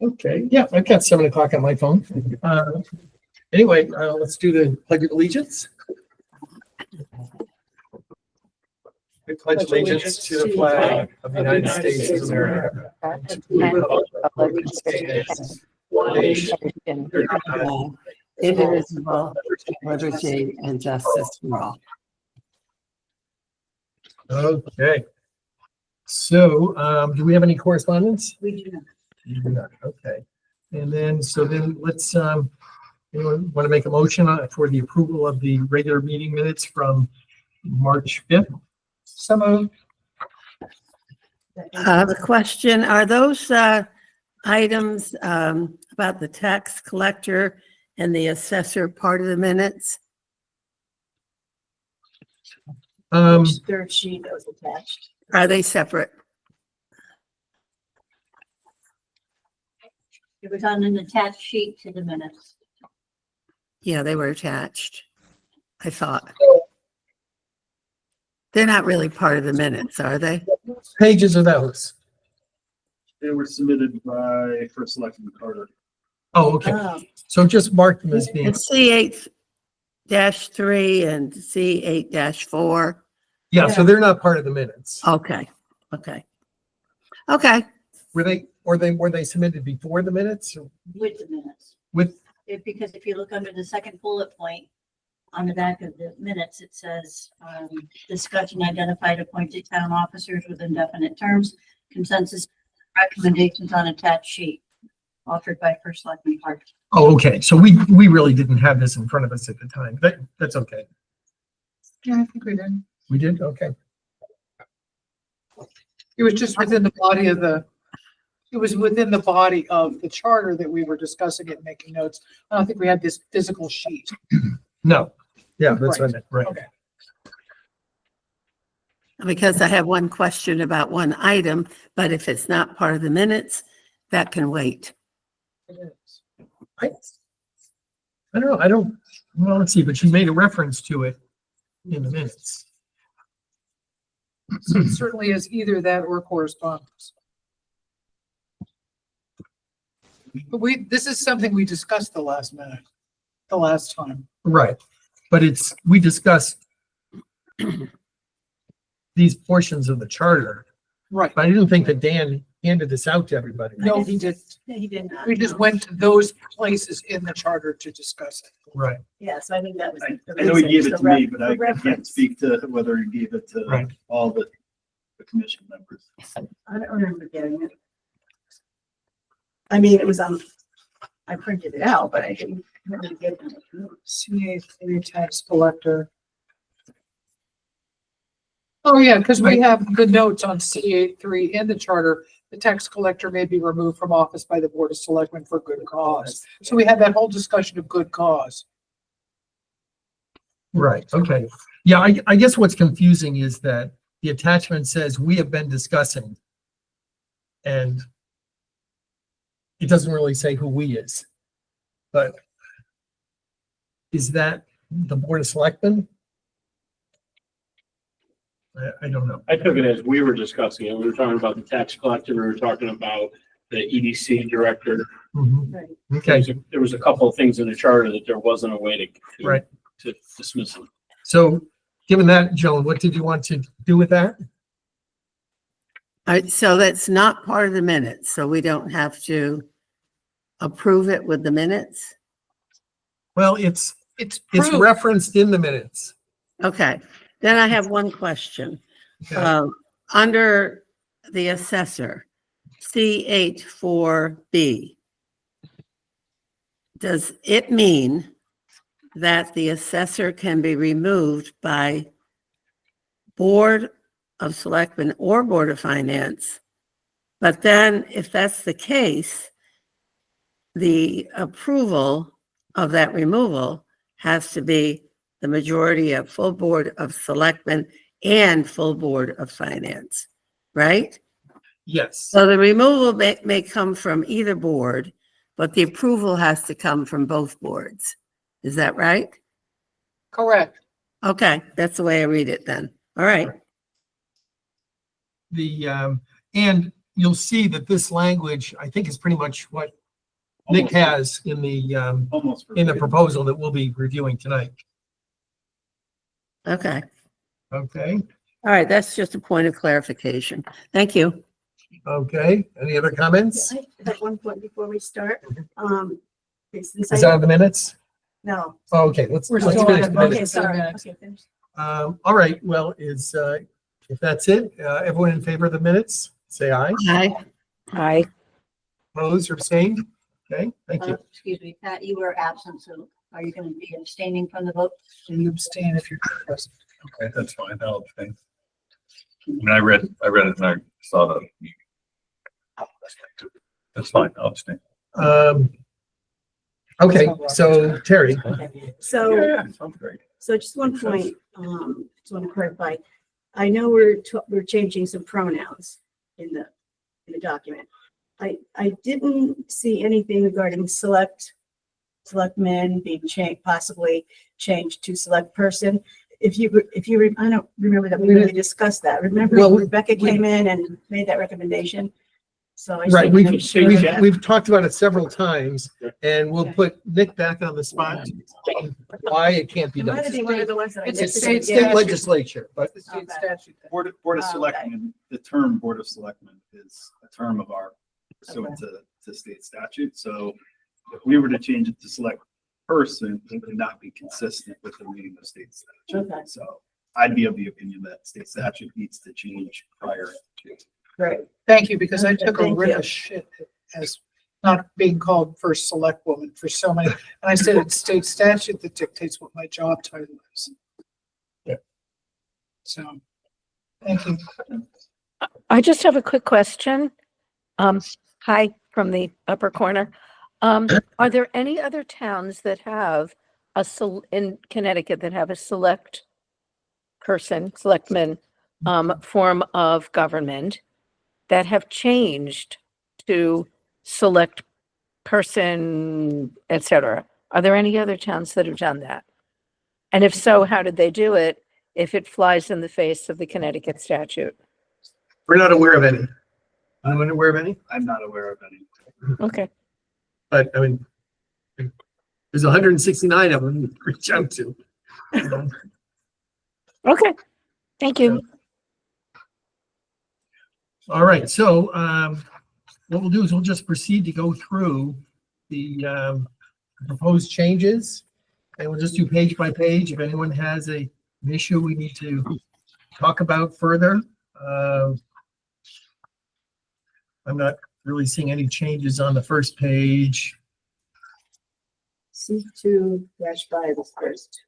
Okay, yeah, I've got 7 o'clock on my phone. Anyway, let's do the pledge of allegiance. I pledge allegiance to the flag of the United States of America. And to the republic for which it stands, one nation, under God, indivisible, liberty and justice for all. Okay. So, do we have any correspondence? We do not. You do not, okay. And then, let's, anyone want to make a motion for the approval of the regular meeting minutes from March 5th? So moved. I have a question. Are those items about the tax collector and the assessor part of the minutes? Third sheet that was attached. Are they separate? It was on an attached sheet to the minutes. Yeah, they were attached. I thought. They're not really part of the minutes, are they? Pages are those? They were submitted by First Selectman Carter. Oh, okay. Oh, So just mark them as being, It's C8-3 and C8-4. yeah, so they're not part of the minutes. Okay, okay. Okay, Were they submitted before the minutes or with the minutes. with, Because if you look under the second bullet point on the back of the minutes, it says, discussion identified appointed town officers with indefinite terms, consensus recommendations on attached sheet offered by First Selectman Carter. oh, okay. So we really didn't have this in front of us at the time. That's okay. Yeah, I think we did. We did? Okay. It was just within the body of it was within the body of the charter that we were discussing it, making notes. I don't think we had this physical sheet. No. Yeah, that's what I meant. Right. Okay. because I have one question about one item, but if it's not part of the minutes, that can wait. I don't know. Well, let's see, but you made a reference to it in the minutes. So it certainly is either that or correspondence. But this is something we discussed the last time. Right. But we discussed these portions of the charter, Right. but I didn't think that Dan handed this out to everybody. No, he didn't. He did not. We just went to those places in the charter to discuss it. Right. Yeah, so I think that was. I know he gave it to me, but I the can't reference. speak to whether he gave it to Right. all the commission members. I don't remember getting it. I mean, it was on, I printed it out, but I didn't really get it. CA3 tax collector. Oh, yeah, because we have the notes on CA3 in the charter. The tax collector may be removed from office by the Board of Selectmen for good cause. So we had that whole discussion of good cause. Right. Okay. Yeah, I guess what's confusing is that the attachment says we have been discussing. And it doesn't really say who we is. But is that the Board of Selectmen? I don't know. I took it as we were discussing it. We were talking about the tax collector. We were talking about the EDC director. Mhm. Right. Okay, There was a couple of things in the charter that there wasn't a way to Right. to dismiss them. so given that, Joan, what did you want to do with that? All right, so that's not part of the minutes, so we don't have to approve it with the minutes? Well, it's It's it's proof. referenced in the minutes. Okay, then I have one question. Okay. Under the assessor, C8-4B, does it mean that the assessor can be removed by Board of Selectmen or Board of Finance? But then if that's the case, the approval of that removal has to be the majority of full Board of Selectmen and full Board of Finance, right? Yes. So the removal may come from either board, but the approval has to come from both boards. Is that right? Correct. Okay, that's the way I read it then. All right. And you'll see that this language, I think, is pretty much what Nick has in the Almost. in the verbatim. proposal that we'll be reviewing tonight. Okay. Okay, All right. That's just a point of clarification. Thank you. okay. Any other comments? I have one point before we start. Since Is that on the minutes? no. Oh, okay, let's We're let's still finish on the the Okay, minutes. sorry. minutes. Okay, finish. All right, well, if that's it, everyone in favor of the minutes, say aye. Aye. Aye. Opposed or abstained? Okay, thank you. Excuse me, Pat, you were absent, so are you going to be abstaining from the vote? And you abstain if you're present. Okay, that's fine. I'll abstain. I mean, I read it and I saw that. That's fine. I'll abstain. Okay, so Terry, So, Sounds great. so just one point, just want to clarify. I know we're changing some pronouns in the document. I didn't see anything regarding selectmen being changed, possibly changed to select person. I don't remember that we really discussed that. Remember Well, Rebecca came in and made that recommendation? So I just right, need to make sure we've that- we've talked about it several times, and we'll put Nick back on the spot to explain why it can't be It done. might have been one of the ones that I It's a missed. state State Yeah. legislature, but The state Okay. statute. Board of Oh, okay. Selectmen, the term Board of Selectmen is a term of our pursuant to state statute. So if we were to change it to select person, it would not be consistent with the reading of state statute. Okay. So I'd be of the opinion that state statute needs to change prior to. Great. Thank you, because I Okay, took a thank rip you. of shit as not being called first select woman for so many. And I said it's state statute that dictates what my job title is. Yeah. So, thank you. I just have a quick question. Hi, from the upper corner. Are there any other towns that have in Connecticut that have a selectman, form of government that have changed to select person, et cetera? Are there any other towns that have done that? And if so, how did they do it if it flies in the face of the Connecticut statute? we're not aware of any. Anyone aware of any? I'm not aware of any. Okay. But I mean, there's 169 of them to reach out to. Okay. Thank you. All right, so what we'll do is we'll just proceed to go through the proposed changes. And we'll just do page by page. If anyone has an issue we need to talk about further. I'm not really seeing any changes on the first page. C2-5 is first.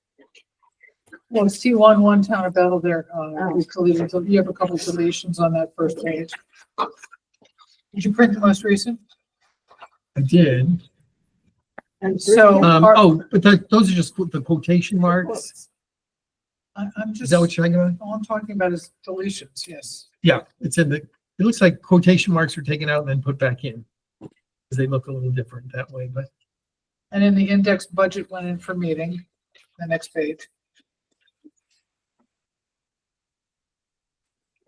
Well, C1 town of Bethel there, we deleted, so you have a couple of deletions on that first page. Did you print the most recent? I did. And So- But those are just the quotation marks. I'm Is just, that what you're talking about? all I'm talking about is deletions, yes. Yeah, it's in it looks like quotation marks were taken out and then put back in. Because they look a little different that way, but And then the index budget went in for meeting, the next page.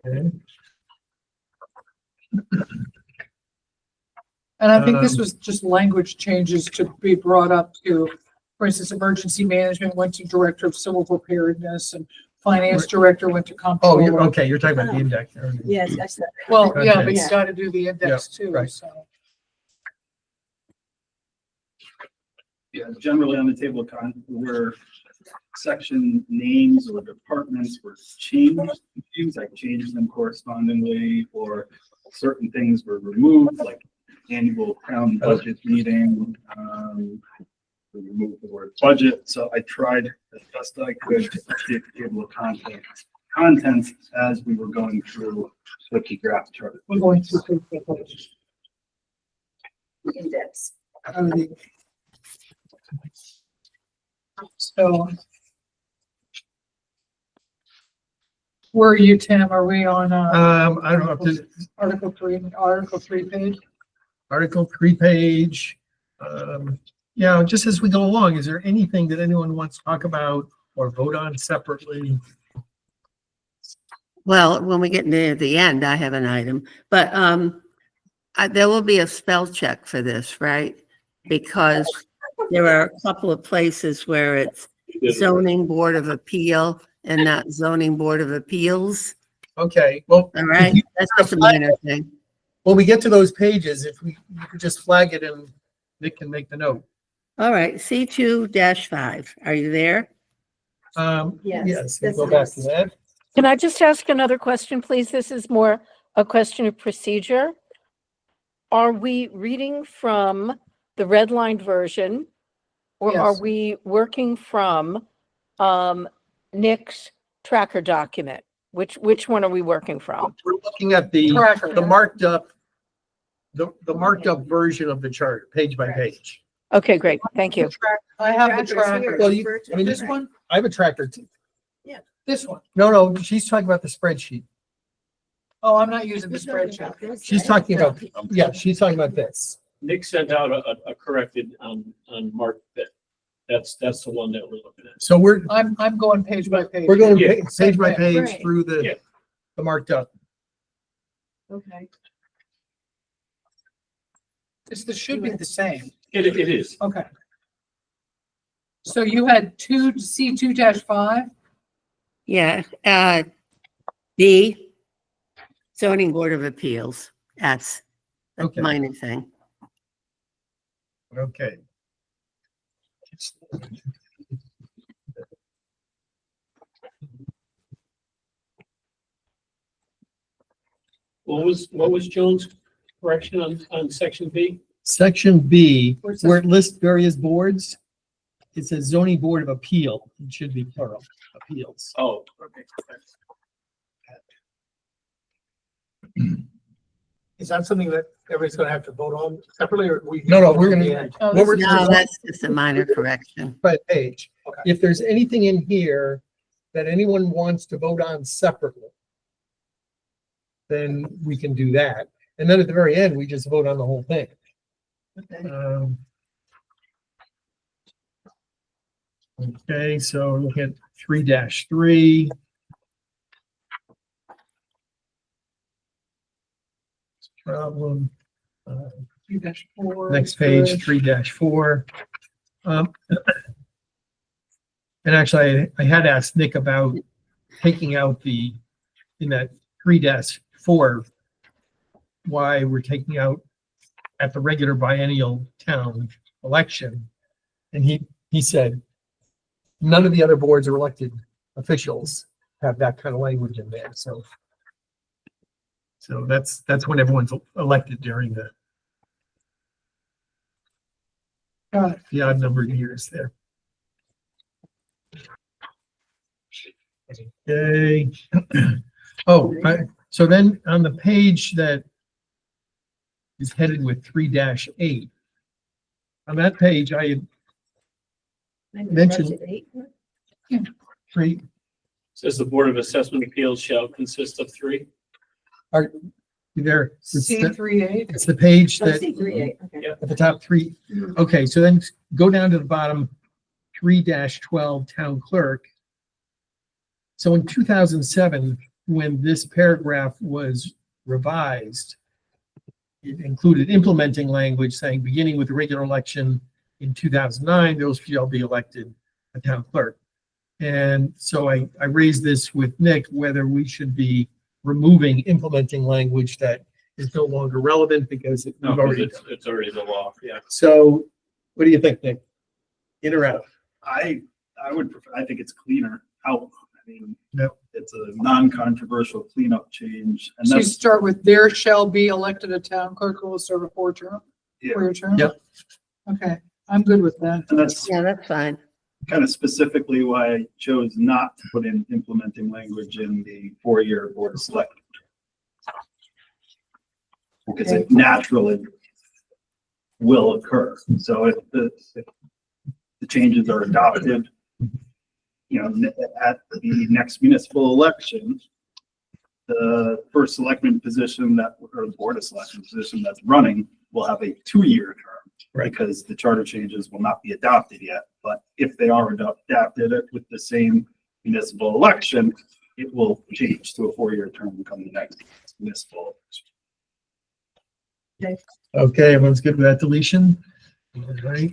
okay. And I think this was just language changes to be brought up to, for instance, emergency management went to director of civil preparedness and finance director went to Oh, you're comptroller. okay. You're talking about the index. Yes, that's that. Well, yeah, but Okay. you gotta do the index too, right. so. Yeah, generally on the table of contents where section names or departments were changed, I changed them correspondingly, or certain things were removed, like annual town budget meeting. We removed the word budget, so I tried as best I could to update the table of contents as we were going through the key graph chart. We're going through. Index. So. Where are you, Tim? Are we on, I don't know, if this Article 3 page? Article 3 page. Yeah, just as we go along, is there anything that anyone wants to talk about or vote on separately? Well, when we get near the end, I have an item, but There will be a spell check for this, right? Because there are a couple of places where it's zoning board of appeal and not zoning board of appeals. Okay, well, All right, that's just a minor thing. when we get to those pages, if we, you could just flag it and Nick can make the note. All right, C2-5, are you there? Yes, Yes, that's we'll go back nice. to that. Can I just ask another question, please? This is more a question of procedure. Are we reading from the redlined version? Or are Yes. we working from Nick's tracker document? Which one are we working from? We're looking at the Tracker. marked up, the marked up version of the chart, page by page. Okay, great. Thank you. I have the Trackers here. tracker. Well, I mean, This one? I have a tracker too. This one? No, she's talking about the spreadsheet. Oh, I'm not using the spreadsheet. She's talking about, yeah, she's talking about this. Nick sent out a corrected on Mark that. That's the one that we're looking at. So we're I'm going page by page. going Yeah. page by page Right. through Yeah. the marked up. Okay. This should be the same. It is. Okay. So you had C2-5? Yeah, D, zoning board of appeals, S, that's Okay. a minor thing. Okay. What was Joan's correction on section B? Section B, Where's where it lists various boards, it says zoning board of appeal. It should be plural, appeals. Oh, okay. Is that something that everybody's gonna have to vote on separately, or we? No, we're gonna, Oh, what we're, No, that's just a minor correction. by page. Okay. If there's anything in here that anyone wants to vote on separately, then we can do that. And then at the very end, we just vote on the whole thing. Okay, so look at 3-3. Problem. 3-4. Next page, 3-4. And actually, I had asked Nick about taking out in that 3-4, why we're taking out at the regular biennial town election. And he said, none of the other boards or elected officials have that kind of language in there, so. So that's when everyone's elected during Got it. the odd numbered years there. Okay. Oh, so then on the page that is headed with 3-8, on that page, I had mentioned three, Says the Board of Assessment Appeals shall consist of 3. there, it's the, C3-8? it's the page Oh, that, C3-8, okay. at the top 3. Okay, so then go down to the bottom, 3-12 town clerk. So in 2007, when this paragraph was revised, it included implementing language saying, beginning with the regular election in 2009, those shall be elected a town clerk. And so I raised this with Nick, whether we should be removing implementing language that is no longer relevant because we've No, already. it's already the law, yeah. So what do you think, Nick? In or out? I would prefer, I think it's cleaner out. I mean, Yep. it's a non-controversial cleanup change, and So you that's, start with there shall be elected a town clerk who will serve a yeah, four-year term? Yep. Okay, I'm good with that. and that's Yeah, that's fine. kind of specifically why I chose not to put in implementing language in the 4-year board of selectmen. Because it naturally will occur. So if the changes are adopted, at the next municipal election, the first selectman position or the board of selectmen position that's running will have a 2-year term. Right. Because the charter changes will not be adopted yet, but if they are adopted with the same municipal election, it will change to a 4-year term come the next municipal election. Okay, everyone's good with that deletion? All right.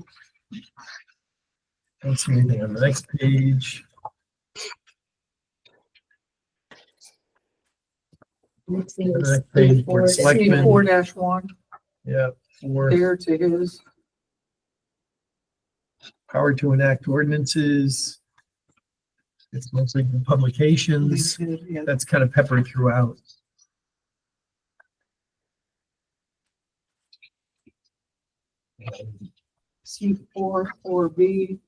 Don't see anything on the next page. Next thing The is next page, Board of C4. Selectmen. C4-1, Yeah, for there to his. power to enact ordinances. It's mostly the publications. Yeah, That's kind of peppered throughout. C4, 4B.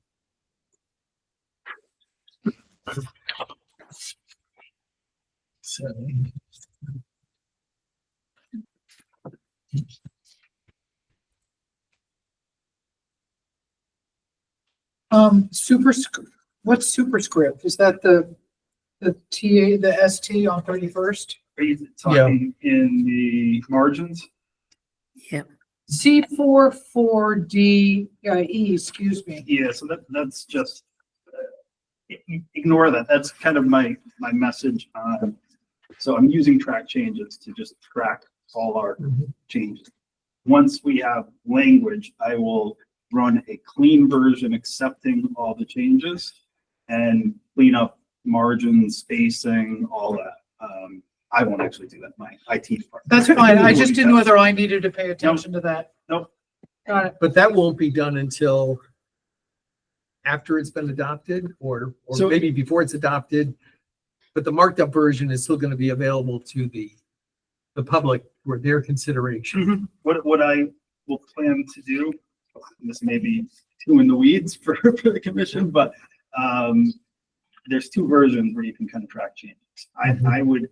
So, What's superscript? Is that the TA, the ST on 31st? Are you talking in the margins? C4, 4D, E, excuse me. Yeah, so that's just, ignore that. That's kind of my message. So I'm using track changes to just track all our changes. Once we have language, I will run a clean version accepting all the changes and clean up margins, spacing, all that. I won't actually do that. My IT department. That's fine. I just didn't know whether I needed to pay attention to that. Nope. Got it. but that won't be done until after it's been adopted or So- maybe before it's adopted. But the marked up version is still going to be available to the public for their consideration. What I will plan to do, this may be too in the weeds for the commission, but there's two versions where you can kind of track changes. I would,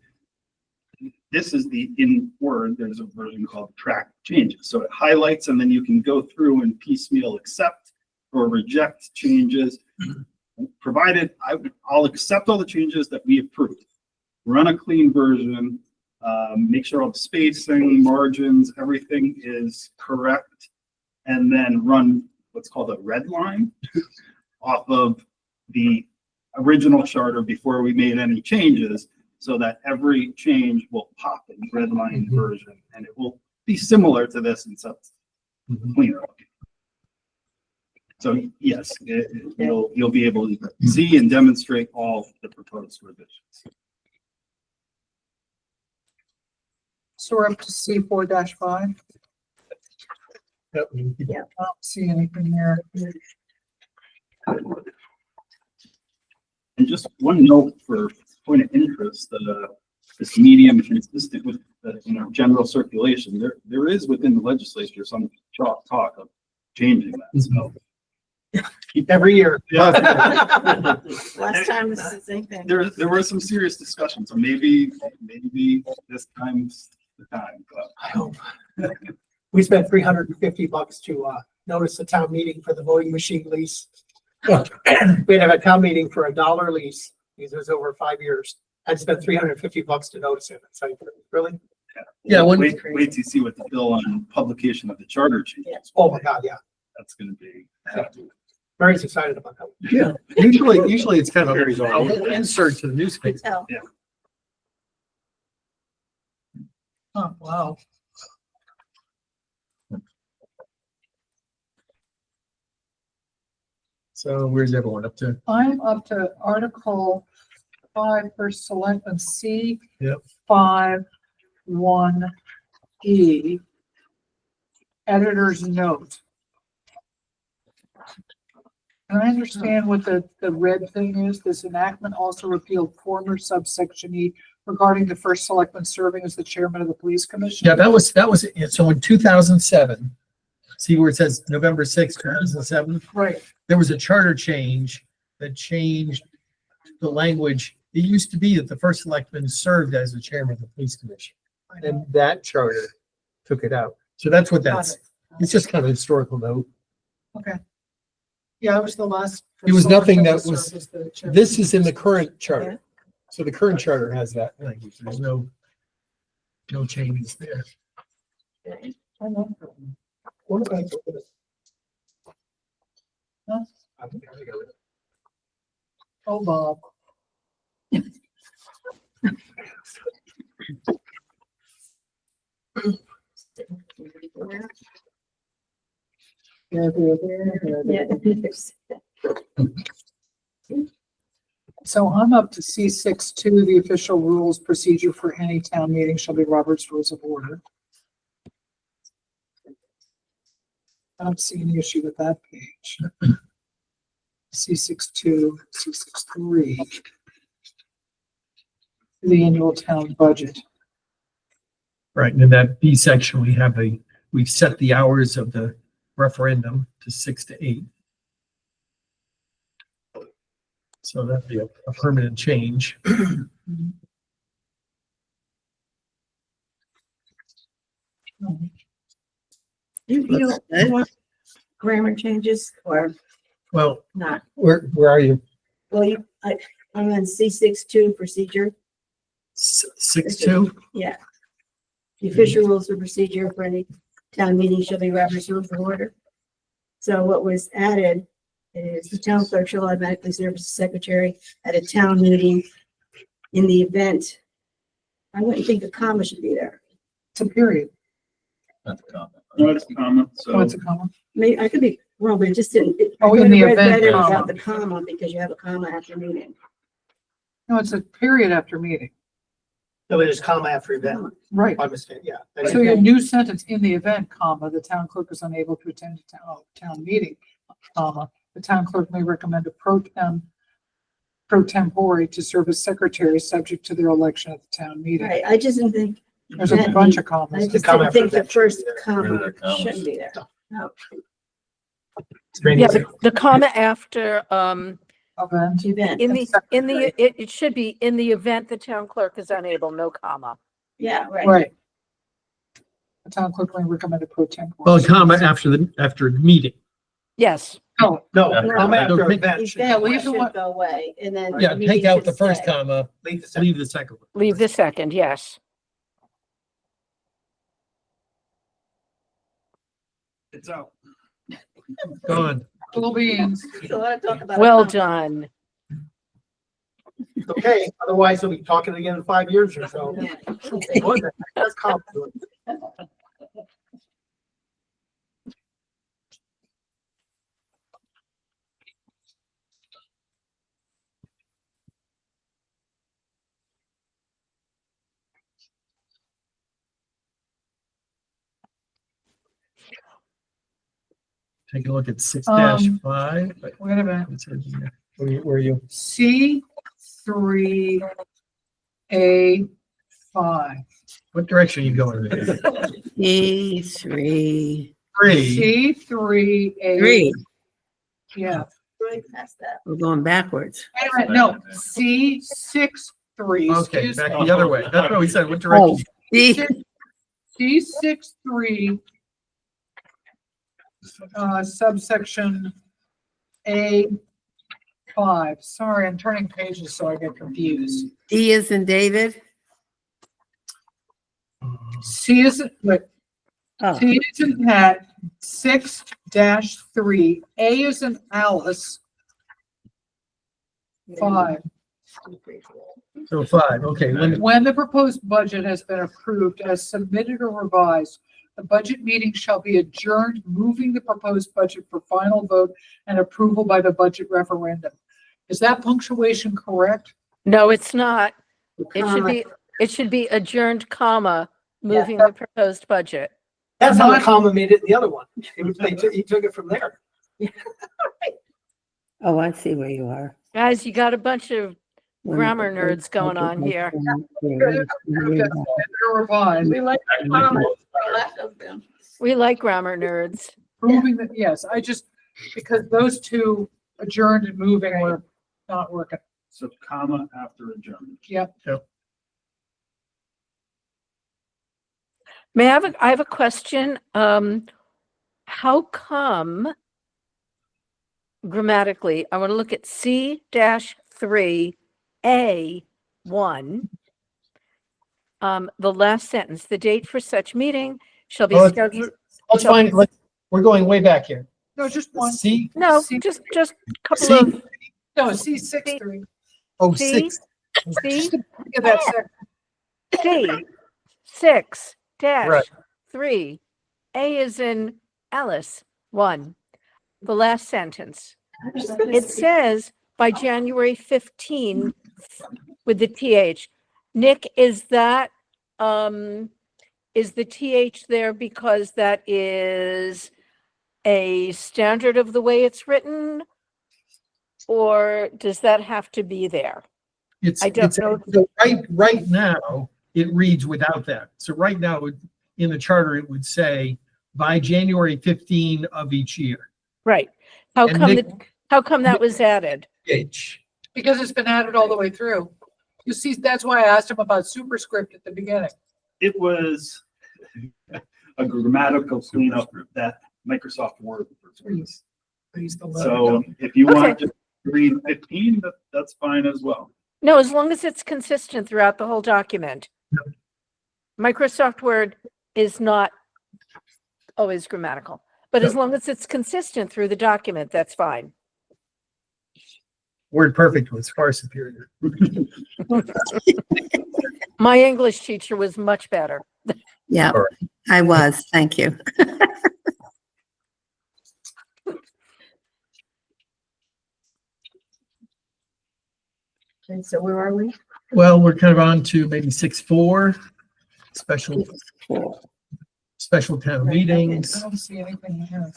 this is in Word, there's a version called track changes. So it highlights and then you can go through and piecemeal accept or reject changes. Provided I'll accept all the changes that we approve. Run a clean version, make sure all the spacing, margins, everything is correct, and then run what's called a red line off of the original charter before we made any changes, so that every change will pop in the red line version, and it will be similar to this and so cleaner looking. So yes, you'll be able to see and demonstrate all the proposed revisions. So we're up to C4-5. I don't see anything there. And just one note for point of interest, this medium consistent with general circulation, there is within the legislature some talk of changing that, so. Every year. Last time this is the same thing. There were some serious discussions, so maybe this time's the time, but. I hope. We spent $350 to notice the town meeting for the voting machine lease. We'd have a town meeting for $1 lease, because it was over 5 years. I'd spent $350 to notice it. It's like, really? Yeah, when- Wait till you see what the bill on publication of the charter changes. Oh my God, yeah. That's gonna be. Very excited about that. Yeah, usually it's kind of Carries on. an insert to the newspaper. So, Oh, wow. So where's everyone up to? I'm up to Article 5 for Selectmen C. Yep. 5(1)E. Editor's note. And I understand what the red thing is. This enactment also repealed former subsection E regarding the first selectman serving as the chairman of the police commission. Yeah, that was it. So in 2007, see where it says November 6th, 2007? Right. There was a charter change that changed the language. It used to be that the first selectman served as the chairman of the police commission. And that charter took it out. So that's what Got that's, it. it's just kind of a historical note. Okay. Yeah, it was the last. It was nothing that served was- as the chairman. This is in the current charter. So the current charter has that language. There's no changes there. I know. What about this? Huh? Oh, Bob. So I'm up to C6-2, the official rules procedure for any town meeting shall be Robert's Rules of Order. I don't see any issue with that page. C6-2, C6-3. The annual town budget. Right, and in that B section, we've set the hours of the referendum to 6 to 8. So that'd be a permanent change. You want grammar changes or Well, not? where are you? Well, I'm on C6-2 procedure. 6-2? Yeah. The official rules of procedure for any town meeting shall be Robert's Rules of Order. So what was added is the town clerk shall automatically serve as secretary at a town meeting in the event. I wouldn't think a comma should be there. It's a period. That's a comment. No, it's a comma, Oh, so it's a comma. Maybe I could be wrong, but it just didn't. Oh, I in the read event better comma. about the comma because you have a comma after meeting. No, it's a period after meeting. No, it is comma after event, Right. by mistake, yeah. So your new sentence, in the event, comma, the town clerk is unable to attend a town meeting, comma, the town clerk may recommend a pro tempore to serve as secretary, subject to their election at the town meeting. Right, I just didn't think. There's a bunch of commas. I just comma didn't think after the first that comma Where are the commas? shouldn't be there. No, Yeah, the comma after, Event. event, it should be in the event the town clerk is unable, no comma. yeah, right. Right. The town clerk may recommend a pro tempore. Well, a comma after the meeting. Yes, No, No, Yeah. comma after Okay. event. should- Event leave the one- should go away and then. Yeah, the meeting take out should the first stay. comma, Leave the second. leave the second one. leave the second, yes. it's out. Gone. little beans. There's a lot of talk about. a Well comma. done. Okay, otherwise we'll be talking again in 5 years or so. Yeah. What the heck? That's comma. Take a look at 6-5. Wait a minute. Where are you? C3A5. What direction are you going? E3, 3. three. C3A. Yeah. Right past that. We're going backwards. Wait a minute, no, C6-3. Okay, excuse back me. the other way. That's what we said. What Oh, direction? C, C6-3, subsection A5. Sorry, I'm turning pages so I get confused. D is in David. C is, wait, Oh, C is in Pat, 6-3, A is in Alice, 5. So 5, okay. When the proposed budget has been approved as submitted or revised, the budget meeting shall be adjourned, moving the proposed budget for final vote and approval by the budget referendum. Is that punctuation correct? No, it's not. Comma. It should be adjourned, comma, moving the proposed budget. That's how the comma made it in the other one. He took it from there. oh, I see where you are. Guys, you got a bunch of grammar nerds going on here. Revised, We like the comma. We like those them. We like grammar nerds. proving that, yes, because those two adjourned and moving were not working. So comma after adjournment. Yep. I have a question. How come grammatically, I want to look at C-3A1. The last sentence, the date for such meeting shall be Oh, scheduled. Let's find, we're going way back here. No, just one. C, No, C- just a couple C. of No, C6-3. oh, C. 6. C, Get that second. C, 6 dash Right. 3 A is in Alice, 1, the last sentence. It says by January 15 with the TH. Nick, is that, is the TH there because that is a standard of the way it's written? Or does that have to be there? It's, I don't it's, know. so right now, it reads without that. So right now, in the charter, it would say by January 15 of each year. Right. How And come, Nick- how come that was added? H. Because it's been added all the way through. You see, that's why I asked him about superscript at the beginning. It was a grammatical cleanup that Microsoft Word was. Please don't. So if you want to read 15, that's fine as well. No, as long as it's consistent throughout the whole document. Microsoft Word is not always grammatical, but as long as it's consistent through the document, that's fine. Word perfect was far superior. My English teacher was much better. Yeah, All right. I was. Thank you. And so where are we? Well, we're kind of on to maybe 6.4, special town meetings. I don't see anything here.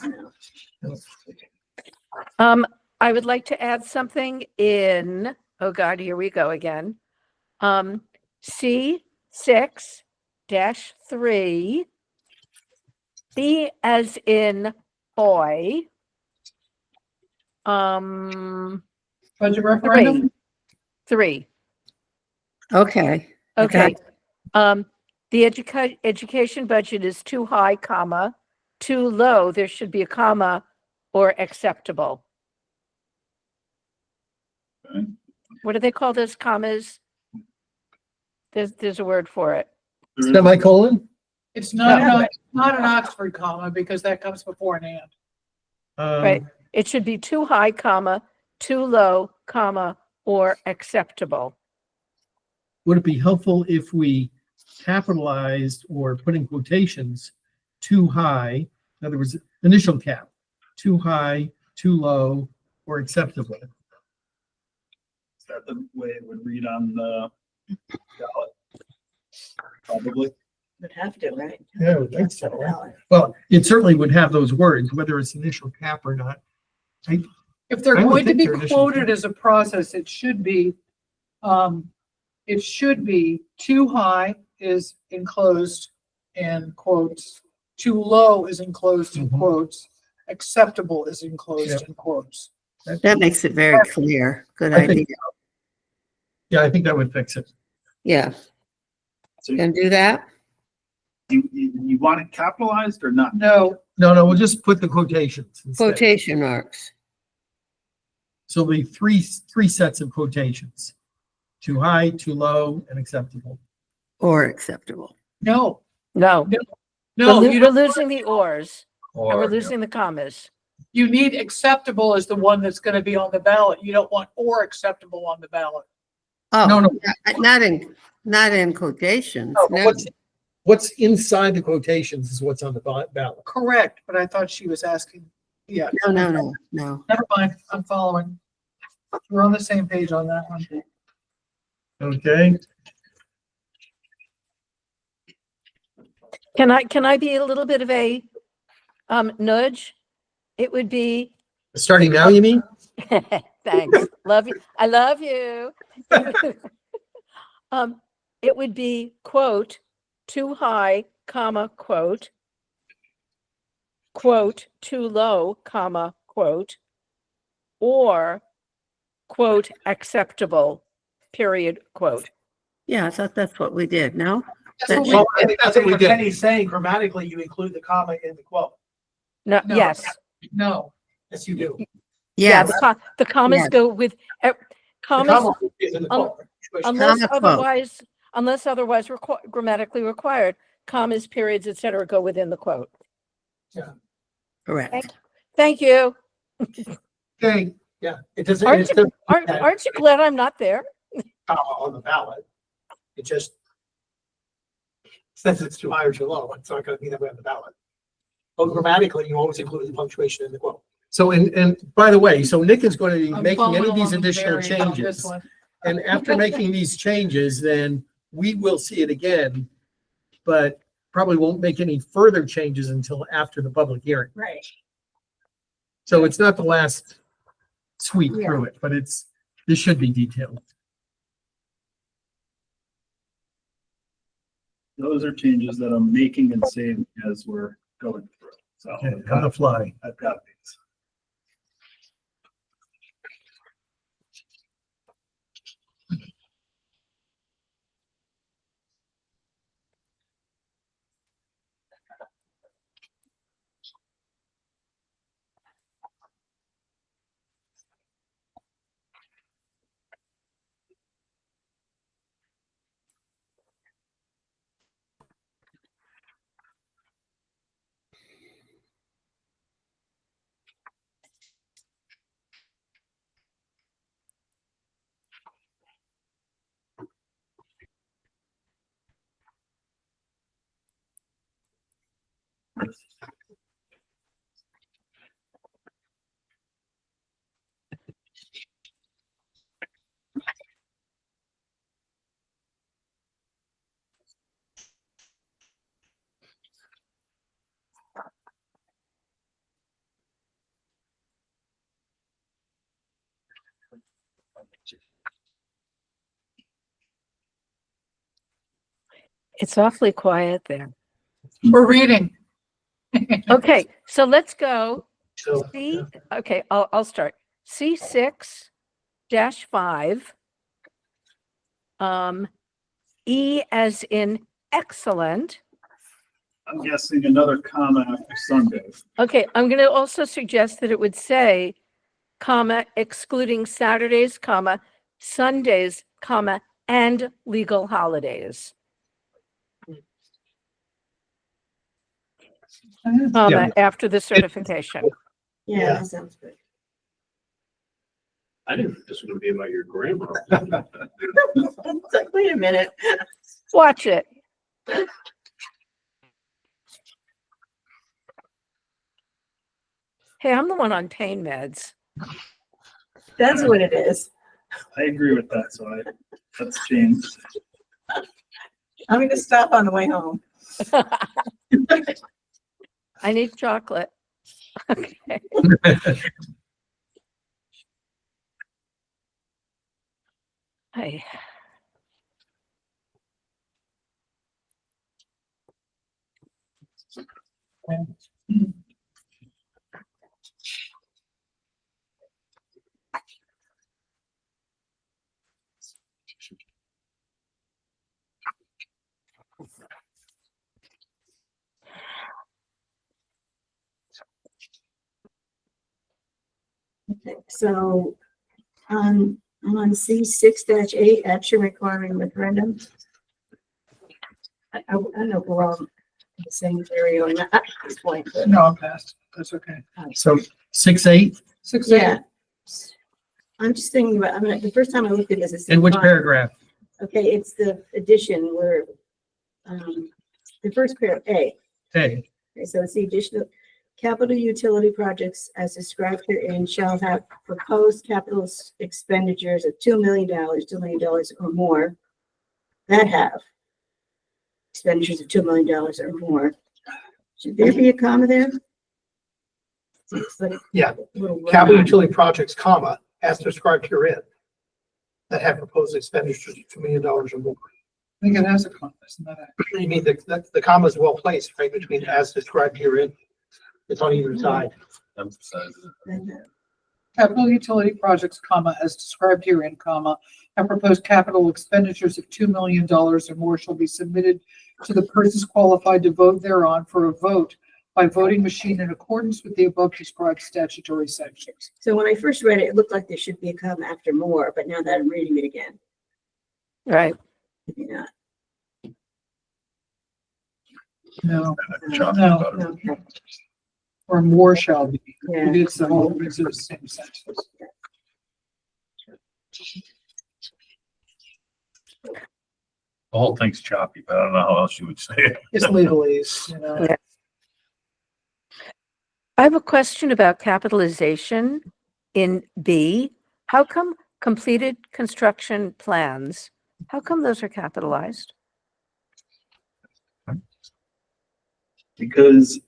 I would like to add something in, oh God, here we go again. C6-3, B as in boy. Budget referendum? 3. Okay. Okay. The education budget is too high, comma, too low. There should be a comma or acceptable. Okay. What do they call those commas? There's a word for it. Semicolon? It's not, No. not an Oxford comma because that comes before an and. Right. It should be too high, comma, too low, comma, or acceptable. Would it be helpful if we capitalized or put in quotations too high, in other words, initial cap, too high, too low, or acceptable? Is that the way it would read on the ballot? Probably. Would have to, right? Yeah, I would think so. Well, it certainly would have those words, whether it's initial cap or not. If they're I would going to think be they're initial quoted cap. as a process, it should be too high is enclosed in quotes, too low is enclosed in Mhm. quotes, acceptable is enclosed in quotes. That makes it very clear. Good I think- idea. Yeah, I think that would fix it. Yeah. So Can do that? you want it capitalized or not? No, No, we'll just put the quotations instead. Quotation marks. So it'll be three sets of quotations. Too high, too low, and acceptable. Or acceptable. no, No, no, you we're don't, losing the ors and we're Or, losing the commas. you need acceptable as the one that's gonna be on the ballot. You don't want or acceptable on the ballot. Oh, No. not in quotations. No, but No. what's inside the quotations is what's on the ballot. Correct, but I thought she was asking, yeah, No. never mind, I'm following. We're on the same page on that one. Okay, Can I be a little bit of a nudge? It would be, starting now, you mean? thanks, love you, I love you. It would be quote, too high, comma, quote, too low, comma, quote, or quote, acceptable, period, quote. Yeah, I thought that's what we did. No? That's what we- Well, I think that's what we did. Penny's saying grammatically, you include the comma in the quote. No, No. yes, No, Yes, you do. yeah, Yes. the commas Yes. go with, The commas, comma is in the un- quote. unless Comma, quote. otherwise grammatically required, commas, periods, et cetera, go within the quote. Correct. Thank you. Okay, Yeah, it doesn't, Aren't it's you, the aren't you glad I'm not there? comma on the ballot. It just says it's too high or too low. It's not gonna be that way on the ballot. But grammatically, you always include the punctuation in the quote. So, and by the way, so Nick is going to be I'm making any following of these along with additional Mary on this changes. one. And after making these changes, then we will see it again, but probably won't make any further changes until after the public hearing. Right. So it's not the last sweep through it, but this should be detailed. Those are changes that I'm making and saving as we're going through. So Okay, on the fly. I've got these. It's awfully quiet there. We're reading. Okay, so let's go. So, C, okay, I'll start. C6-5. E as in excellent. I'm guessing another comma after Sunday. Okay, I'm going to also suggest that it would say, comma, excluding Saturdays, comma, Sundays, comma, and legal holidays, comma, after the certification. Yeah, that sounds good. I didn't think this was gonna be about your grammar. It's like, wait a minute. Watch it. Hey, I'm the one on pain meds. That's what it is. I agree with that, so that's changed. I'm gonna stop on the way home. I need chocolate. Okay. Hey. Okay, so on C6-8, action requiring referendum. I don't know if we're all in the same area or not at this point, but No, I'm past. That's okay. So 6-8, 6, yeah. I'm just thinking about, I mean, the first time I looked at this, it's. in which paragraph? Okay, it's the addition where, the first paragraph, A. Hey, Okay, so it's the additional capital utility projects as described herein shall have proposed capital expenditures of $2 million or more that have expenditures of $2 million or more. Should there be a comma there? It's like yeah, a little capital run. utility projects, comma, as described herein, that have proposed expenditures of $2 million or more. I think it has a comma, isn't that it? You mean the comma is well placed, right, between as described herein? It's on either side. Capital utility projects, comma, as described herein, comma, and proposed capital expenditures of $2 million or more shall be submitted to the persons qualified to vote thereon for a vote by voting machine in accordance with the above described statutory sections. So when I first read it, it looked like there should be a comma after more, but now that I'm reading it again, Right. maybe not. No, Chopped No. butter. Okay, or more shall be. yeah. It is the whole, it's the same sentence. The whole thing's choppy, but I don't know how else you would say it. It's legalese, you know. Yeah. I have a question about capitalization in B. How come completed construction plans, how come those are capitalized? Because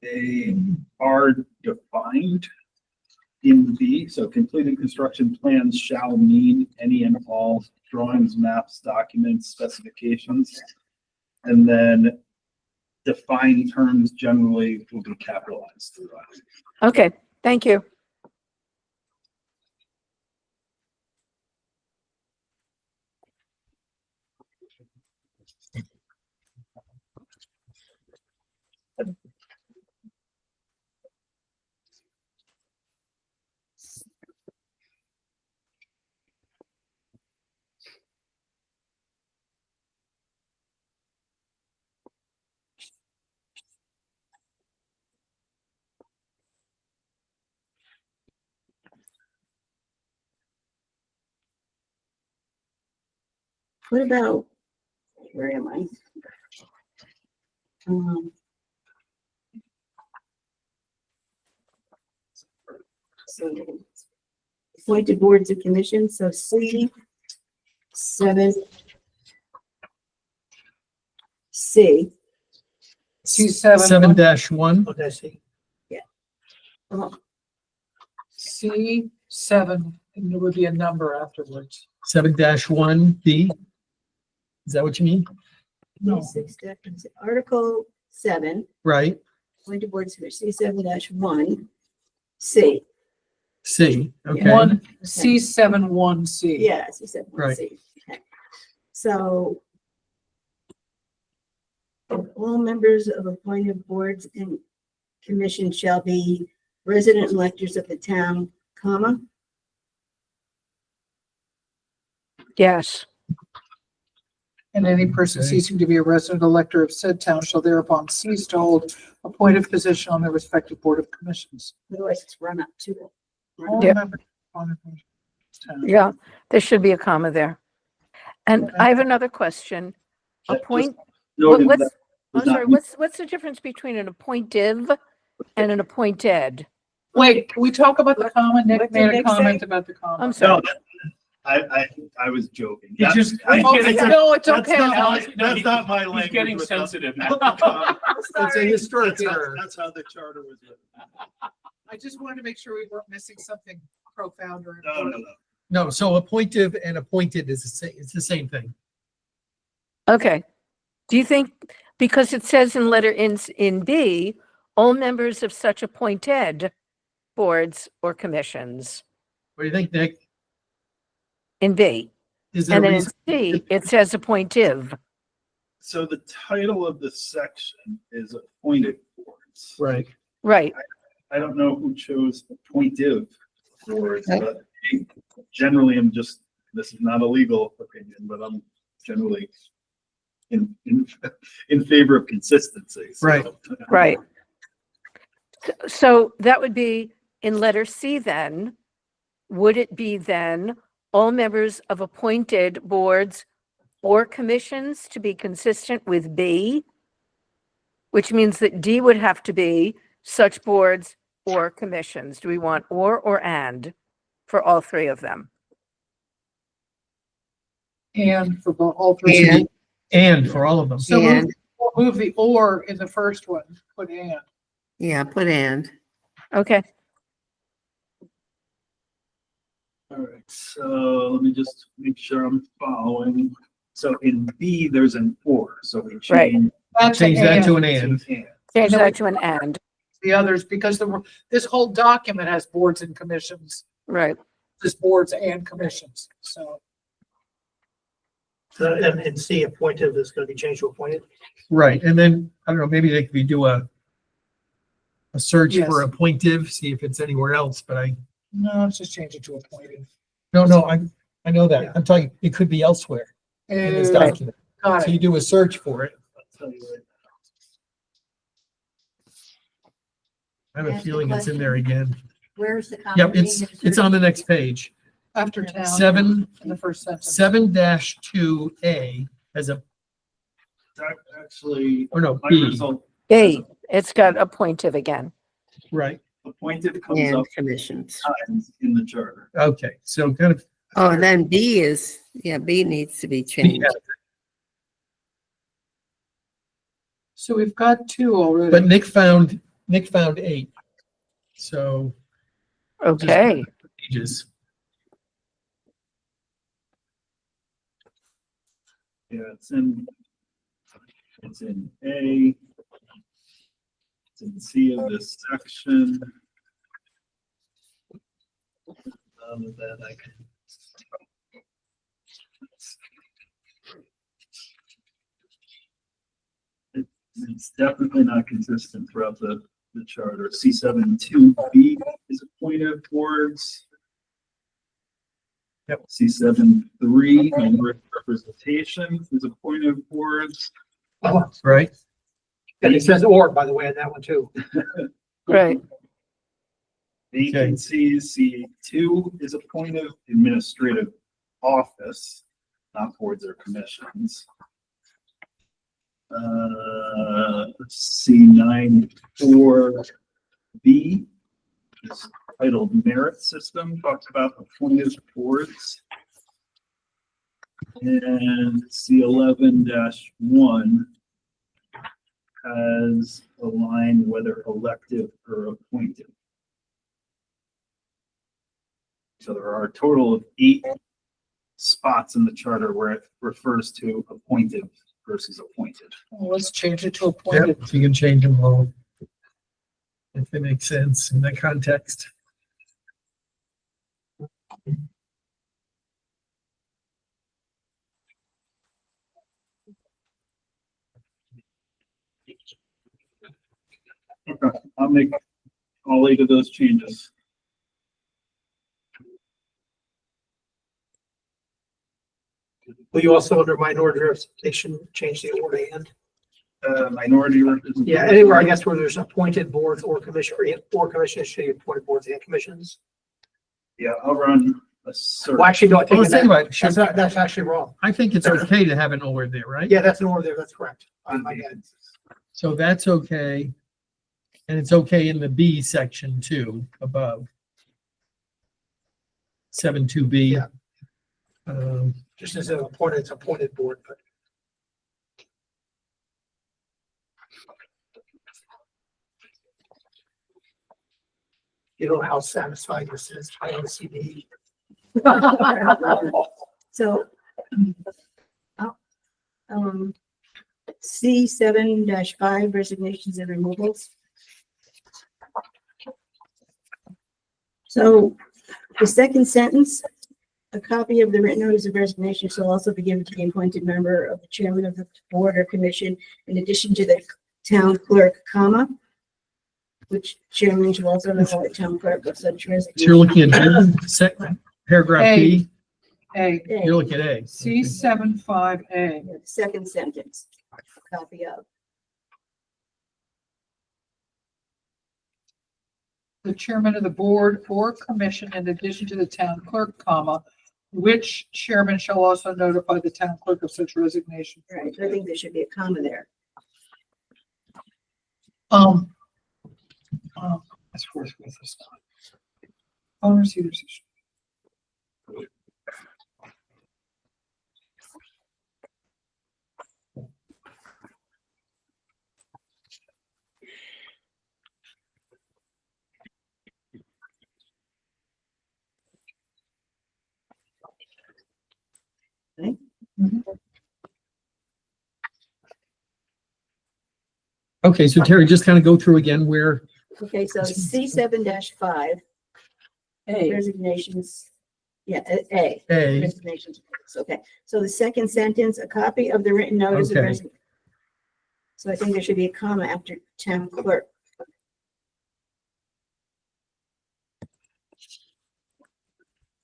they are defined in B, so completed construction plans shall mean any and all drawings, maps, documents, specifications. And then defined terms generally will be capitalized throughout. Okay, thank you. What about, where am I? So appointed boards and commissions, so C 7 C. C7. 7-1, Okay, see. C7, and there would be a number afterwards. 7-1 B. Is that what you mean? No. Article 7, Right, appointed boards and commissions, C 7-1 C. C, okay. One, C7-1C. Yeah, C 7-1 Right. C. Okay. So all members of appointed boards and commissions shall be resident electors of the town, comma, Yes, And any person Okay. ceasing to be a resident elector of said town shall thereupon cease to hold appointed position on their respective board of commissions. otherwise it's run up to it. All Yep. members on the town. yeah, there should be a comma there. And I have another question. Appoint, Noted what's, that I'm does not sorry, mean- what's the difference between an appointive and an appointed? Wait, can we talk about the comma? Nick What did made a Nick comment say? about the comma. I'm No, sorry. I was joking. It's That's- just- I- Oh, it's a- no, it's That's okay. not now. my- That's not my He's language. getting with sensitive the- now. It's a historic error. That's how the charter was written. I just wanted to make sure we weren't missing something profound or No, no, important. no. No, so appointive and appointed is it's the same thing. Okay. Do you think, because it says in letter in B, all members of such appointed boards or commissions What do you think, Nick? in B? Is there And a then in reason? C, it says appointive. So the title of the section is appointed boards. Right. Right. I don't know who chose appointive boards, but generally I'm just, this is not a legal opinion, but I'm generally in favor of consistency. so- Right. Right. So that would be in letter C then, would it be then all members of appointed boards or commissions to be consistent with B? Which means that D would have to be such boards or commissions. Do we want or and for all three of them? And for all three. And, And for all of them. So and, move the or in the first one, put and. yeah, put and. Okay, All right, so let me just make sure I'm following. So in B, there's an or, so we Right. change. That's Change that to and. an and. change that to an and, The others, because this whole document has boards and commissions, right? just boards and commissions, so. And C appointed is gonna be changed to appointed. Right, and then, I don't know, maybe they could do a search for Yes. appointive, see if it's anywhere else, but No, let's just change it to appointed. no, I know Yeah. that. I'm talking, it could be elsewhere in this Uh, document. Got So it. you do a search for it. I'll tell you right I have a Ask a feeling it's in there again. Where's the comment? Yep, being it's inserted? on the next page. After town. Seven, In the first sentence. 7-2A has a, now. Actually, or no, my B. result, B, it's got appointive again. Right, Appointed comes And up commissions. times in the charter. okay, so kind of, Oh, and then B is, yeah, B needs to be changed. yeah, So we've got two already. but Nick found 8. So Okay, pages. Yeah, it's in A. It's in C of this section. That I can. It's definitely not consistent throughout the charter. C7(2)B is appointed boards. Yep. C7(3), minority representation is appointed boards. Right, And it says or, by the way, on that one too. right. Vacancies, C2 is appointed administrative office, not boards or commissions. C9(4)B is titled merit system, talks about appointed boards. And C11-1 has a line whether elective or appointed. So there are a total of 8 spots in the charter where it refers to appointed versus appointed. Well, let's change it to yep, appointed. if you can change them all. If it makes sense in that context. Okay, I'll make all 8 of those changes. Will you also, under minority representation, change the or and? Minority representation. Yeah, anywhere, I guess, where there's appointed boards or commission, or commissions, should be appointed boards and commissions. Yeah, I'll run a search. Well, actually, no, I Well, let's think think about it. that's actually wrong. I think it's okay to have an or there, right? Yeah, that's an order there, that's correct. My bad. So that's okay. And it's okay in the B section too, above. 7(2)B. Yeah. Um, Just as an appointed, it's appointed board, but you know how satisfying this is, IOCD. So, C7-5 resignations and removals. So the second sentence, a copy of the written notice of resignation shall also be given to the appointed member of the chairman of the board or commission, in addition to the town clerk, comma, which chairman shall also notify the town clerk of such So you're resignation. looking at paragraph B, A, you're looking at A. C75A. Yeah, the second sentence, a copy of. The chairman of the board or commission in addition to the town clerk, comma, which chairman shall also notify the town clerk of such resignation. Right, I think there should be a comma there. That's worth this time. Owners either position. Okay, so Terry, just kind of go through again where, Okay, so C7-5, A, resignations, yeah, A. A, Resignations, okay. So the second sentence, a copy of the written notice of Okay. resignation. So I think there should be a comma after town clerk.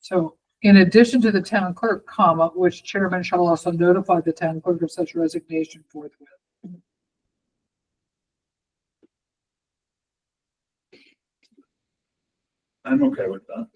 so in addition to the town clerk, comma, which chairman shall also notify the town clerk of such resignation forthwith. I'm okay with that.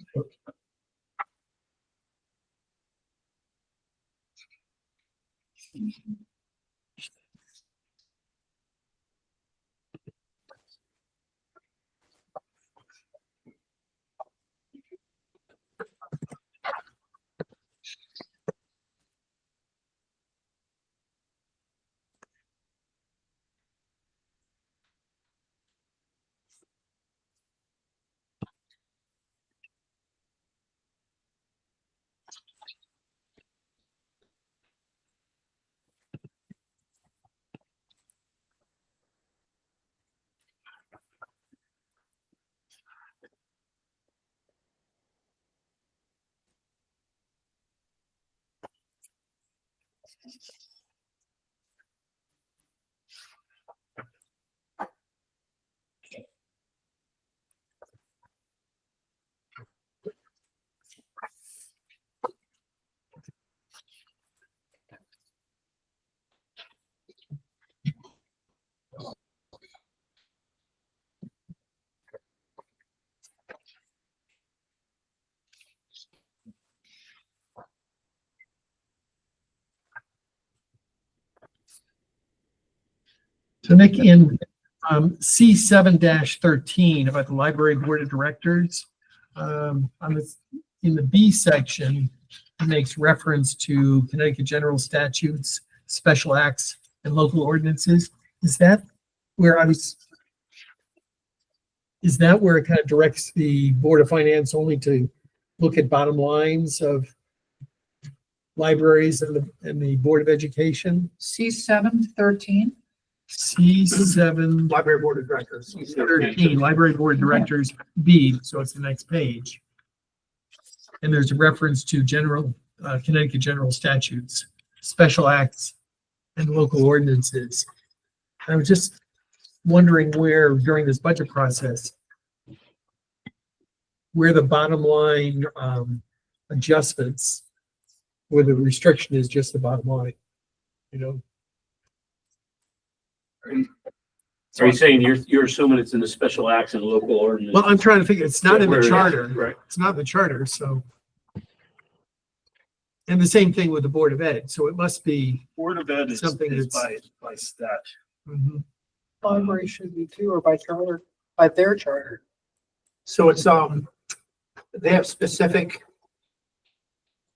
So Nick, in C7-13 about the library board of directors, in the B section, it makes reference to Connecticut general statutes, special acts, and local ordinances. Is that where is that where it kind of directs the Board of Finance only to look at bottom lines of libraries and the Board of Education? C7-13. C7 Library Board of Directors. 13, Library Board of Directors, B, so it's the next page. And there's a reference to Connecticut general statutes, special acts, and local ordinances. I was just wondering where, during this budget process, where the bottom line adjustments, where the restriction is just the bottom line, you know? Are you saying you're assuming it's in the special acts and local ordinance? Well, I'm trying to figure, it's not in the Where- charter. Right. It's not in the charter, so. And the same thing with the Board of Ed, so it must be. Board of Ed is Something is that's- by statute. Mhm. Library should be too, or by charter, by their charter. So it's, they have specific,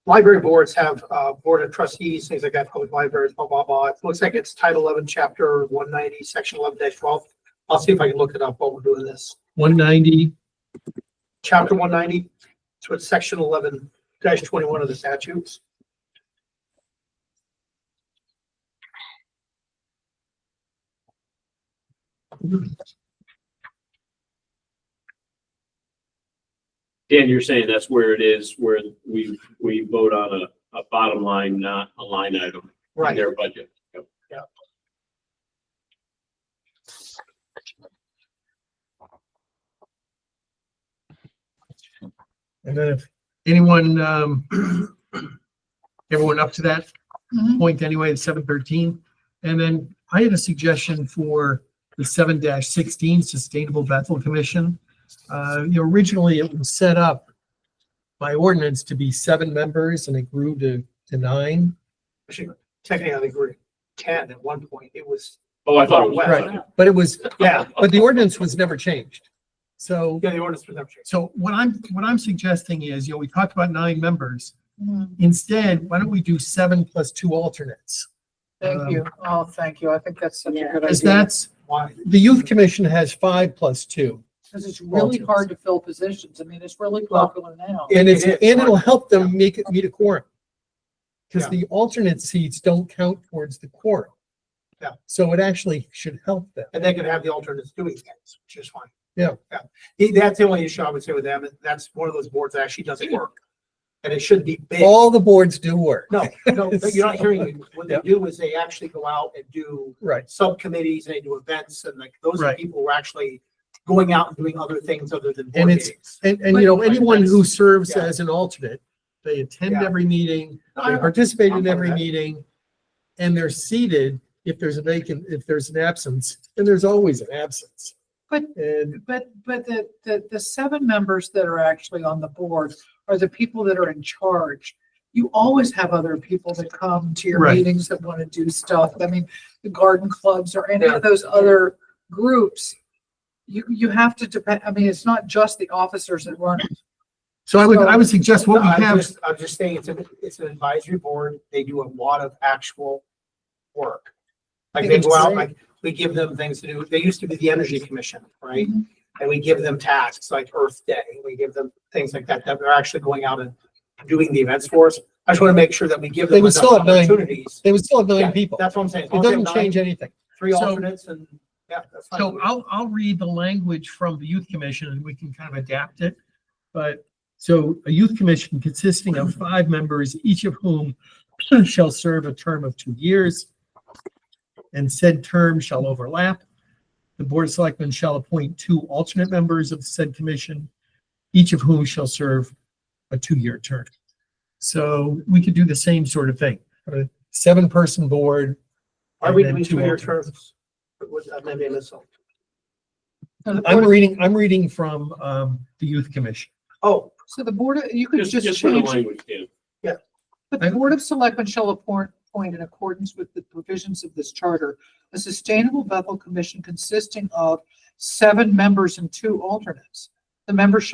library boards have, board of trustees, things like that, public libraries, blah, blah, blah. It looks like it's Title 11, Chapter 190, Section 11-12. I'll see if I can look it up while we're doing this. 190, Chapter 190, so it's Section 11-21 of the statutes. Dan, you're saying that's where it is, where we vote on a bottom line, not a line item in Right. their budget. Yep. Yeah. and then if anyone, everyone up to that Mhm. point anyway, 713. And then I had a suggestion for the 7-16 Sustainable Bethel Commission. Originally it was set up by ordinance to be 7 members and it grew to 9. Actually, technically, I think we're 10 at one point. It was, Oh, I thought it was. Right. But it was, yeah, but the ordinance was never changed. So, yeah, the ordinance was never changed. so what I'm suggesting is, we talked about 9 members. Mhm. Instead, why don't we do 7 plus 2 alternates? Thank you. Oh, thank you. I think that's such a Yeah. good Because idea. that's, Why? the youth commission has 5 plus 2. Because it's really alternates. hard to fill positions. I mean, it's really popular now. And It is. it'll help them meet a quorum. Because Yeah. the alternate seats don't count towards the quorum. Yeah. So it actually should help them. And they could have the alternates doing things, which is fine. Yeah. Yeah. That's the only issue I would say with them. That's one of those boards that actually doesn't work. And it shouldn't be big. All the boards do work. No, but you're not hearing me. What they Yeah. do is they actually go out and do Right. subcommittees and they do events and like those are Right. people who are actually going out and doing other things other than And board it's- meetings. And But- anyone who serves Yeah. as an alternate, they attend Yeah. every meeting, No, I they know. participate I'm in fine every with that. meeting, and they're seated. If there's an absence, then there's always an absence. But- And But the 7 members that are actually on the board are the people that are in charge. You always have other people that come to your Right. meetings that want to do stuff. I mean, the garden clubs or any Yeah. of those other groups. You have to depend, I mean, it's not just the officers that run it. so I would suggest what we No, have. I'm just saying it's an advisory board. They do a lot of actual work. Like think they it's go out, great. like we give them things to do. They used to be the Energy Commission, right? Mhm. And we give them tasks like Earth Day. We give them things like that, that they're actually going out and doing the events for us. I just want to make sure that we give They them would still enough have 9 opportunities. They would still have 9 Yeah, people. That's what I'm saying. As It long as they doesn't have change 9, anything. 3 So- alternates and, yeah, that's fine. So I'll read the language from the youth commission and we can kind of adapt it. But so a youth commission consisting of 5 members, each of whom shall serve a term of 2 years, and said term shall overlap. The Board of Selectmen shall appoint 2 alternate members of said commission, each of whom shall serve a 2-year term. So we could do the same sort of thing, a 7-person board. Are we and then doing 2-year alternates. terms? Maybe I missed something. I'm reading from the Youth Commission. Oh, So the board, you could just Just for the change, language, Dan. but the Board of Selectmen shall appoint in accordance with the provisions of this charter, a sustainable Bethel commission consisting of 7 members and 2 alternates. The members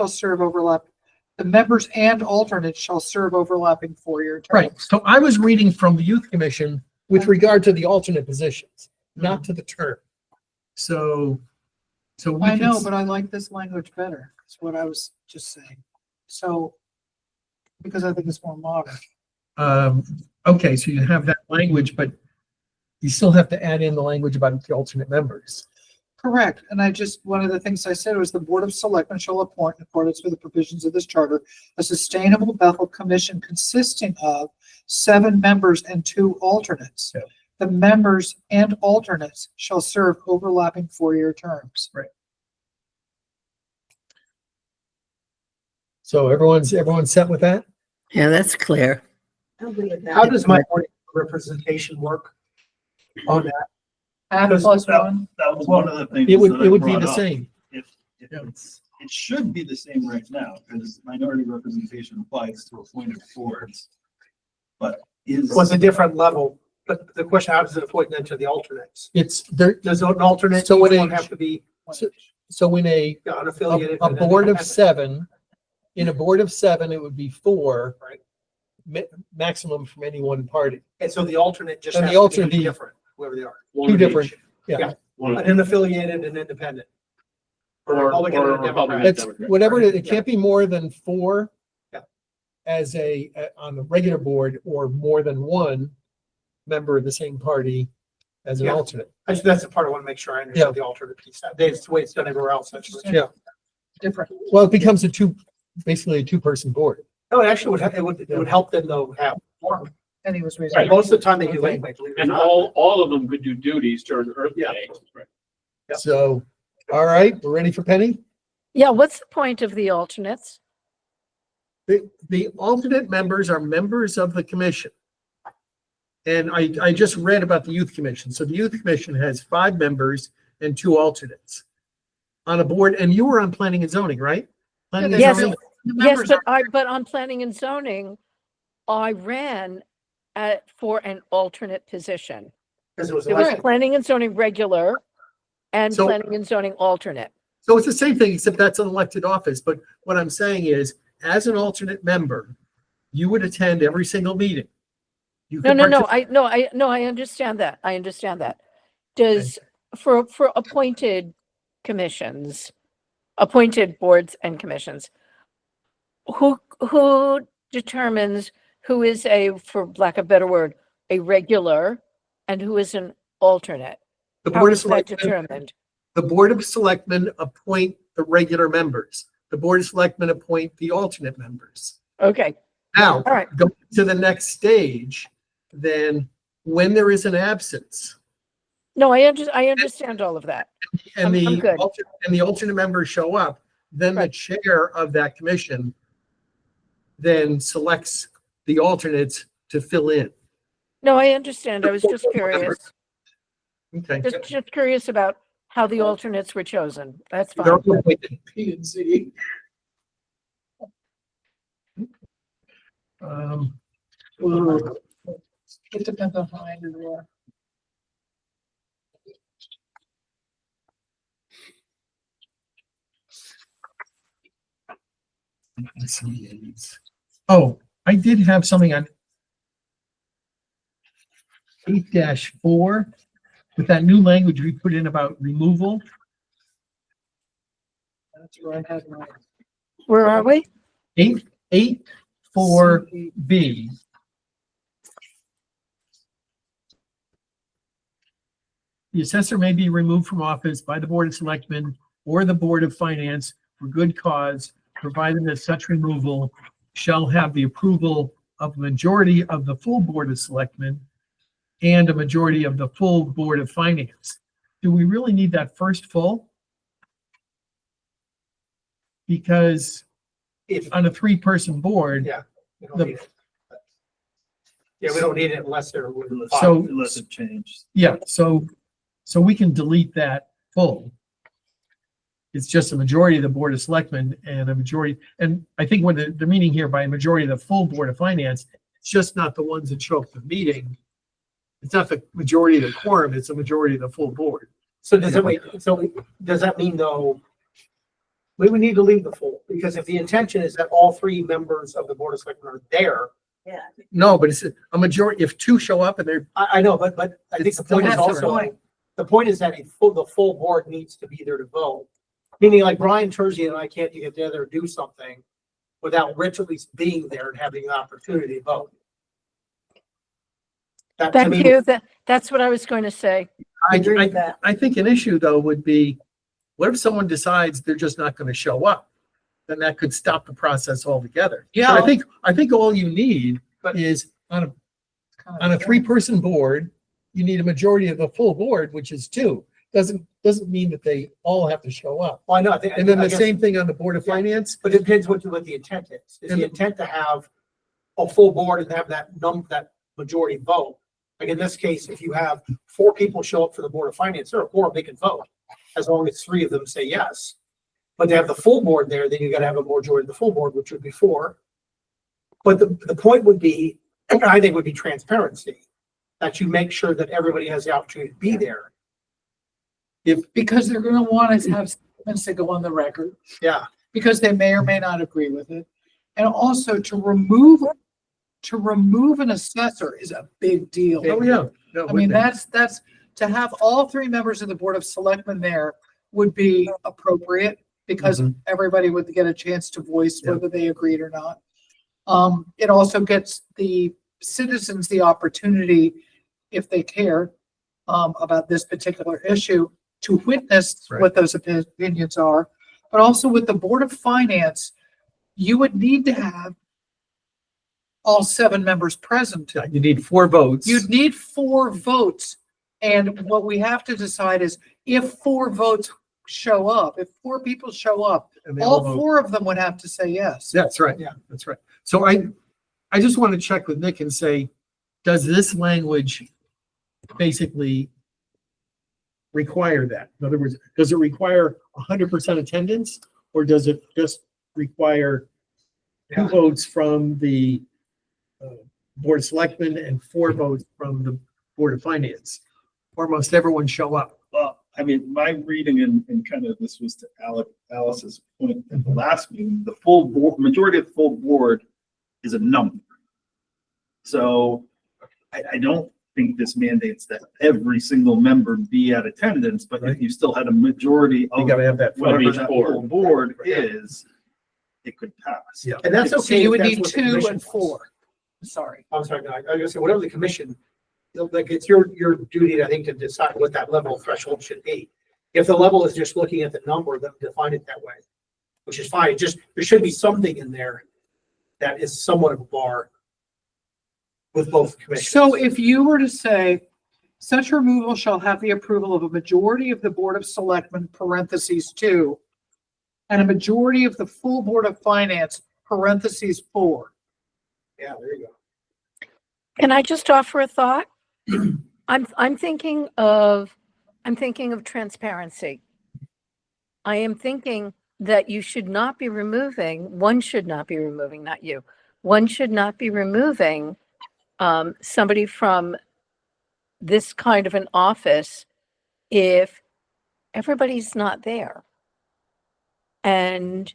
and alternates shall serve overlapping 4-year terms. Right, so I was reading from the Youth Commission with regard to the alternate positions, not to the term. So we I know, can- but I like this language better. That's what I was just saying. So, because I think it's more modern. Okay, so you have that language, but you still have to add in the language about the alternate members. Correct. And one of the things I said was the Board of Selectmen shall appoint in accordance with the provisions of this charter, a sustainable Bethel commission consisting of 7 members and 2 alternates. Yeah. The members and alternates shall serve overlapping 4-year terms. So everyone's set with that? Yeah, that's clear. I'll agree with how that. does minority representation work on that? Add Because plus that- 1. That was one of the things. It would, that I it would be brought the up. same. If Yeah. it should be the same right now, because minority representation applies to appointed boards. But Was a different level, but the question, how does it appoint then to the alternates? It's there, Does an alternate, So so when one it- have to be so in a unaffiliated? a and then board of independent? 7, in a board of 7, it would be 4. Right. Maximum from any one party. And so the alternate just And has the to alternate be be- different, whoever they are. One Two of different, each. yeah. One of An unaffiliated and independent. Or Republican and a Democrat. It's Democrat. whatever, it can't be more than 4 Yeah. as on the regular board, or more than 1 member of the same party as an Yeah. alternate. That's the part I want to make sure I Yeah. understand the alternate piece. That's the way it's done everywhere else. Yeah. Different. Well, it becomes basically a 2-person board. No, it actually would it would help them though have more. And he was raising. Most of the time they do Okay. anyway. believe it or And not. all of them could do duties during Earth Yeah. Day. Right. Yeah. So, all right, we're ready for Penny? Yeah, what's the point of the alternates? The alternate members are members of the commission. And I just read about the Youth Commission. So the Youth Commission has 5 members and 2 alternates on a board, and you were on planning and zoning, right? Planning and Yes, zoning. Yes, but on planning and zoning, I ran for an alternate position. Because it was There was elected. planning and zoning regular and So- planning and zoning alternate. So it's the same thing, except that's an elected office. But what I'm saying is, as an alternate member, you would attend every single meeting. You No, could no, no, participate- I understand that. I understand that. Does, for appointed commissions, appointed boards and commissions, who determines who is for lack of a better word, a regular and who is an alternate? The How Board of is that Selectmen, determined? the Board of Selectmen appoint the regular members. The Board of Selectmen appoint the alternate members. Okay, Now, all right. go to the next stage, then when there is an absence No, I understand all of that. and I'm the good. alternate members show up, then the Right. chair of that commission then selects the alternates to fill in. No, I understand. I was just curious. Okay. Just curious about how the alternates were chosen. That's They're fine. all appointed. P and Z. It depends on how angry you are. Oh, I did have something on 8-4 with that new language we put in about removal. That's where I had my. Where are we? 8-4B. The assessor may be removed from office by the Board of Selectmen or the Board of Finance for good cause, provided that such removal shall have the approval of majority of the full Board of Selectmen and a majority of the full Board of Finance. Do we really need that first full? Because If, on a three-person board, yeah, we don't need it. Yeah, we don't need it unless they're within the five. So- Unless it changed. yeah, so we can delete that full. It's just a majority of the Board of Selectmen and a majority, and I think what the meaning here by a majority of the full Board of Finance, it's just not the ones that show up to the meeting. It's not the majority of the quorum, it's a majority of the full board. So does that mean though, we would need to leave the full, because if the intention is that all three members of the Board of Selectmen are there, Yeah. No, but it's a majority, if two show up and they're, I know, but I think the point is That's the also, point. the point is that the full board needs to be there to vote. Meaning like Brian Terzi and I can't get together and do something without Rich at least being there and having an opportunity to vote. That to Thank me, you. That's what I was going to say. Agree with that. I think an issue though would be, what if someone decides they're just not gonna show up? Then that could stop the process altogether. Yeah. But I think all you need is on a three-person board, you need a majority of the full board, which is two. Doesn't mean that they all have to show up. Well, I know, I think. And then I the guess- same thing on the Board of Yeah. Finance. But it depends what the intent is. Is the intent to have a full board and have that majority vote? Like in this case, if you have 4 people show up for the Board of Finance, they're a quorum, they can vote, as long as 3 of them say yes. But to have the full board there, then you gotta have a majority of the full board, which would be 4. But the point would be, I think, would be transparency, that you make sure that everybody has the opportunity to be there. Because they're gonna want to have statements that go on the record, Yeah, because they may or may not agree with it. And also to remove an assessor is a big deal. Oh, yeah. No, I mean, that's, to have all 3 members of the Board of Selectmen there would be appropriate, because everybody would get a chance to voice Yeah. whether they agreed or not. It also gets the citizens the opportunity, if they care, about this particular issue, to witness Right. what those opinions are. But also with the Board of Finance, you would need to have all 7 members present. You need 4 votes. You'd need 4 votes. And what we have to decide is if 4 votes show up, if 4 people show up, and they all vote. 4 of them would have to say yes. That's right. Yeah. That's right. So I just want to check with Nick and say, does this language basically require that? In other words, does it require 100% attendance, or does it just require 2 Yeah. votes from the Board of Selectmen and 4 votes from the Board of Finance? Or must everyone show up? Well, I mean, my reading and kind of this was to Alice's point in the last meeting, the full board, majority of the full board is a number. So I don't think this mandates that every single member be at attendance, but if you still had a majority You of gotta have that. whatever each that board. full board is, it could pass. Yeah. and that's So okay. you if would that's need what the 2 commission and wants. 4. Sorry. I'm sorry, no, I was gonna say, whatever the commission, like, it's your duty, I think, to decide what that level of threshold should be. If the level is just looking at the number, then define it that way, which is fine. Just, there should be something in there that is somewhat of a bar with both commissions. So if you were to say, such removal shall have the approval of a majority of the Board of Selectmen, parentheses 2, and a majority of the full Board of Finance, parentheses 4. Yeah, there you go. Can I just offer a thought? I'm thinking of transparency. I am thinking that you should not be removing, one should not be removing, not you. One should not be removing somebody from this kind of an office if everybody's not there. And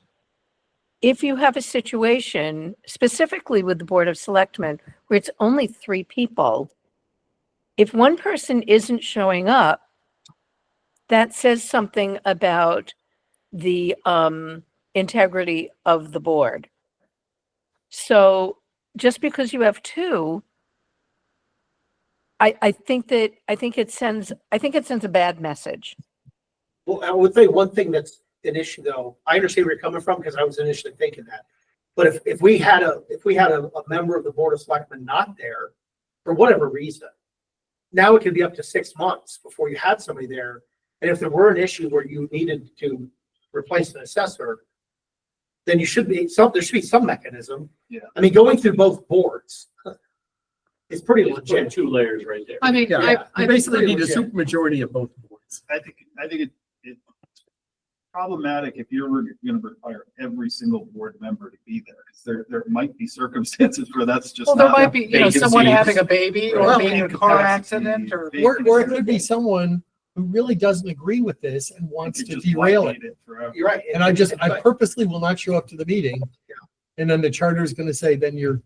if you have a situation specifically with the Board of Selectmen where it's only 3 people, if one person isn't showing up, that says something about the integrity of the board. So just because you have 2, I think it sends a bad message. Well, I would say one thing that's an issue though, I understand where you're coming from because I was initially thinking that. But if we had a member of the Board of Selectmen not there, for whatever reason, now it could be up to 6 months before you had somebody there. And if there were an issue where you needed to replace an assessor, then there should be some mechanism. Yeah. I mean, going through both boards is pretty Just put legit. 2 layers right there. I mean, Yeah, I you basically need a legit. supermajority of both boards. I think it's problematic if you're gonna require every single board member to be there, because there might be circumstances where that's just well, there not. might be, someone vacancies. having a baby or Well, being in a car accident or. Or it could be someone who really doesn't agree with this and wants You to just derail lightning it. forever. You're right. And I purposely will not show up to the meeting. Yeah. And then the charter is gonna say, then you're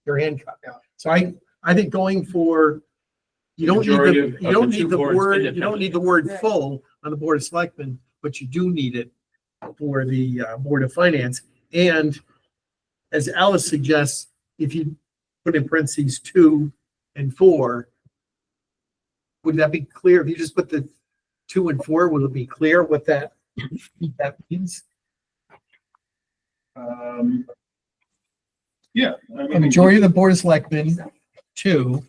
handcuffed. Yeah. So I think going for, you don't need Majority the, of you don't the two need the boards word, you independent. don't need the word Right. full on the Board of Selectmen, but you do need it for the Board of Finance. And as Alice suggests, if you put in parentheses 2 and 4, would that be clear? If you just put the 2 and 4, will it be clear what that means? Yeah. I A mean, majority of the Board of Selectmen, 2,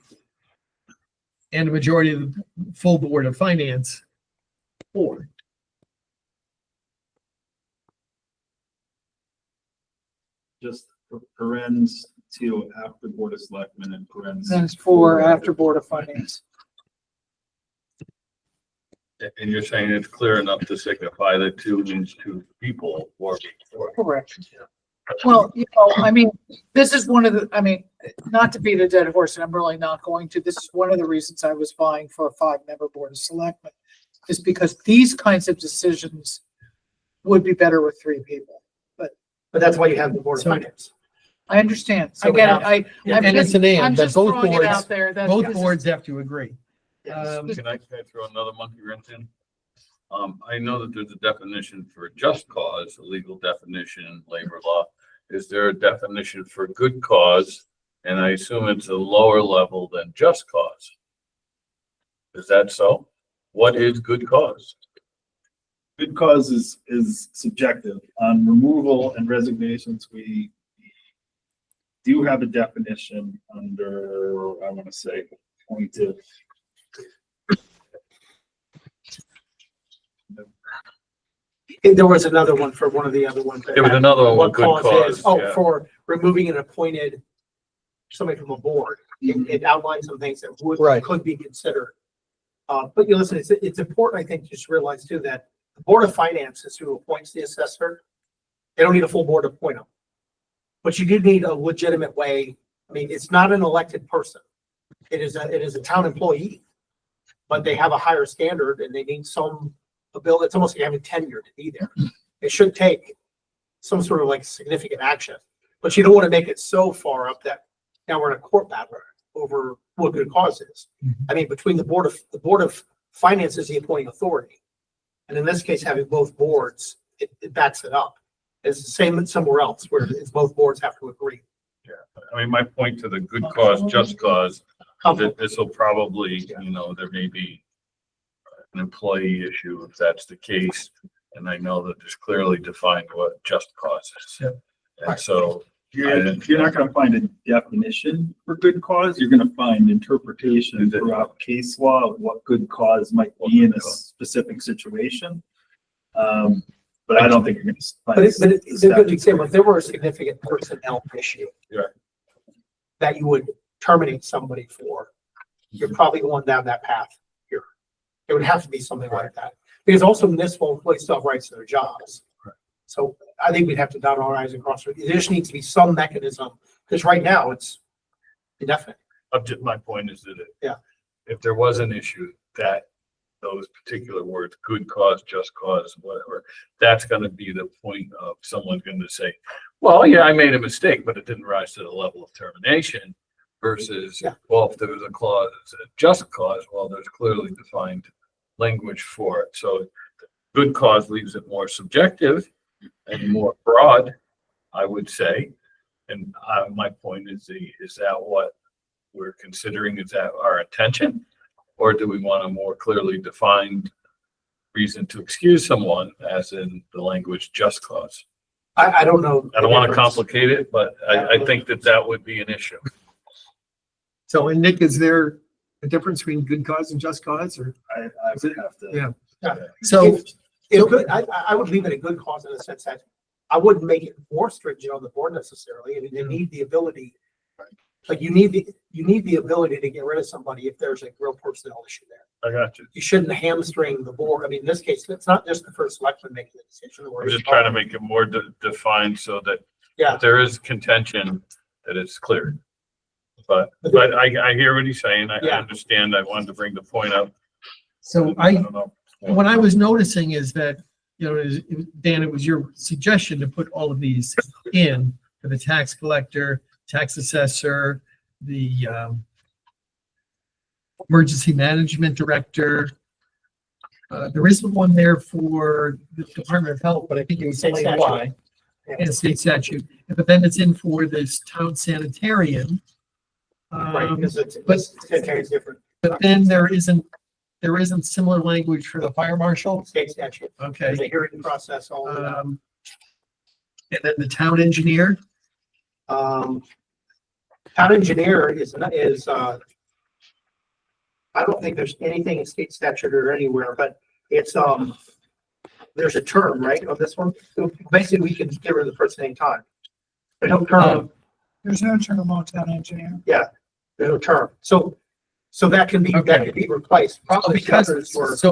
and a majority of the full Board of Finance, 4. just parens 2 after Board of Selectmen and parens. Then it's 4 after Board of Finance. And you're saying it's clear enough to signify that 2 means 2 people or. Correct. Well, I mean, this is one of the, I mean, not to beat a dead horse, and I'm really not going to, this is one of the reasons I was vying for a 5-member Board of Selectmen, is because these kinds of decisions would be better with 3 people. But that's why you have the Board of So- Finance. I understand. So I we get have- it. I'm And it's just- an I'm and, but just both throwing it boards, out there that both this is- boards have to agree. Yes. Can I throw another monkey wrench in? I know that there's a definition for just cause, a legal definition in labor law. Is there a definition for good cause? And I assume it's a lower level than just cause. Is that so? What is good cause? Good cause is subjective. On removal and resignations, we do have a definition under, I want to say, appointed. And there was another one for one of the other ones. that There was had another one what with good is. cause. Oh, yeah. for removing an appointed somebody from a board. It outlines some things that Right. could be considered. But you listen, it's important, I think, to just realize too, that the Board of Finance is who appoints the assessor. They don't need a full board to appoint them. But you do need a legitimate way. I mean, it's not an elected person. It is a town employee. But they have a higher standard and they need some ability. It's almost like having tenure to be there. It should take some sort of like significant action. But you don't want to make it so far up that now we're in a court battle over what good cause is. I mean, between the Board of Finance is the appointing authority. And in this case, having both boards, it backs it up. It's the same somewhere else where it's both boards have to agree. I mean, my point to the good cause, just cause, that this will probably, there may be an employee issue if that's the case. And I know that there's clearly defined what just cause is. Yep. And so, You're not gonna find a definition for good cause. You're gonna find interpretation throughout case law of what good cause might be in a specific situation. But I don't think you're gonna find. But it's a good example. If there were a significant personnel issue. Yeah. That you would terminate somebody for, you're probably going down that path here. It would have to be something like that. Because also municipal employees still have rights to their jobs. So I think we'd have to dot our i's and cross. There just needs to be some mechanism, because right now it's indefinite. my point is that Yeah. if there was an issue that those particular words, good cause, just cause, whatever, that's gonna be the point of someone gonna say, well, yeah, I made a mistake, but it didn't rise to the level of termination versus, Yeah. well, if there was a clause, a just cause, well, there's clearly defined language for it. So good cause leaves it more subjective and more broad, I would say. And my point is that what we're considering? Is that our intention? Or do we want a more clearly defined reason to excuse someone, as in the language just cause? I don't know. I don't want to complicate it, but I think that that would be an issue. So, and Nick, is there a difference between good cause and just cause, or? I would have to. Yeah. So, I would leave it a good cause in the sense that I wouldn't make it more stringent on the board necessarily. I mean, they need the ability. Like you need the ability to get rid of somebody if there's a real personnel issue there. I got you. You shouldn't hamstring the board. I mean, in this case, it's not just the first selectman making the decision. or- I'm just trying to make it more defined so that Yeah. if there is contention, that it's clear. But I hear what he's saying. I Yeah. understand. I wanted to bring the point up. so I don't know. what I was noticing is that, Dan, it was your suggestion to put all of these in for the tax collector, tax assessor, the emergency management director. There isn't one there for the Department of Health, but I think you State explained statute. why. And state statute, but then it's in for this town sanitarian. Right, because it's different. But then there isn't similar language for the fire marshal. State statute. Okay. There's a hearing process, all of that. And then the town engineer. Town engineer is, I don't think there's anything in state statute or anywhere, but it's, there's a term, right, on this one? So basically, we can get rid of the person anytime. There's no term, There's no term on town engineer. there's no term. So that can be replaced, probably because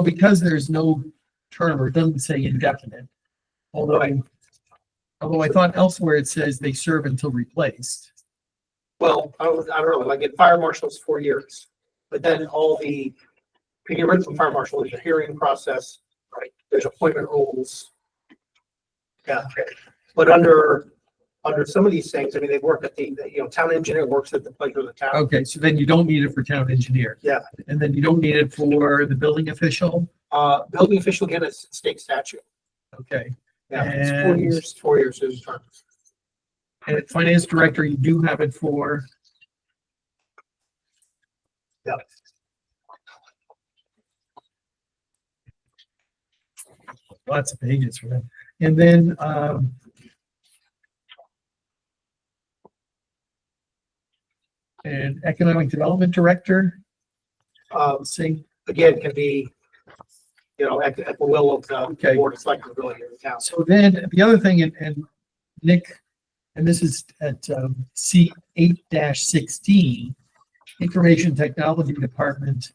Because there's no term, or it doesn't say indefinite. Although I thought elsewhere it says they serve until replaced. well, I don't know, like in fire marshals, 4 years. But then when you get rid of fire marshal, there's a hearing process, right? There's appointment rules. Yeah, but under some of these things, I mean, they work at town engineer works at the pleasure of the town. Okay, so then you don't need it for town engineer. Yeah. And then you don't need it for the building official. Building official, again, it's state statute. Okay. Yeah, it's 4 And- years, 4 years is the term. And finance director, you do have it for. Yeah. Lots of pages for that. And then, and economic development director, see, Again, can be, at the will of the Okay. board of selectmen really in the town. so then the other thing, and Nick, and this is at C 8-16, Information Technology Department.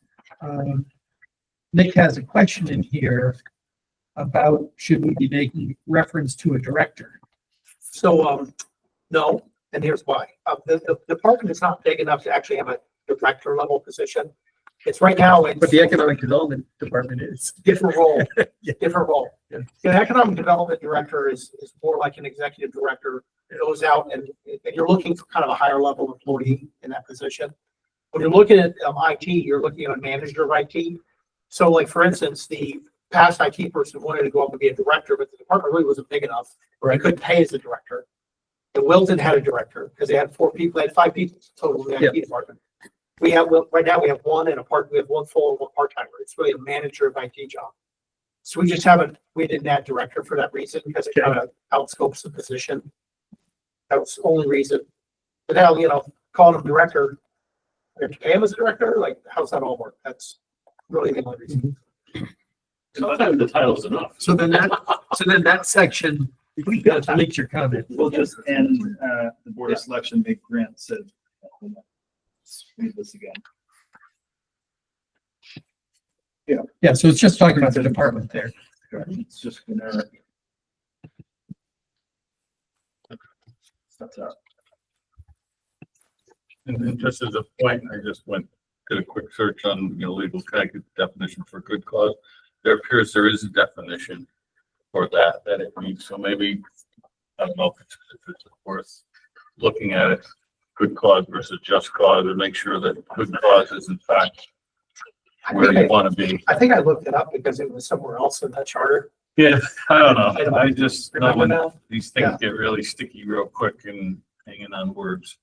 Nick has a question in here about should we be making reference to a director? So, no, and here's why. The department is not big enough to actually have a director level position. It's right now, it's But the economic development department is. different role, different role. Yeah. The economic development director is more like an executive director. It goes out and you're looking for kind of a higher level employee in that position. When you're looking at IT, you're looking at a manager of IT. So like, for instance, the past IT person wanted to go up and be a director, but the department really wasn't big enough. They couldn't pay as a director. And Wilton had a director because they had 4 people, they had 5 people total in the IT department. Right now we have one we have one full and one part-timer. It's really a manager of IT job. So we didn't add director for that reason because it kind of outscopes the position. That was the only reason. But now, calling him director, we have to pay him as a director, like, how's that all work? That's really the only reason. Sometimes the title's enough. So then that section, we got to make your comment. We'll just end, the board of selection, make Grant said. Read this again. Yeah, so it's just talking about the department there. It's just generic. That's out. And then just as a point, I just did a quick search on, legal tech definition for good cause. There appears there is a definition for that it needs. So maybe, I don't know if it's worth looking at it, good cause versus just cause, and make sure that good cause is in fact where you want to be. I think I looked it up because it was somewhere else in that charter. Yeah, I don't know. I just know Remember when now? these things Yeah. get really sticky real quick and hanging on words.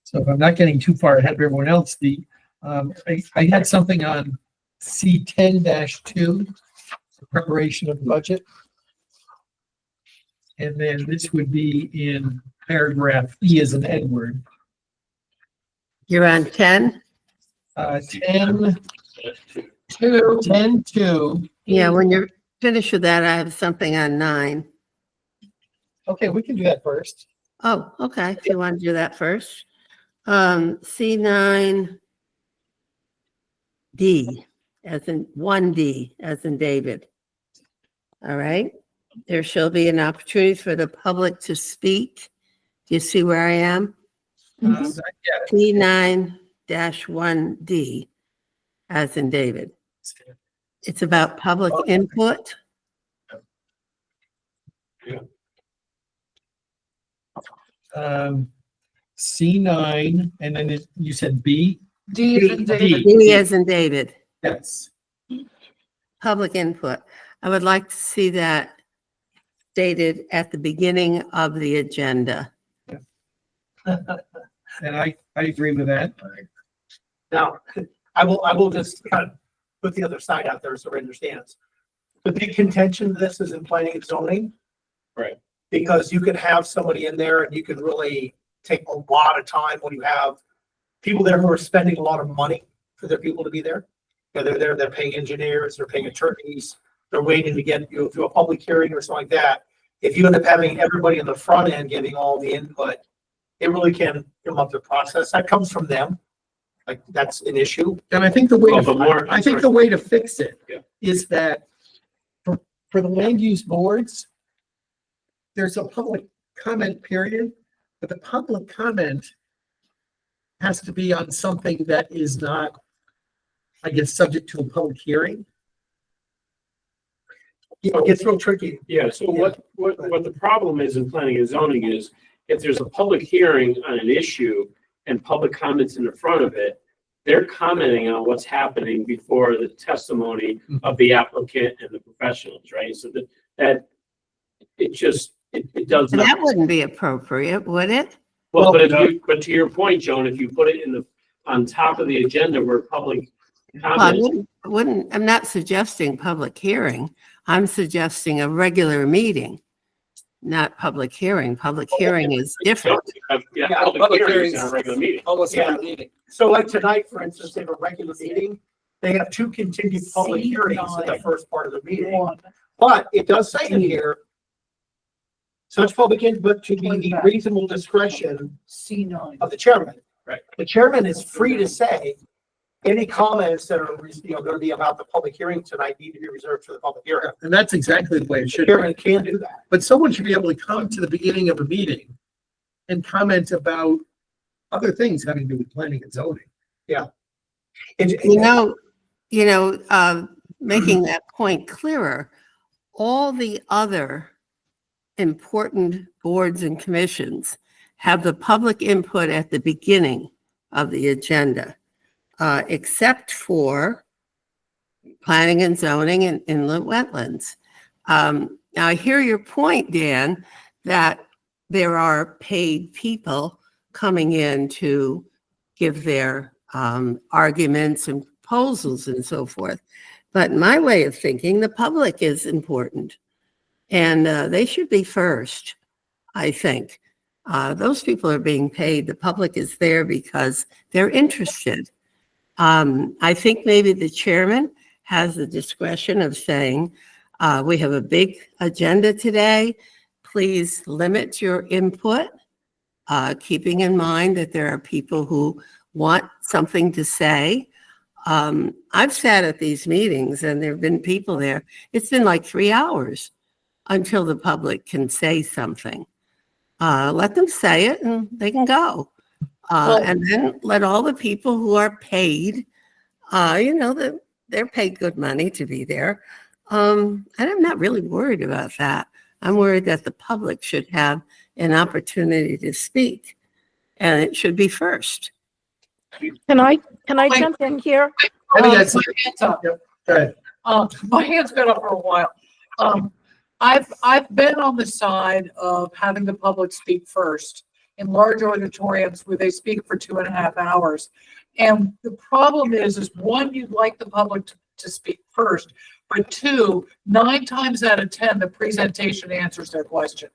So if I'm not getting too far ahead of everyone else, I had something on C 10-2, preparation of the budget. And then this would be in paragraph E as in Edward, You're on 10? 10, Two, 10-2. Yeah, when you're finished with that, I have something on 9. Okay, we can do that first. Oh, okay, if you want to do that first. C9D, as in 1D, as in David. All right, there shall be an opportunity for the public to speak. Do you see where I am? Yeah, C9-1D, as in David. It's about public input. C9, and then you said B? D is in David. D as in David, Yes. public input. I would like to see that stated at the beginning of the agenda. And I agree with that. Now, I will just kind of put the other side out there so everyone understands. The big contention of this is in planning and zoning. Right. Because you can have somebody in there and you can really take a lot of time when you have people there who are spending a lot of money for their people to be there. You know, they're there, they're paying engineers, they're paying attorneys, they're waiting to get you through a public hearing or something like that. If you end up having everybody in the front end giving all the input, it really can come up the process. That comes from them. Like, that's an issue. And I think the way, Well, the more- I think the way to fix it Yeah. is that for the land use boards, there's a public comment period, but the public comment has to be on something that is not, I guess, subject to a public hearing. You know, it gets real tricky. Yeah, so what the problem is in planning and zoning is if there's a public hearing on an issue and public comments in the front of it, they're commenting on what's happening before the testimony of the applicant and the professionals, right? So that it just, it does And not. that wouldn't be appropriate, would it? Well, but to your point, Joan, if you put it on top of the agenda where public Well, I comments. wouldn't, I'm not suggesting public hearing. I'm suggesting a regular meeting, not public hearing. Public hearing is different. Yeah, Yeah, public hearings in a regular meeting. Almost every meeting. So like tonight, for instance, they have a regular meeting. They have 2 continued public hearings in the first part of the meeting. one. But it does say in here, such public input to be the reasonable discretion C9. of the chairman. Right. The chairman is free to say any comments that are, going to be about the public hearing tonight need to be reserved for the public hearing. And that's exactly the way it The should be. chairman can do that. But someone should be able to come to the beginning of a meeting and comment about other things having to do with planning and zoning. And- Making that point clearer, all the other important boards and commissions have the public input at the beginning of the agenda, except for planning and zoning and inland wetlands. Now, I hear your point, Dan, that there are paid people coming in to give their arguments and proposals and so forth. But my way of thinking, the public is important. And they should be first, I think. Those people are being paid. The public is there because they're interested. I think maybe the chairman has the discretion of saying, we have a big agenda today. Please limit your input, keeping in mind that there are people who want something to say. I've sat at these meetings and there have been people there. It's been like 3 hours until the public can say something. Let them say it and they can go. And then let all the people who are paid, they're paid good money to be there. And I'm not really worried about that. I'm worried that the public should have an opportunity to speak, and it should be first. Can I Wait. jump in here? I think that's, My hand's up. go ahead. My hand's been up for a while. I've been on the side of having the public speak first in large auditoriums where they speak for 2.5 hours. And the problem is one, you'd like the public to speak first. But two, 9 times out of 10, the presentation answers their question.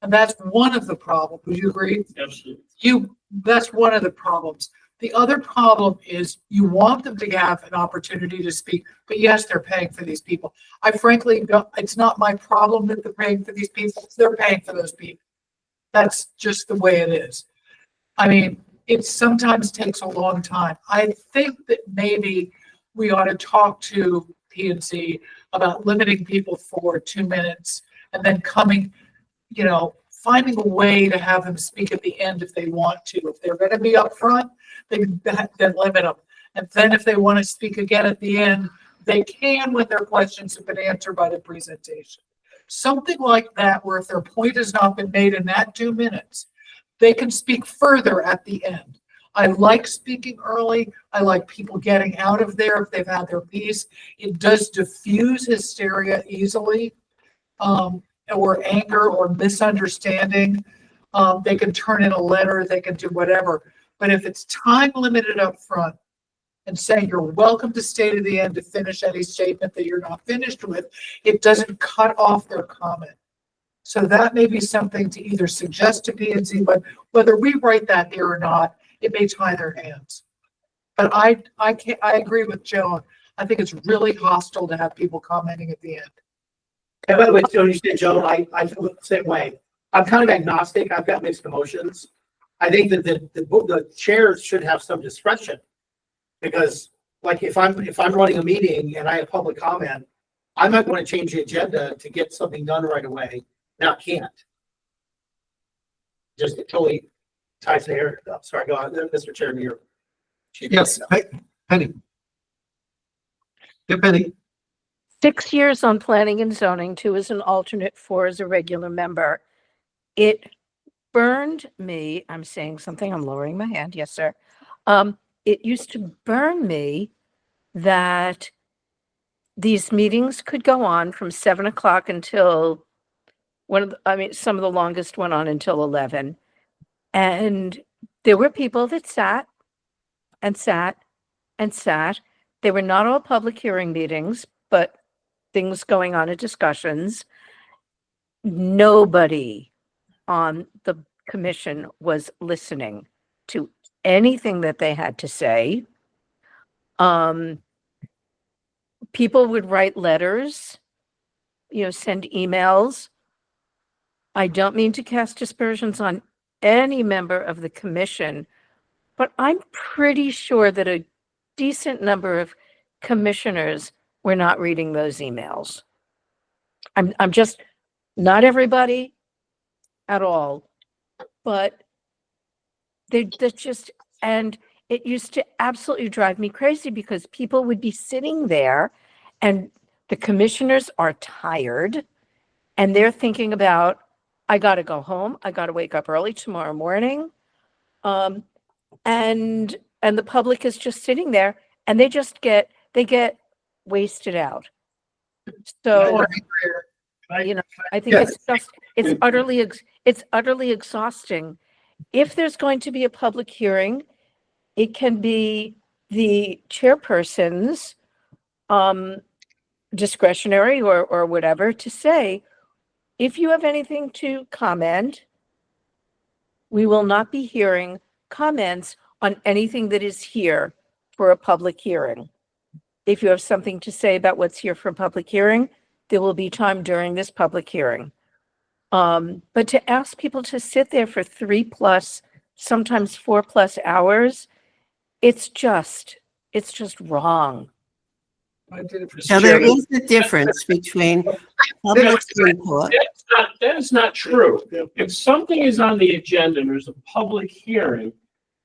And that's one of the problems. Would you agree? Absolutely. That's one of the problems. The other problem is you want them to have an opportunity to speak, but yes, they're paying for these people. I frankly, it's not my problem that they're paying for these people. They're paying for those people. That's just the way it is. I mean, it sometimes takes a long time. I think that maybe we ought to talk to P&Z about limiting people for 2 minutes and then finding a way to have them speak at the end if they want to. If they're going to be up front, then limit them. And then if they want to speak again at the end, they can when their questions have been answered by the presentation. Something like that, where if their point has not been made in that 2 minutes, they can speak further at the end. I like speaking early. I like people getting out of there if they've had their piece. It does diffuse hysteria easily, or anger or misunderstanding. They can turn in a letter, they can do whatever. But if it's time limited up front and saying you're welcome to stay to the end to finish any statement that you're not finished with, it doesn't cut off their comment. So that may be something to either suggest to P&Z, but whether we write that here or not, it may tie their hands. But I agree with Joan. I think it's really hostile to have people commenting at the end. And by the way, to understand, Joe, I feel the same way. I'm kind of agnostic. I've got mixed emotions. I think that the chairs should have some discretion. Because like if I'm running a meeting and I have public comment, I'm not going to change the agenda to get something done right away. Now can't. Just totally ties the hair. Oh, sorry, go on, Mr. Chairman. Yes, Penny. Yeah, Penny. 6 years on planning and zoning, 2 as an alternate, 4 as a regular member. It burned me. I'm saying something. I'm lowering my hand. Yes, sir. It used to burn me that these meetings could go on from 7 o'clock until some of the longest went on until 11. And there were people that sat and sat and sat. They were not all public hearing meetings, but things going on in discussions. Nobody on the commission was listening to anything that they had to say. People would write letters, send emails. I don't mean to cast aspersions on any member of the commission, but I'm pretty sure that a decent number of commissioners were not reading those emails. I'm just, not everybody at all, but that's just, and it used to absolutely drive me crazy because people would be sitting there and the commissioners are tired and they're thinking about, I got to go home. I got to wake up early tomorrow morning. And the public is just sitting there and they get wasted out. So, I think it's utterly exhausting. If there's going to be a public hearing, it can be the chairperson's discretionary or whatever to say, if you have anything to comment, we will not be hearing comments on anything that is here for a public hearing. If you have something to say about what's here for a public hearing, there will be time during this public hearing. But to ask people to sit there for 3+, sometimes 4+ hours, it's just wrong. Now, there is a difference between public input. That is not true. If something is on the agenda and there's a public hearing,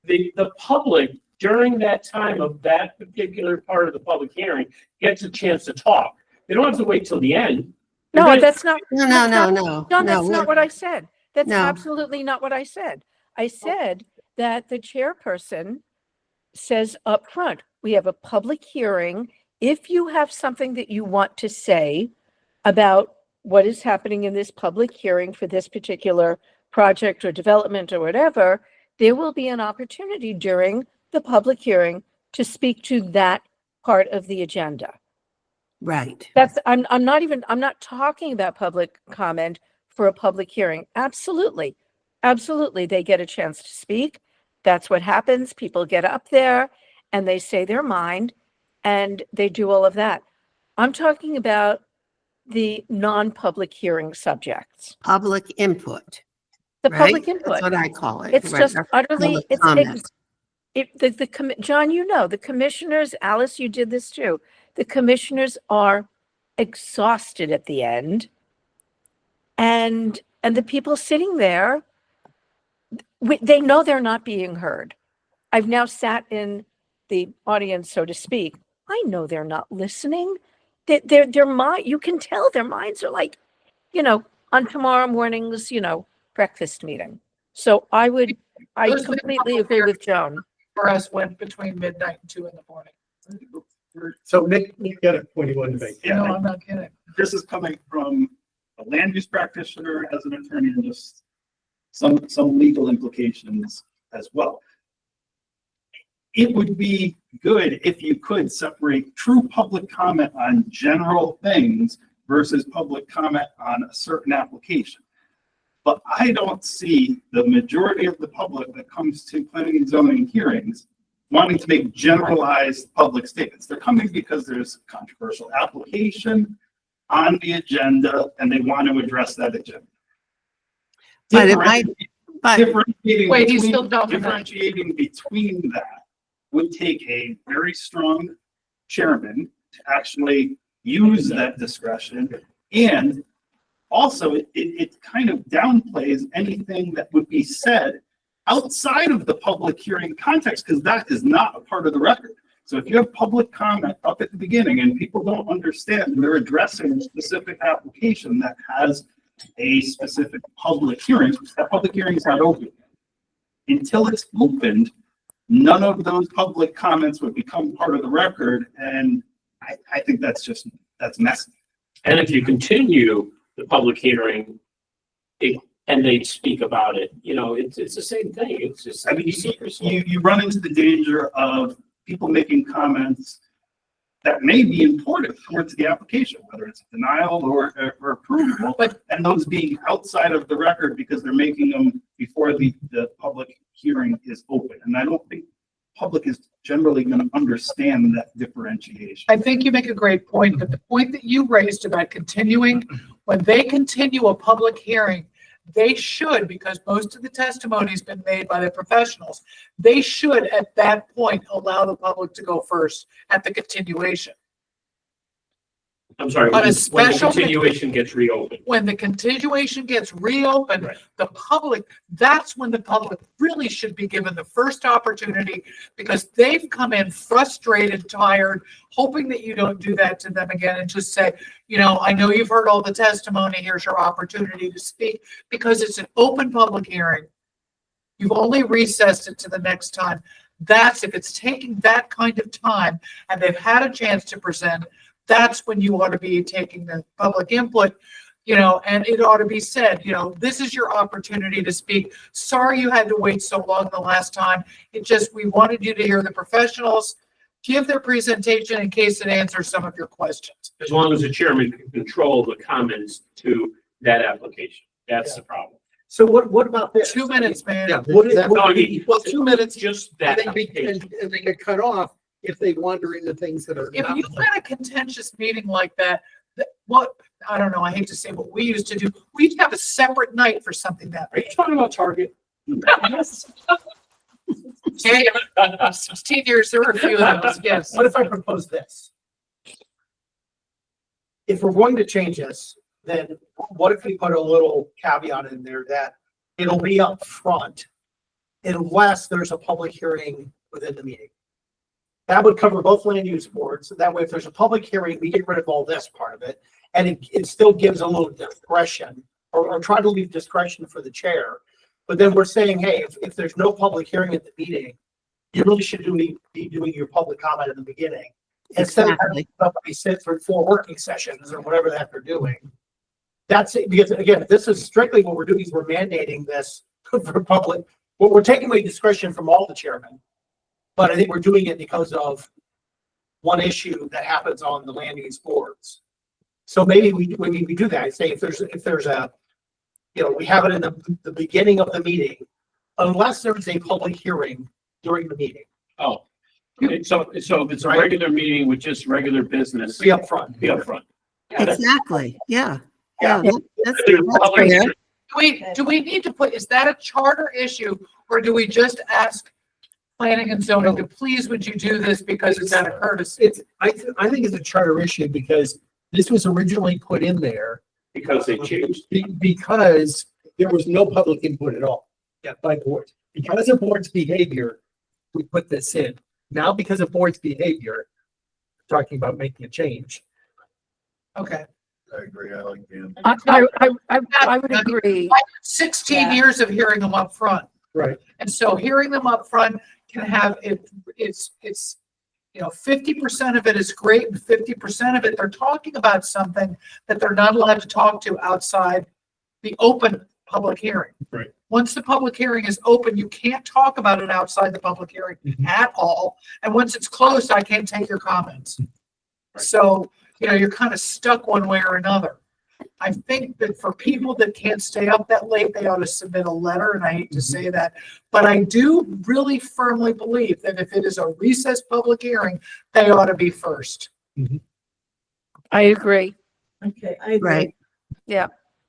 the public during that time of that particular part of the public hearing gets a chance to talk. They don't have to wait till the end. No, that's not. No. No, that's not what I said. That's No. absolutely not what I said. I said that the chairperson says up front, we have a public hearing. If you have something that you want to say about what is happening in this public hearing for this particular project or development or whatever, there will be an opportunity during the public hearing to speak to that part of the agenda. Right. I'm not talking about public comment for a public hearing. Absolutely. Absolutely. They get a chance to speak. That's what happens. People get up there and they say their mind and they do all of that. I'm talking about the non-public hearing subjects, Public input, the right? public That's input. what I call it. It's right? just Or utterly, public comment. John, you know, the commissioners, Alice, you did this too. The commissioners are exhausted at the end. And the people sitting there, they know they're not being heard. I've now sat in the audience, so to speak. I know they're not listening. Their mind, you can tell their minds are like, on tomorrow morning's, breakfast meeting. So I Those completely agree with Joan. For us, went between midnight and 2 in the morning. So Nick got a point he wanted to make. Yeah, No, I'm not kidding. this is coming from a land use practitioner as an attorney and just some legal implications as well. It would be good if you could separate true public comment on general things versus public comment on a certain application. But I don't see the majority of the public that comes to planning and zoning hearings wanting to make generalized public statements. They're coming because there's a controversial application on the agenda and they want to address that agenda. But it might, but Differentiating Wait, he's between- still talking. differentiating between that would take a very strong chairman to actually use that discretion. And also, it kind of downplays anything that would be said outside of the public hearing context, because that is not a part of the record. So if you have public comment up at the beginning and people don't understand, they're addressing a specific application that has a specific public hearing, that public hearing is not open. Until it's opened, none of those public comments would become part of the record, and I think that's messy. And if you continue the public hearing, and they speak about it, it's the same thing. It's just, I mean, you run into the danger of people making comments that may be important towards the application, whether it's denial or approval, and those being outside of the record because they're making them before the public hearing is open. And I don't think public is generally going to understand that differentiation. I think you make a great point, but the point that you raised about continuing, when they continue a public hearing, they should, because most of the testimony has been made by the professionals, they should at that point allow the public to go first at the continuation. I'm sorry, On a when the special- continuation gets reopened. When the continuation gets reopened, Right. the public, that's when the public really should be given the first opportunity, because they've come in frustrated, tired, hoping that you don't do that to them again and just say, I know you've heard all the testimony, here's your opportunity to speak, because it's an open public hearing. You've only recessed it to the next time. That's, if it's taking that kind of time and they've had a chance to present, that's when you ought to be taking the public input, and it ought to be said, this is your opportunity to speak. Sorry you had to wait so long the last time. We wanted you to hear the professionals give their presentation in case it answers some of your questions. As long as the chairman can control the comments to that application. That's the problem. So what about this? 2 minutes, man. Yeah, what is that? No, I mean, Well, 2 minutes, Just and that they, application. and they get cut off if they wander into things that are. If not- you've had a contentious meeting like that, I don't know, I hate to say what we used to do. We used to have a separate night for something that. Are you talking about Target? Hey, 16 years, there were a few of those, yes. What if I propose this? If we're going to change this, then what if we put a little caveat in there that it'll be up front unless there's a public hearing within the meeting? That would cover both land use boards. That way, if there's a public hearing, we get rid of all this part of it. And it still gives a little discretion or try to leave discretion for the chair. But then we're saying, hey, if there's no public hearing at the meeting, you really should be doing your public comment in the beginning. Instead of having somebody sit for 4 working sessions or whatever the heck they're doing. That's it, because again, this is strictly what we're doing is we're mandating this for public. Well, we're taking away discretion from all the chairmen. But I think we're doing it because of one issue that happens on the land use boards. So maybe when we do that, say if there's a, we have it in the beginning of the meeting, unless there's a public hearing during the meeting, Oh, okay, so if it's a regular meeting with just regular business, be upfront. be upfront. Yeah, that's- Exactly, yeah. Yeah. That's There's that's public fair. hearing. Do we need to put, is that a charter issue, or do we just ask planning and zoning to please would you do this because it's out of courtesy? I think it's a charter issue because this was originally put in there Because they changed. because there was no public input at all. Yeah, by boards. Because of board's behavior, we put this in. Now, because of board's behavior, talking about making a change. Okay. I agree, I like the. I would agree. 16 years of hearing them up front. Right. And so hearing them up front can have, it's, 50% of it is great and 50% of it, they're talking about something that they're not allowed to talk to outside the open public hearing. Right. Once the public hearing is open, you can't talk about it outside the public hearing at all. And once it's closed, I can't take your comments. So, you're kind of stuck one way or another. I think that for people that can't stay up that late, they ought to submit a letter, and I hate to say that. But I do really firmly believe that if it is a recessed public hearing, they ought to be first. I agree. Okay, I agree. Right.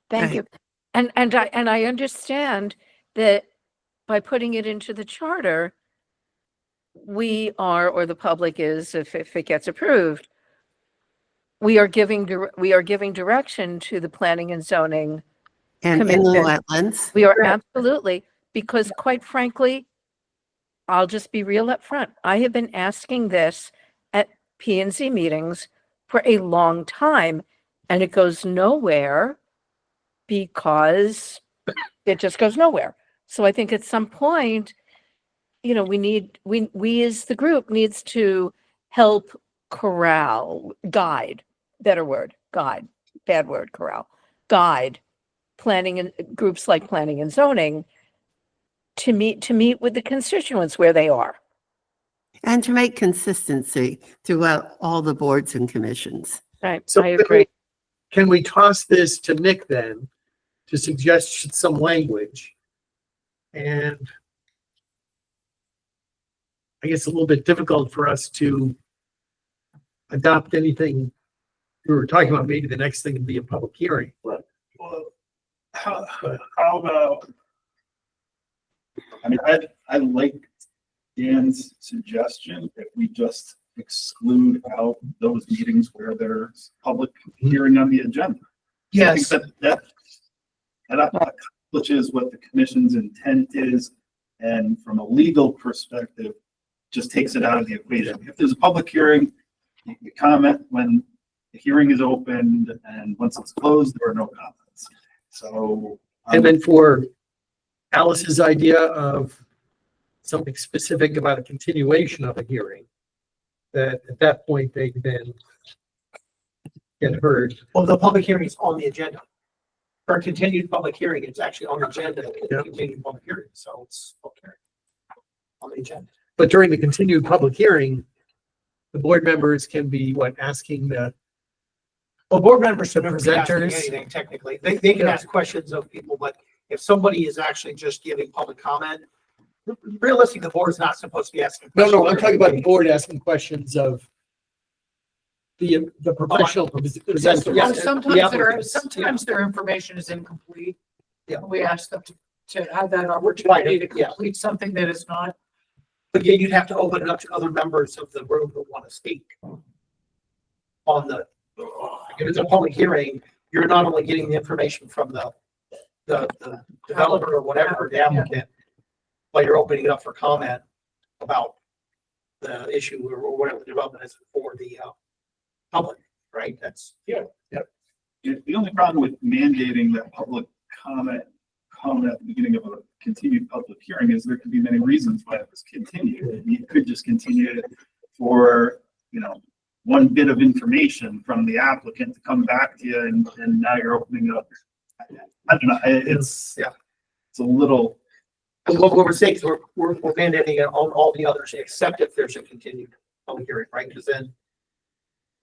Thank Right. you. And I understand that by putting it into the charter, we are, or the public is, if it gets approved, we are giving direction to the planning and zoning. And in the Commission. wetlands, We are absolutely, because quite frankly, I'll just be real up front. I have been asking this at P and Z meetings for a long time, and it goes nowhere because it just goes nowhere. So I think at some point, we as the group needs to help guide, better word, guide, bad word, guide planning and groups like planning and zoning to meet with the constituents where they are. and to make consistency throughout all the boards and commissions. Right, So I agree. Can we toss this to Nick then to suggest some language? And I guess a little bit difficult for us to adopt anything. We were talking about maybe the next thing would be a public hearing. Well, how about, I like Dan's suggestion if we just exclude out those meetings where there's public hearing on the agenda. I think Yes. that accomplishes what the commission's intent is, and from a legal perspective, just takes it out of the equation. If there's a public hearing, you comment when the hearing is opened, and once it's closed, there are no comments. So. And then for Alice's idea of something specific about a continuation of a hearing, that at that point they then get heard. Well, the public hearing is on the agenda. For a continued public hearing, it's actually on the agenda, Yeah. continued public hearing, so it's okay. On the agenda. But during the continued public hearing, the board members can be asking the, Well, board members should never be asking Presenters. anything technically. They can ask questions of people, but if somebody is actually just giving public comment, realistically, the board's not supposed to be asking. no, I'm questions. talking about the board asking questions of the professional presenter. Yes, Or the applicants, sometimes their information is incomplete. Yeah. We ask them to have that opportunity to Yeah. complete something that is not. But yet you'd have to open it up to other members of the room who want to speak. On the, if it's a public hearing, you're not only getting the information from the developer or whatever, the applicant, but you're opening it up for comment about the issue or whatever the development is for the public, right? That's, The only problem with mandating that public comment at the beginning of a continued public hearing is there could be many reasons why it was continued. You could just continue it for, one bit of information from the applicant to come back to you, and now you're opening it up. I don't know, it's a little, what we're saying is we're mandating it on all the others, except if there's a continued public hearing, right? Because then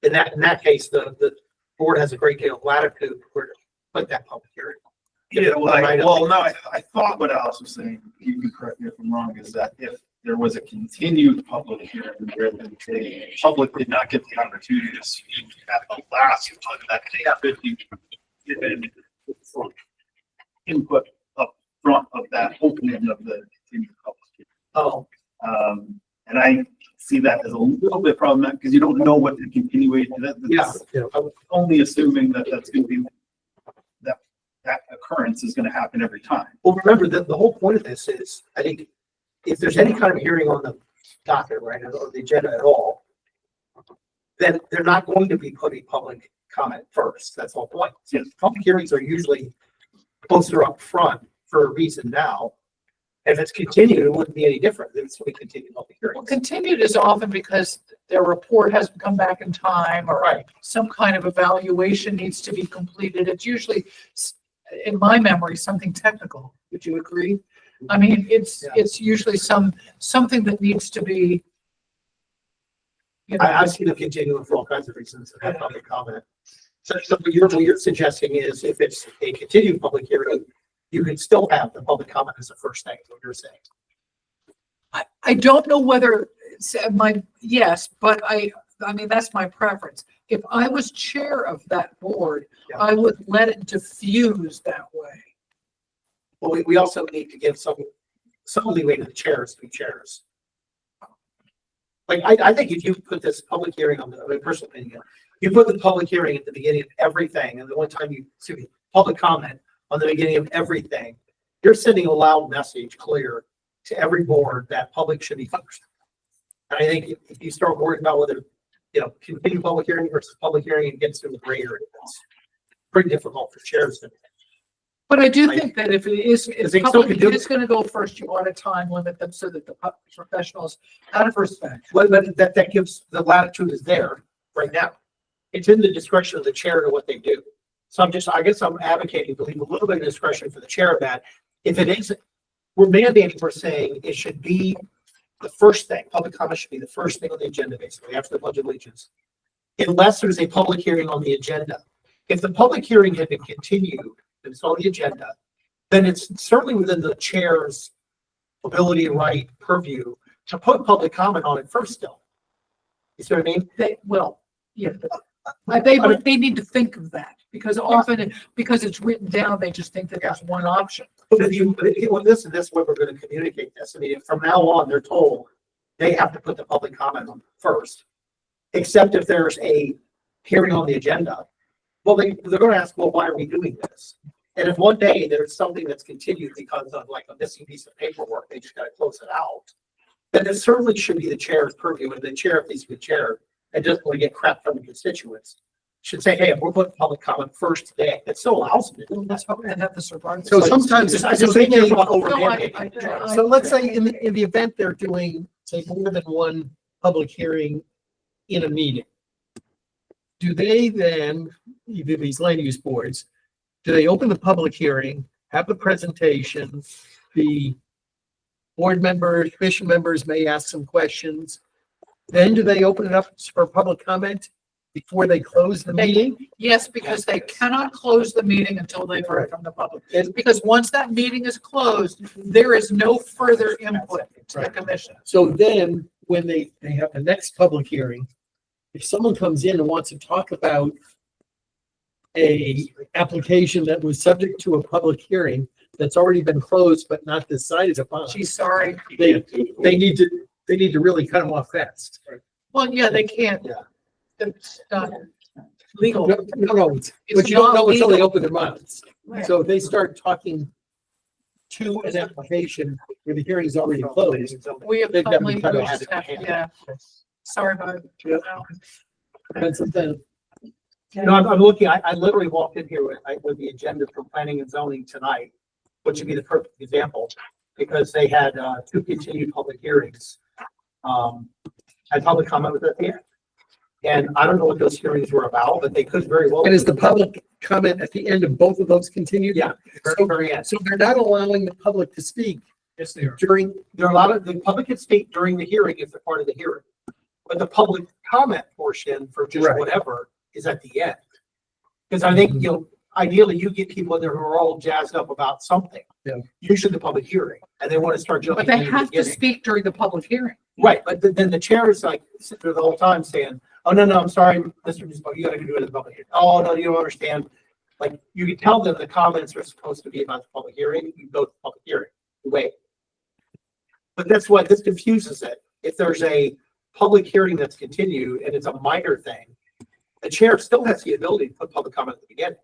in that case, the board has a great deal of latitude where to put that public hearing. Yeah, well, Right. I thought what Alice was saying, you can correct me if I'm wrong, is that if there was a continued public hearing where the public did not get the opportunity to speak at the last, that they have to given input up front of that opening of the continued public hearing. Oh, And I see that as a little bit problematic because you don't know what the continuation, yeah. I'm only assuming that that's going to be, that occurrence is going to happen every time. Well, remember that the whole point of this is, I think, if there's any kind of hearing on the docket, right, or the agenda at all, then they're not going to be putting public comment first. That's the whole point. Yes. Public hearings are usually closer up front for a reason now. If it's continued, it wouldn't be any different. It's we continue public Well, hearings. continued is often because their report hasn't come back in time or Right. some kind of evaluation needs to be completed. It's usually, in my memory, something technical. Would you agree? I mean, it's usually something that needs to be. You know, I've seen them continue for all kinds of reasons and have public comment. So what you're suggesting is if it's a continued public hearing, you can still have the public comment as the first thing, is what you're saying. I don't know whether it's yes, but I mean, that's my preference. If I was chair of that board, Yeah. I would let it diffuse that way. Well, we also need to give some leeway to the chairs to be chairs. Like, I think if you put this public hearing on my personal opinion, you put the public hearing at the beginning of everything, and the one time public comment on the beginning of everything, you're sending a loud message clear to every board that public should be first. And I think if you start worrying about whether, continue public hearing versus public hearing, it gets to the gray area. It's pretty difficult for chairs to. But I do think that if it is, if they still public can do is going to go first, you want to time limit them so that the professionals, out of respect. Well, but that gives, the latitude is there right now. It's in the discretion of the chair to what they do. So I guess I'm advocating to leave a little bit of discretion for the chair of that. If it is, we're mandating, we're saying it should be the first thing, public comment should be the first thing on the agenda, basically, after the Pledge of Allegiance. Unless there's a public hearing on the agenda. If the public hearing had been continued, and it's on the agenda, then it's certainly within the chair's ability, right, purview to put public comment on it first still. You see what I mean? They need to think of that because often, because it's written down, they just think that there's one option. But this is what we're going to communicate this. I mean, if from now on, they're told they have to put the public comment on first, except if there's a hearing on the agenda. Well, they're going to ask, well, why are we doing this? And if one day there's something that's continued because of like a missing piece of paperwork, they just got to close it out. Then it certainly should be the chair's purview, and the chair, if he's the chair, and doesn't want to get crap from the constituents, should say, hey, we're putting public comment first today. That still allows them to do That's what we have to survive. So sometimes, I just think they're over No, mandating. so let's say in the event they're doing, say, more than one public hearing in a meeting, do they then, either these land use boards, do they open the public hearing, have a presentation, the board members, commission members may ask some questions, then do they open it up for public comment before they close the meeting? Yes, because they cannot close the meeting until they've heard from the public. Because once that meeting is closed, there is no further input to the commission. So then, when they have the next public hearing, if someone comes in and wants to talk about a application that was subject to a public hearing that's already been closed but not decided upon, She's sorry. they need to really cut them off fast. Well, yeah, they can't. Yeah. It's not legal. No, It's but you don't know not until they legal. open their mouths. So if they start talking to an application where the hearing is already closed, We have They've got to be probably, cut we off. just have to- yeah. Sorry about it. that's the, No, I'm looking, I literally walked in here with the agenda for planning and zoning tonight, which would be the perfect example, because they had, two continued public hearings. Had public comment with it here. And I don't know what those hearings were about, but they could very well. and is the public comment at the end of both of those continued? Yeah, very, very end. So they're not allowing the public to speak Yes, they are. during, There are a lot of, the public can speak during the hearing if they're part of the hearing. But the public comment portion portion for just Right. whatever is at the end. Because I think, ideally you get people that are all jazzed up about something. Yeah. Usually the public hearing, and they want to start jumping. But they in at the have to beginning. speak during the public hearing. Right, but then the chair is like, sitting there the whole time saying, oh, no, I'm sorry, Mr. Bispo, you gotta do it in the public hearing. Oh, no, you don't understand. Like, you can tell them the comments are supposed to be about the public hearing, you go to the public hearing, you wait. But that's what, this confuses it. If there's a public hearing that's continued and it's a minor thing, the chair still has the ability to put public comment at the beginning.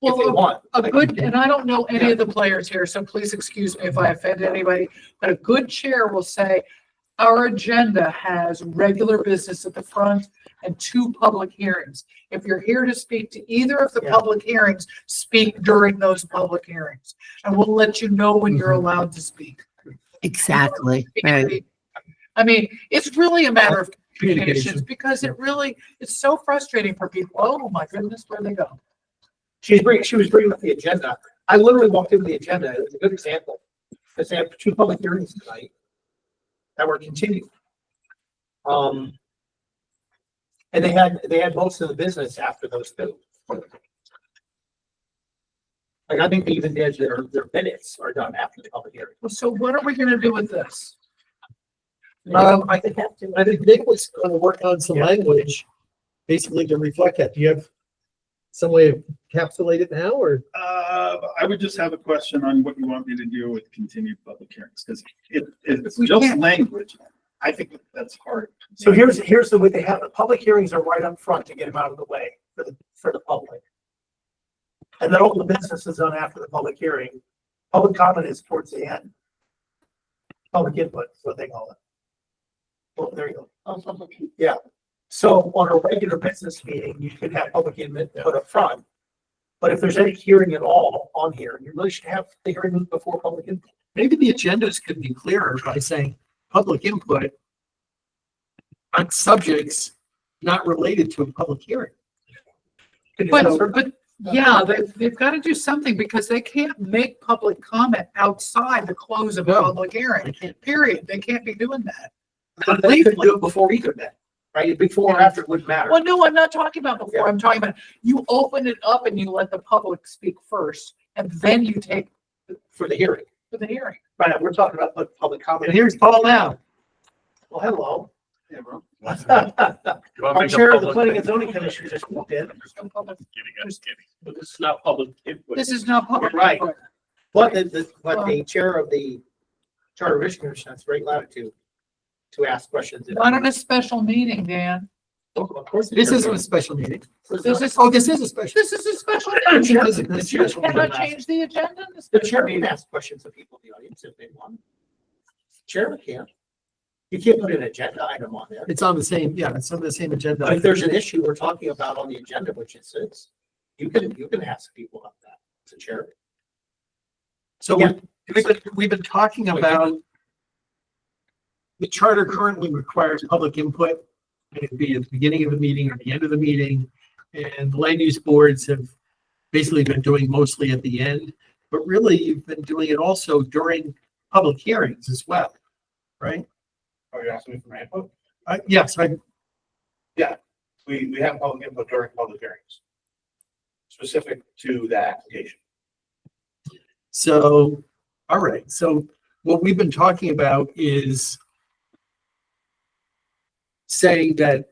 If they Well, want. a good, and I don't know any of the players here, so please excuse me if I offend anybody, but a good chair will say, our agenda has regular business at the front and 2 public hearings. If you're here to speak to either of the Yeah. public hearings, speak during those public hearings. And we'll let you know when you're allowed to speak. Exactly, right. I mean, it's really a matter of Communication. communications because it's so frustrating for people. Oh my goodness, where they go? She was bringing up the agenda. I literally walked into the agenda. It was a good example. Because they have 2 public hearings tonight that were continued. And they had most of the business after those 2. Like, I think they even did their minutes are done after the public hearing. So what are we gonna do with this? I They have to. I think Nick was gonna work on some language, basically to reflect that. Do you have some way of encapsulate it now, or? I would just have a question on what you want me to do with continued public hearings, because it's We just can't- language. I think that's hard. So here's the way they have it. Public hearings are right up front to get them out of the way for the public. And then all the business is done after the public hearing. Public comment is towards the end. Public input is what they call it. Well, there you go. Oh, public. So on a regular business meeting, you could have public input put up front. But if there's any hearing at all on here, you really should have the hearing before public input. Maybe the agendas could be clearer by saying public input on subjects not related to a public hearing. But yeah, they've got to do something because they can't make public comment outside the close of a No. public hearing, period. They can't be doing that. But they could do it before either then, right? Before or after, it wouldn't matter. Well, no, I'm not talking about before. I'm talking about you open it up and you let the public speak first and then you take For the hearing. for the hearing. Right, we're talking about public And comment. here's Paul now. Well, hello. Yeah, bro. You wanna Our make a chair of the public- planning and zoning commission just walked in. There's no public- But this is not public input. This is not public. Right. input. But the chair of the charter revision commission has great latitude to ask questions. Not in a special meeting, Dan. Of course. This isn't a special meeting. This is, Oh, this is a special. this is a special The meeting. chair- This the is chair- special. Cannot change the agenda. in The chair special can meeting. ask questions of people in the audience if they want. Chairman can't. You can't put an agenda item on there. It's on the same, yeah, it's on the same agenda. But if there's an issue we're talking about on the agenda, which it is, you can ask people about that as a chair. So we've been talking about the charter currently requires public input. It could be at the beginning of the meeting or the end of the meeting. And the land use boards have basically been doing mostly at the end, but really you've been doing it also during public hearings as well, right? Are you asking me for my input? Yes, We have public input during public hearings. Specific to that application. so, all right, so what we've been talking about is saying that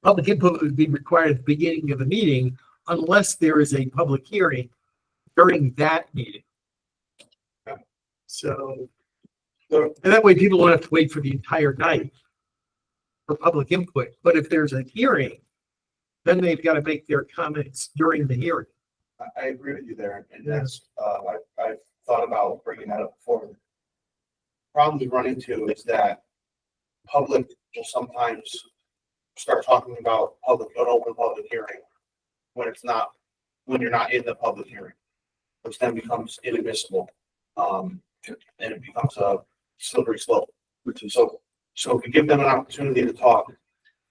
public input would be required at the beginning of the meeting unless there is a public hearing during that meeting. So, and that way people don't have to wait for the entire night for public input. But if there's a hearing, then they've got to make their comments during the hearing. I agree with you there, and that's, I've thought about bringing that up before. Problem we run into is that public will sometimes start talking about an open public hearing when when you're not in the public hearing, which then becomes inadmissible. And it becomes a slippery slope. So if we give them an opportunity to talk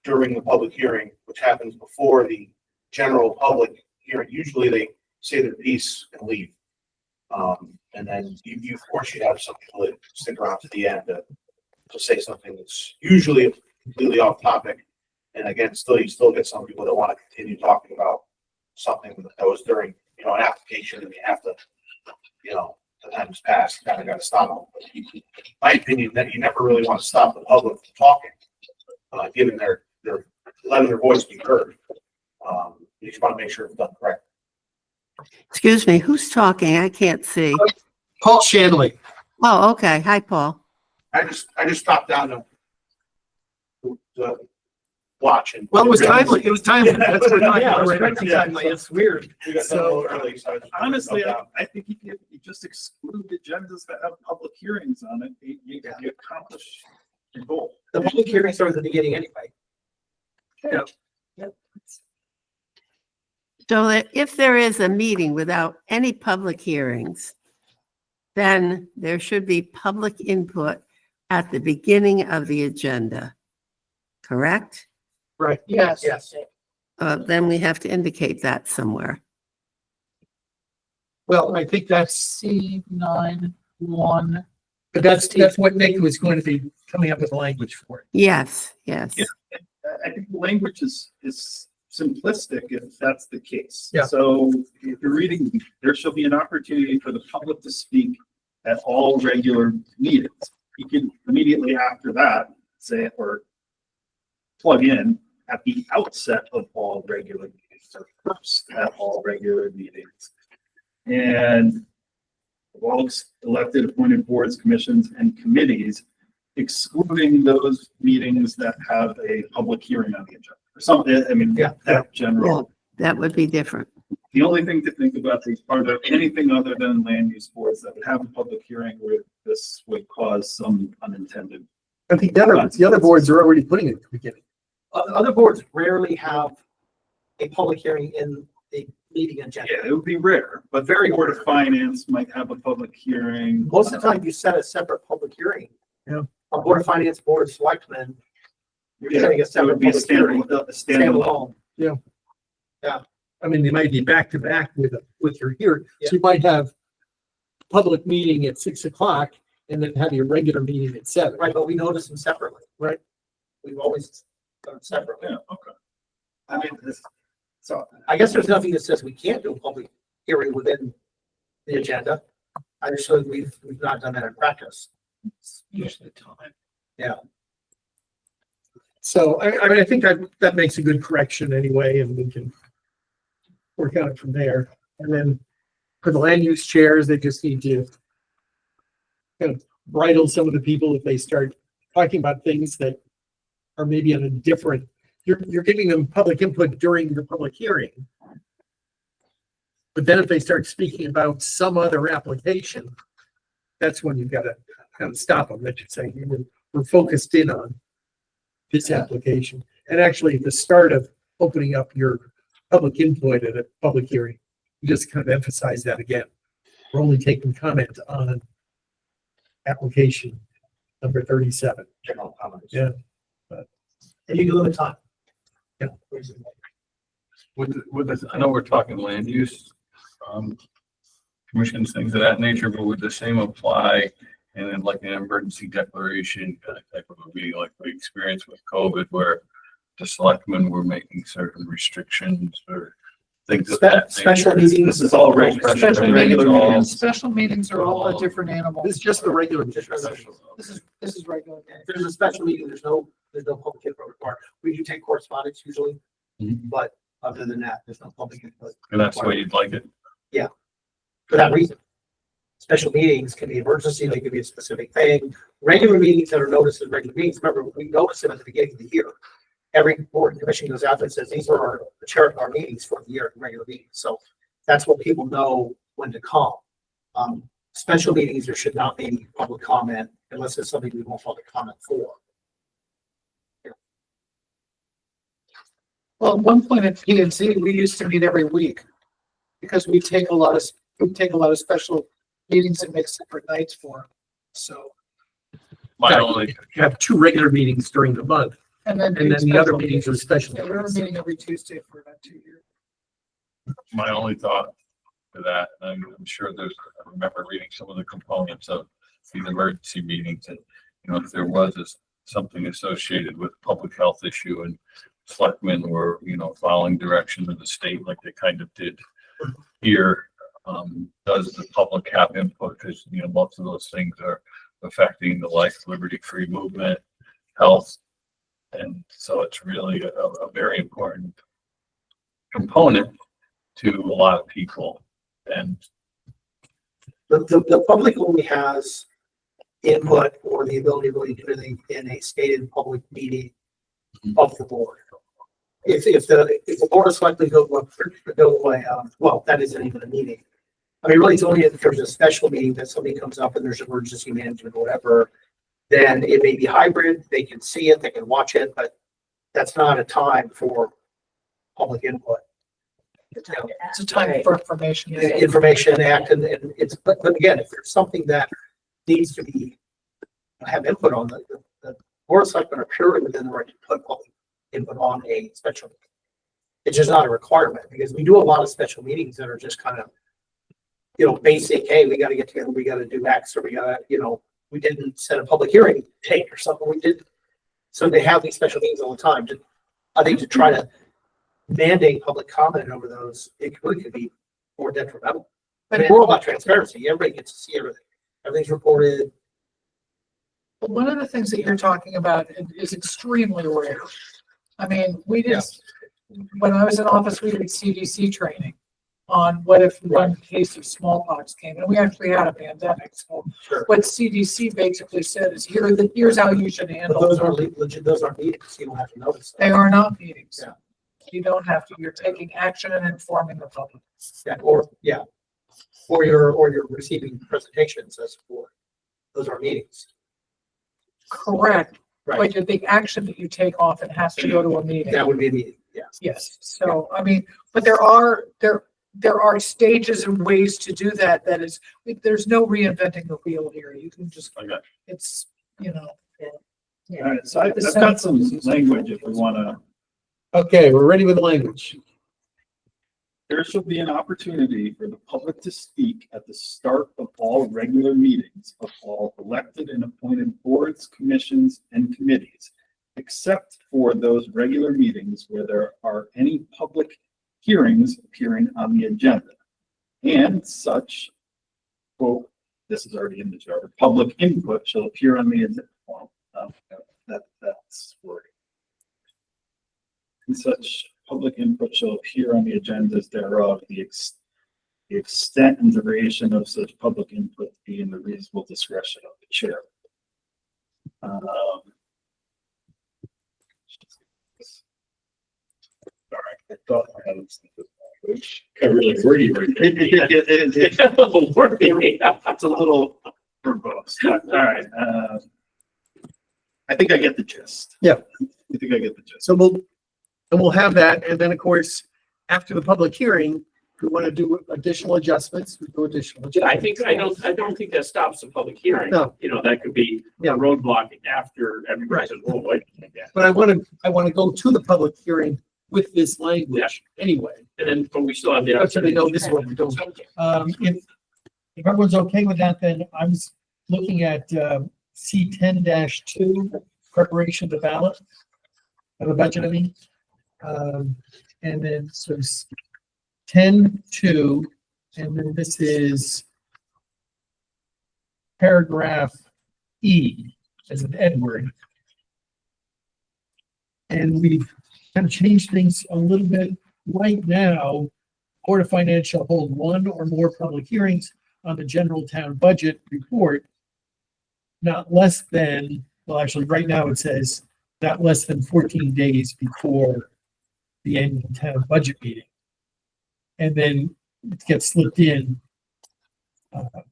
during the public hearing, which happens before the general public hearing, usually they say their piece and leave. And then you of course you have some people that stick around to the end to say something that's usually completely off topic. And again, still, you still get some people that want to continue talking about something that was during, an application and you have to, the time's passed, kind of got to stop them. My opinion, that you never really want to stop the public from talking, giving letting their voice be heard. You just want to make sure it's done correctly. Excuse me, who's talking? I can't see. Paul Shanley. Oh, okay. Hi, Paul. I just stopped down to watch and. Well, it was timely. It was timely. That's what we're talking Yeah, about, it's right? correcting timely. It's weird. We got done a little early, so I just- Honestly, I think if you just exclude agendas that have public hearings on it, you accomplish your goal. The public hearings are at the beginning anyway. So that if there is a meeting without any public hearings, then there should be public input at the beginning of the agenda. Correct? Right. Yes. Yes. Then we have to indicate that somewhere. Well, I think that's, C9(1). but that's what Nick was going to be coming up with language for. Yes, yes. Yeah. I think the language is simplistic if that's the case. Yeah. So if you're reading, there shall be an opportunity for the public to speak at all regular meetings. You can immediately after that say, or plug in at the outset of all regular meetings or first at all regular meetings. And all elected appointed boards, commissions, and committees, excluding those meetings that have a public hearing on the agenda. Or something, I mean, Yeah. that general. That would be different. The only thing to think about is, are there anything other than land use boards that would have a public hearing where this would cause some unintended? I think the other boards are already putting it at the beginning. Other boards rarely have a public hearing in the meeting agenda. Yeah, it would be rare, but very Board of Finance might have a public hearing. Most of the time you set a separate public hearing. Yeah. A board of finance, board of selectmen, you're Yeah, setting a It separate would be a public hearing. standalone. I mean, they might be back to back with your hearing. So you might have public meeting at 6:00 and then have your regular meeting at 7. Right, but we notice them separately. Right. We've always done them separately. Yeah, okay. I mean, so I guess there's nothing that says we can't do a public hearing within the agenda. I just know we've not done that in practice. Usually time. So I mean, I think that makes a good correction anyway, and we can work on it from there. And then for the land use chairs, they just need to kind of bridle some of the people if they start talking about things that are maybe on a different, you're giving them public input during the public hearing. But then if they start speaking about some other application, that's when you've got to kind of stop them, that you're saying, we're focused in on this application. And actually, at the start of opening up your public input at a public hearing, you just kind of emphasize that again. We're only taking comment on application number 37. General comments. Yeah. And you can limit time. Yeah. With this, I know we're talking land use, commissions, things of that nature, but would the same apply? And then like an emergency declaration kind of type of a meeting like we experienced with COVID, where the selectmen were making certain restrictions or things of that Special nature. meetings. this is all regular. Special regular meetings, meetings. special meetings are all a different animal. This is just the regular. Just regular. This is regular. If there's a special meeting, there's no public input required. We do take correspondence usually, Mhm. but other than that, there's no public input. And that's the way you'd like it. For that reason. Special meetings can be emergency, they could be a specific thing. Regular meetings that are noticed as regular meetings, remember, we notice them at the beginning of the year. Every board and commission goes out and says, these are the chair of our meetings for the year, regular meetings. So that's what people know when to come. Special meetings, there should not be any public comment unless it's something we want public comment for. Well, at one point at P and Z, we used to meet every week because we take a lot of special meetings and make separate nights for them. So, My only, You have 2 regular meetings during the month, and then. and then the other meetings are special. Yeah, we were meetings. meeting every Tuesday for about 2 years. my only thought to that, and I'm sure I remember reading some of the components of these emergency meetings and, if there was something associated with public health issue and selectmen were, following direction of the state like they kind of did here. Does the public have input? Because, most of those things are affecting the life, liberty, free movement, health. And so it's really a very important component to a lot of people. And The public only has input or the ability to really do anything in a stated public meeting of the board. If the board is likely to go away, well, that isn't even a meeting. I mean, really, it's only if there's a special meeting that somebody comes up and there's emergency management or whatever, then it may be hybrid. They can see it, they can watch it, but that's not a time for public input. It's a time for information. Information act and it's, but again, if there's something that needs to be, have input on, the board of selectmen are purely within the right to put public input on a special meeting. It's just not a requirement because we do a lot of special meetings that are just kind of, basic, hey, we got to get together, we got to do X, or we got to, we didn't set a public hearing date or something, we did. So they have these special meetings all the time. I think to try to mandate public comment over those, it really could be more detrimental. But But we're all about transparency. Everybody gets to see everything. Everything's reported. But one of the things that you're talking about is extremely rare. I mean, when I was in office, we did CDC training on what if one case of smallpox came, and we actually had a pandemic. So Sure. what CDC basically said is, here's how you should But handle those it. are legit, those are meetings. You don't have to notice They that. are not meetings. Yeah. You don't have to, you're taking action and informing the public. Or you're receiving presentations as for, those are meetings. Correct. Right. But the action that you take often has to go to a meeting. That would be a meeting. Yeah. Yes, so, I mean, but there are stages and ways to do that, there's no reinventing the wheel here, you can just, I got it's, All right, so I've got some language if we want to. Okay, we're ready with the language. There shall be an opportunity for the public to speak at the start of all regular meetings of all elected and appointed boards, commissions, and committees, except for those regular meetings where there are any public hearings appearing on the agenda. And such, quote, this is already in the charter, public input shall appear on the agenda. Well, that's wording. And such public input shall appear on the agendas thereof, the extent and duration of such public input be in the reasonable discretion of the chair. Sorry, I thought I had this language. I really worry right It's a little verbose. All right. I think I get the gist. Yeah. I think I get the gist. So we'll have that. And then, of course, after the public hearing, if we want to do additional adjustments, we do additional. Yeah, adjustments. I don't think that stops the public hearing. No. That could be a Yeah. roadblock after everybody says, oh, wait. But I want to go to the public hearing with this language anyway. And then, but we still have the. So they know this is what we're doing. If everyone's okay with that, then I was looking at C 10-2, preparation of the ballot, of the budget, I mean. And then so it's 10-2, and then this is paragraph E as an Edward. And we've kind of changed things a little bit. Right now, Board of Finance shall hold one or more public hearings on the general town budget report, not less than, well, actually, right now it says not less than 14 days before the annual town budget meeting. And then it gets slipped in,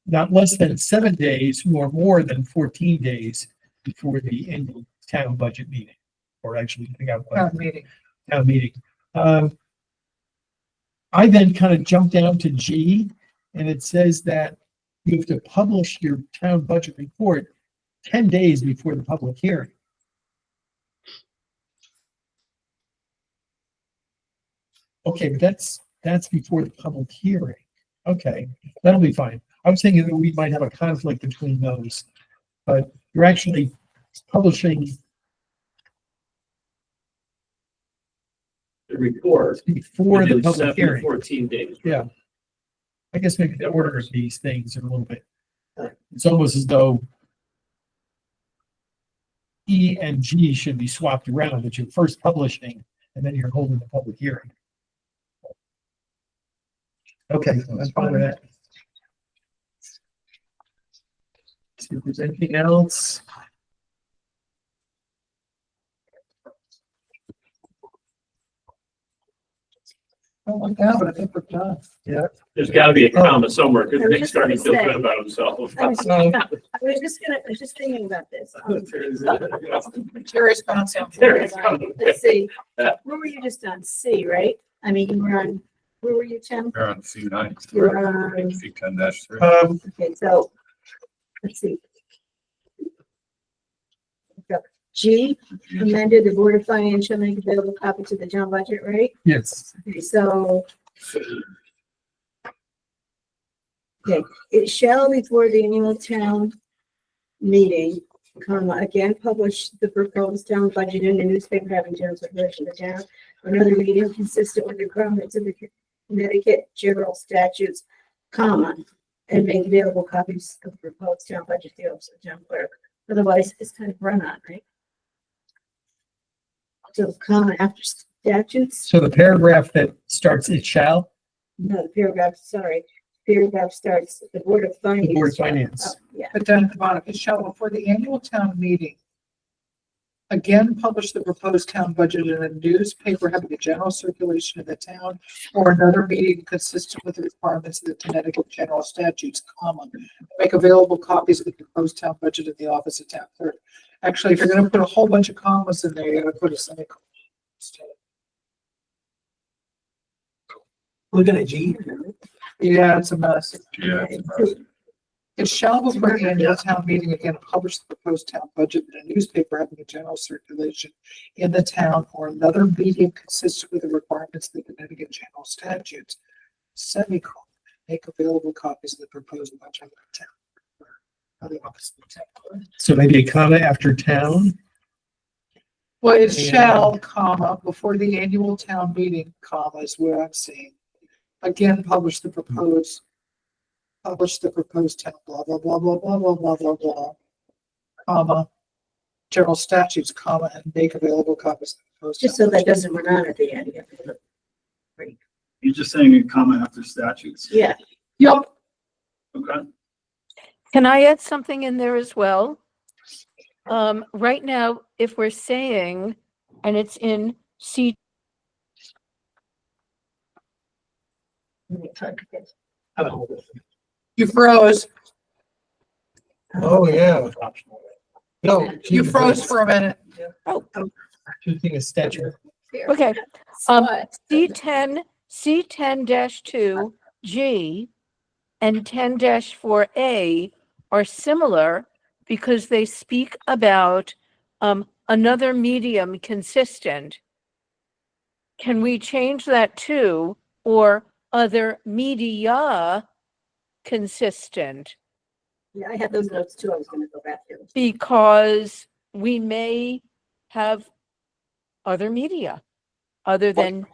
not less than 7 days nor more than 14 days before the annual town budget meeting, or actually, I got meeting. town meeting. I then kind of jumped down to G, and it says that you have to publish your town budget report 10 days before the public hearing. Okay, but that's before the public hearing. Okay, that'll be fine. I was thinking that we might have a conflict between those, but you're actually publishing the report. Before the within public 7 to hearing. 14 days. Yeah. I guess maybe the order of these things are a little bit, it's almost as though E and G should be swapped around, that you're first publishing and then you're holding the public hearing. Okay, I'm fine with that. See if there's anything else. Oh my God, but I think we're done. There's gotta be a comma somewhere, because I was Nick's just starting to feel gonna good say- about himself. I was just thinking about this. Terry's bouncing. There it's coming. Let's see, where were you just on C, right? I mean, you were on, where were you, Tim? We're on C9. You're on, C10-3. okay, so, let's see. G, amended, the Board of Finance shall make available copy to the town budget, right? Yes. Okay, so. Okay, it shall before the annual town meeting, comma, again, publish the proposed town budget in the newspaper having general circulation of the town. Another meeting consistent with the requirements of the Connecticut general statutes, comma, and make available copies of the proposed town budget to the office of town clerk. Otherwise, it's kind of run on, right? So comma after statutes, So the paragraph that starts it shall, no, the paragraph, sorry, paragraph starts, the Board of Finance. the Board of Finance. Oh, yeah, But then at the bottom, it shall before the annual town meeting. Again, publish the proposed town budget in a newspaper having a general circulation in the town or another meeting consistent with the requirements of the Connecticut general statutes, comma. Make available copies of the proposed town budget in the office of town clerk. Actually, if you're gonna put a whole bunch of commas in there, you gotta put a semicolon. instead. Looking at G. Yeah, it's a mess. Yeah. It shall before the annual town meeting again publish the proposed town budget in a newspaper having a general circulation in the town or another medium consistent with the requirements of the Connecticut general statutes. Semicolon, make available copies of the proposed budget of the town. Of the office of the town clerk. So maybe a comma after town. Well, it shall, comma, before the annual town meeting, comma, is where I'm seeing. Again, publish the proposed town, blah, blah, blah, blah, blah, blah, blah, blah, blah, comma, general statutes, comma, and make available copies of the proposed. just town so that budget. doesn't run on at the end. You have to put a- You're just saying a comma after statutes. Yeah, Yep, Okay. Can I add something in there as well? Right now, if we're saying, and it's in C, you froze, Oh, yeah. No. you froze for a minute. Choosing a statute. okay, Um, What? C10-2, G, and 10-4A are similar because they speak about another medium consistent. Can we change that to, or other media consistent? Yeah, I had those notes too. I was gonna go back to. Because we may have other media other than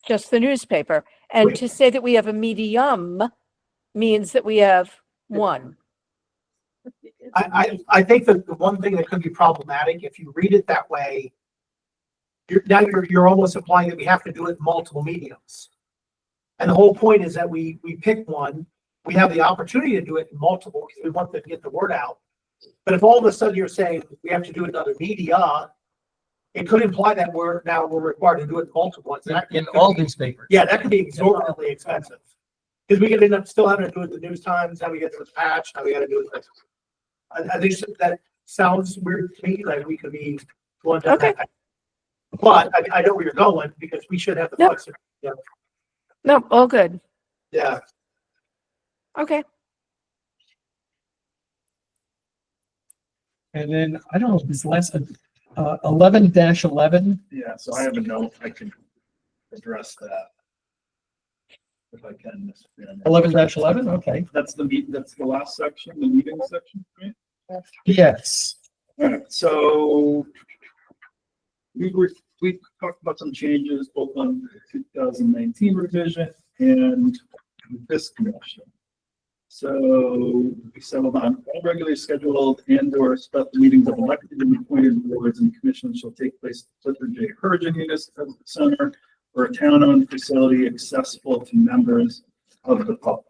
just the newspaper. And to say that we have a medium means that we have one. I think that the one thing that could be problematic, if you read it that way, you're almost implying that we have to do it in multiple mediums. And the whole point is that we pick one, we have the opportunity to do it in multiple because we want to get the word out. But if all of a sudden you're saying we have to do another media, it could imply that we're required to do it in multiple ones. And that In could all be- newspapers. Yeah, that could be exorbitantly expensive. Because we could end up still having to do it in the News Times, now we get to the Patch, now we gotta do it. I think that sounds weird to me, like we could be going down that path. But I know where you're going, because we should have the Yep. flexibility. No, all good. Yeah, Okay. And then, I don't know if this last, 11-11, Yeah, so I have a note, I can address that. If I can. Mr. Chairman. 11-11, okay. That's that's the last section, the meeting section, right? Yes. Alright, so we talked about some changes both on the 2019 revision and this commission. So we settled on all regularly scheduled and or special meetings of elected and appointed boards and commissions shall take place at Clifford J. Hurd Municipal Center or a town-owned facility accessible to members of the public.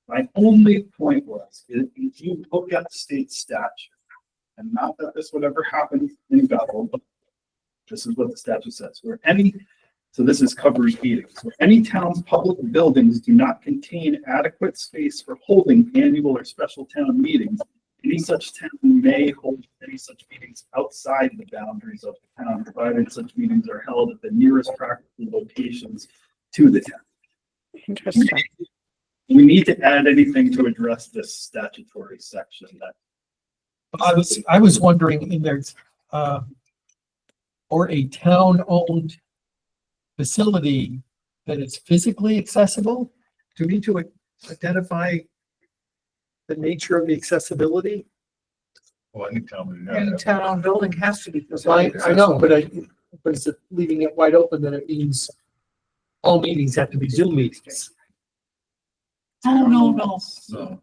My only point was, if you look at the state statute, and not that this would ever happen in Bethel, but this is what the statute says, so this is covers meetings. Where any town's public buildings do not contain adequate space for holding annual or special town meetings, any such town may hold any such meetings outside the boundaries of the town, provided such meetings are held at the nearest practical locations to the town. Interesting. We need to add anything to address this statutory section that. I was wondering in there's, or a town-owned facility that is physically accessible. Do we need to identify the nature of the accessibility? Well, anytime we have Any that. town-owned building has to be. I know, but is it leaving it wide open that it means all meetings have to be Zoom meetings? Oh, no. So,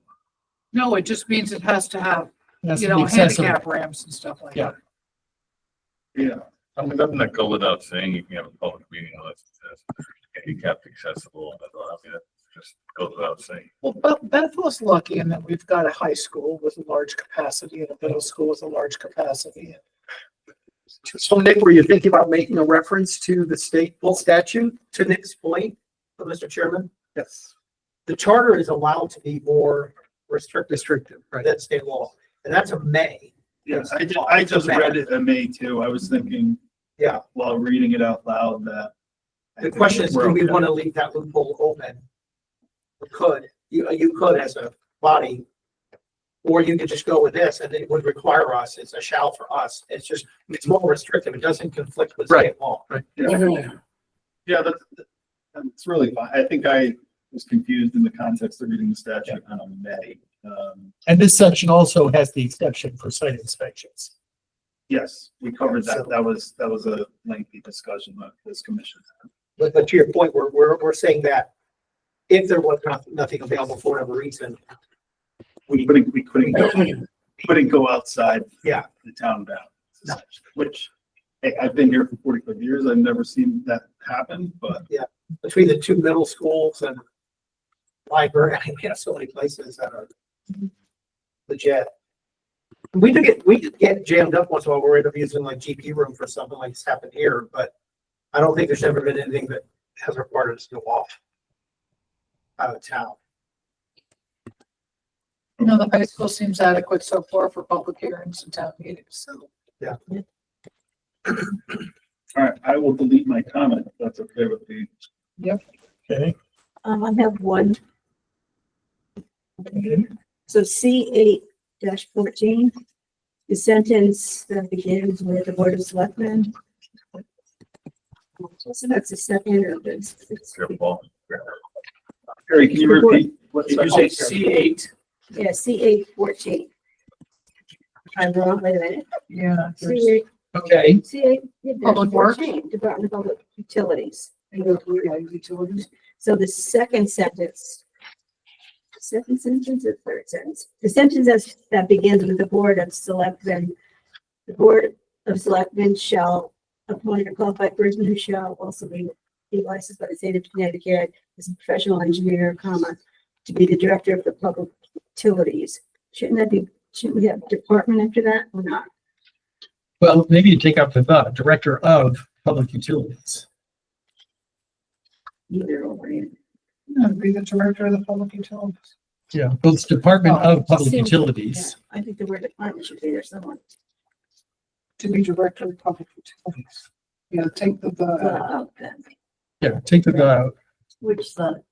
No, it just means it has to have, It has you to be know, accessible. handicap ramps and stuff like Yeah. that. Yeah. I mean, doesn't that go without saying you can have a public meeting unless it's handicapped accessible? I mean, that just goes without saying. Well, Bethel's lucky in that we've got a high school with a large capacity and a middle school with a large capacity. So Nick, were you thinking about making a reference to the state statute to Nick's point, Mr. Chairman? Yes. The charter is allowed to be more restrictive Right. than state law, and that's a may. Yes, I just read it in May too. I was thinking. Yeah. While reading it out loud that. The question is, do we We're want to leave that loophole open? We could, you could as a body, or you could just go with this and it would require us, it's a shall for us. It's more restrictive. It doesn't conflict with state law. Yeah, that's really fine. I think I was confused in the context of reading the statute on May. And this section also has the exception for site inspections. Yes, we covered that. That was a lengthy discussion that this commission had. But to your point, we're saying that if there was nothing available for whatever reason, We couldn't go outside. Yeah. The town bounds, which, hey, I've been here for 45 years. I've never seen that happen, but between the two middle schools and library, we have so many places that are legit. We do get jammed up once in a while. We're using like GP room for something like this happened here, but I don't think there's ever been anything that has required us to go off out of town. No, the high school seems adequate so far for public hearings and town meetings, so. Yeah. all right, I will delete my comment if that's okay with you. Okay. I have one. So C8-14, the sentence that begins with the Board of Selectmen. So that's the second of this. Careful. Harry, can you repeat? What Did you say C8? Yeah, C8-14. I'm wrong, wait a minute. Yeah. C8, Okay. C8. Public Works? Department of Public Utilities. Utilities. So the second sentence or third sentence, the sentence that begins with the Board of Selectmen, the Board of Selectmen shall appoint a qualified person who shall also be licensed by the state of Connecticut as a professional engineer, to be the director of the public utilities. Shouldn't we have department after that or not? Well, maybe you take out the director of public utilities. Either or. Be the director of the public utilities. Yeah, both Department of Public Yeah, Utilities. I think the word department should be there somewhere. To be director of public utilities. Yeah, take the, Yeah, take the out. Which the.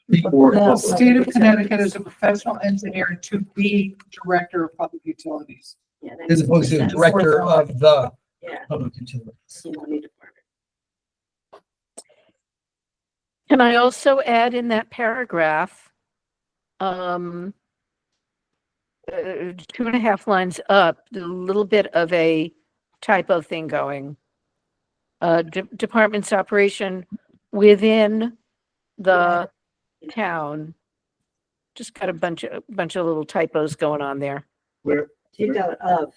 the state of Connecticut is a professional engineer to be director of public utilities. Yeah, that As makes opposed to sense. director of the Yeah. public utilities. You don't need department. Can I also add in that paragraph, 2.5 lines up, a little bit of a typo thing going. department's operation within the town. Just got a bunch of little typos going on there. Where, Take out of.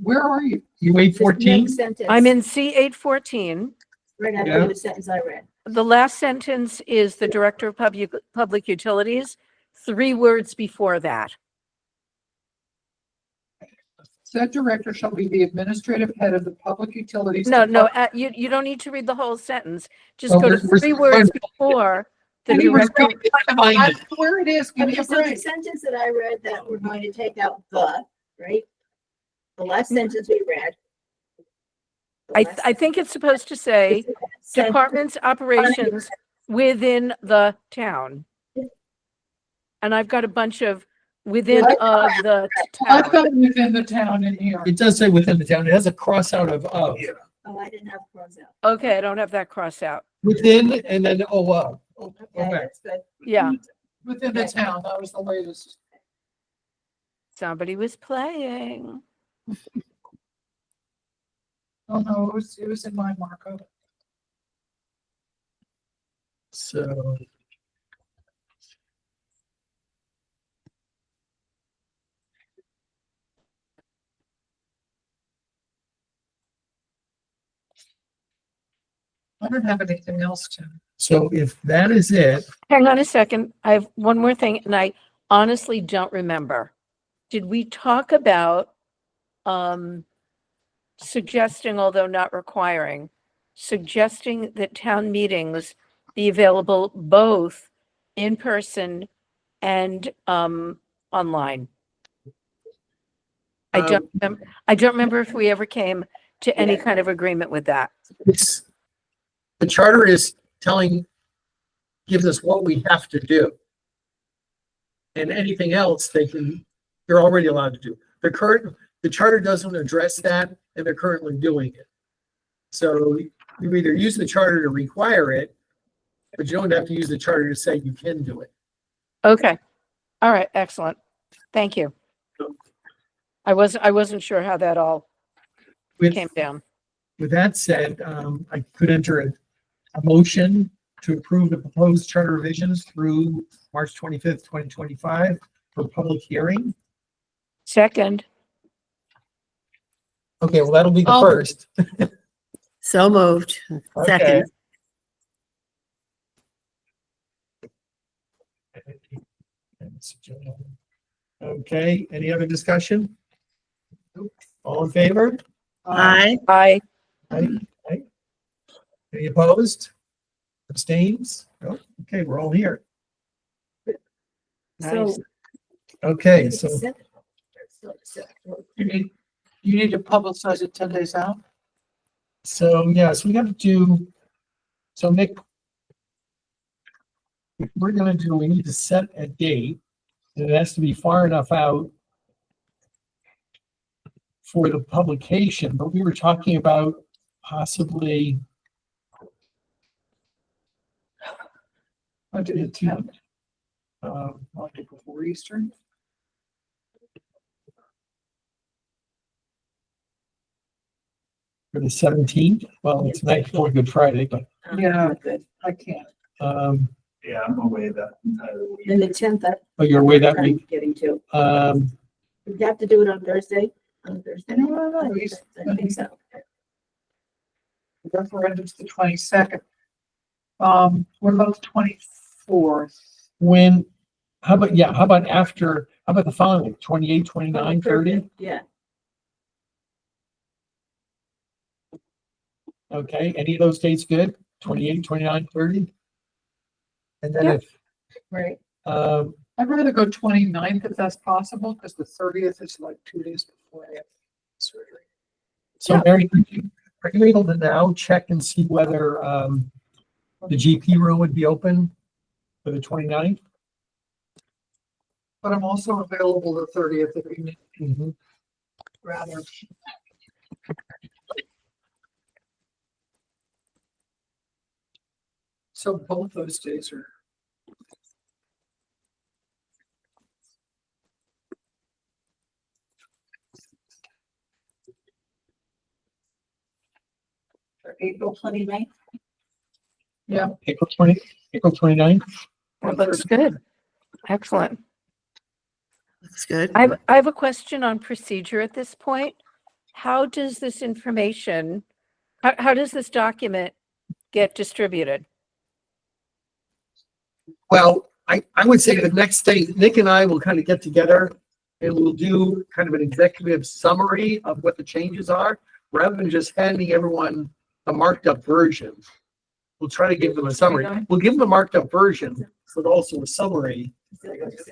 Where are you? you wait This 14? next sentence, I'm in C 814. right Yeah. after the sentence I read. The last sentence is the Director of Public Utilities, 3 words before that. Said director shall be the administrative head of the public utilities. No, Department. you don't need to read the whole sentence. Just Well, go to we're 3 still words trying before the Give me a director. break. I- Where it is, give me Okay, a so the break. sentence that I read that we're going to take out the, right? The last sentence we read. I think it's supposed to say Said- department's operations within the town. And I've got a bunch of within of the I've town. got within the town in here. It does say within the town. It has a cross out of. Oh, I didn't have cross out. Okay, I don't have that crossed out. Within and then, oh, Okay, back. that's good. Yeah, Within the town, that was the latest. somebody was playing. Oh, no, it was in my markup. So. I don't have anything else to. So if that is it, Hang on a second. I have one more thing, and I honestly don't remember. Did we talk about suggesting, although not requiring, suggesting that town meetings be available both in person and online? I don't remember if we ever came to any kind of agreement with that. it's, the charter is gives us what we have to do. And anything else they're already allowed to do. The charter doesn't address that and they're currently doing it. So you either use the charter to require it, but you don't have to use the charter to say you can do it. Okay. All right. Excellent. Thank you. I wasn't sure how that all With, came down. with that said, I could enter a motion to approve the proposed charter revisions through March 25th, 2025 for public hearing. Second, Okay, well, that'll be the Oh. first. So moved. Okay. Second. Okay, any other discussion? All in favor? Aye. I, Aye. Any opposed? Abstains? No? Okay, we're all here. nice. So. Okay, so You need to publicize it 10 days out. yes, we got to do, so Nick, if we're gonna do, we need to set a date, and it has to be far enough out for the publication, but we were talking about possibly I did it 10, Monday before Easter. for the 17th. Well, it's night before Good Friday, but, Yeah. Good. I can't. Yeah, I'm away that entire week. Then the 10th, oh, you're away that week. getting to. Um, We have to do it on Thursday? On Thursday? No, I he's- think so. The referendum's the 22nd. What about the 24th? how about after, how about the following, 28, 29, 30? Yeah. Okay, any of those dates good? 28, 29, 30? And then Yeah. if, Right. I'd rather go 29th if that's possible, because the 30th is like 2 days before I have surgery. so Mary, are you able to now check and see whether, the GP room would be open for the 29th? But I'm also available the 30th if you need, Mhm. rather. So both those days are. April 29th. April 29th? Looks good. Excellent. Looks good. I have a question on procedure at this point. How does this information, how does this document get distributed? Well, I would say the next day, Nick and I will kind of get together and we'll do kind of an executive summary of what the changes are, rather than just handing everyone a marked up version. We'll try to give them a summary. We'll give them a marked up version, but also a summary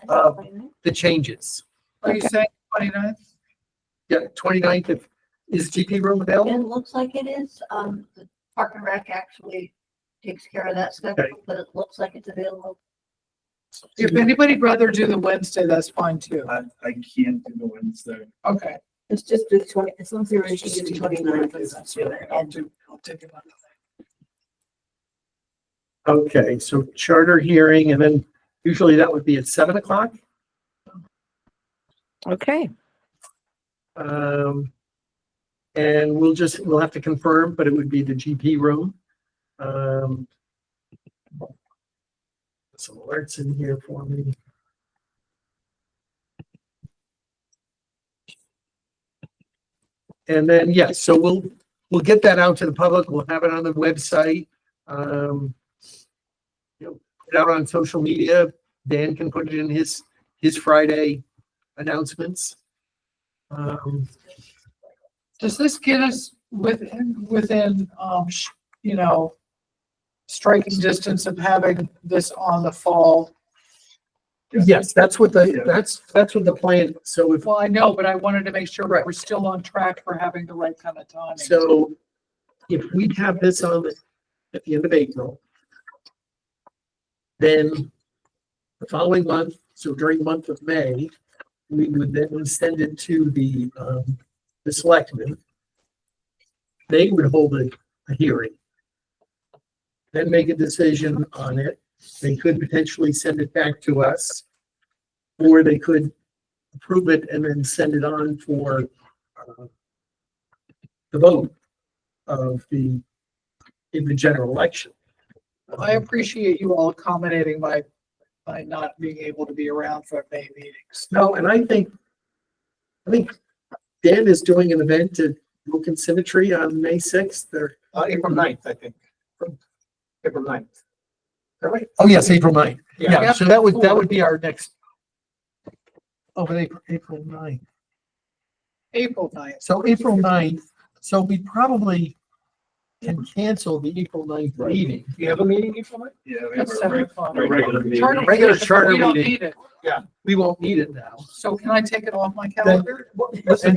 of the changes. Are you saying 29th? Yeah, 29th, is GP room available? It looks like it is. The Park and Rec actually takes care of that stuff, Okay. but it looks like it's available. If anybody'd rather do the Wednesday, that's fine too. I can't do the Wednesday. Okay. It's just the 20, as long as you're ready to do the 29th. I'll take it on. Okay, so charter hearing, and then usually that would be at 7 o'clock. Okay, And we'll have to confirm, but it would be the GP room. Some alerts in here for me. And then, yes, so we'll get that out to the public. We'll have it on the website. Put it out on social media. Dan can put it in his Friday announcements. Does this get us within, striking distance of having this on the fall? Yes, that's what the plan, so if, Well, I know, but I wanted to make sure that we're still on track for having the right kind of timing. so if we have this on at the end of April, then the following month, so during the month of May, we would then send it to the selectmen. They would hold a hearing. Then make a decision on it. They could potentially send it back to us. Or they could approve it and then send it on for the vote in the general election. I appreciate you all accommodating my not being able to be around for May meetings. No, and I think Dan is doing an event at Broken Symmetry on May 6th or April 9th, I think. April 9th. Is that right? Oh, yes, April 9th. Yeah. Yeah, so that would be our next. Oh, but April 9th. April 9th. So April 9th, so we probably can cancel the April 9th meeting. Do you have a meeting April 9th? Yeah, we have That's a 7 o'clock. regular meeting. Regular charter We don't meeting. need it. We won't need it now. So can I take it off my Then, calendar? listen,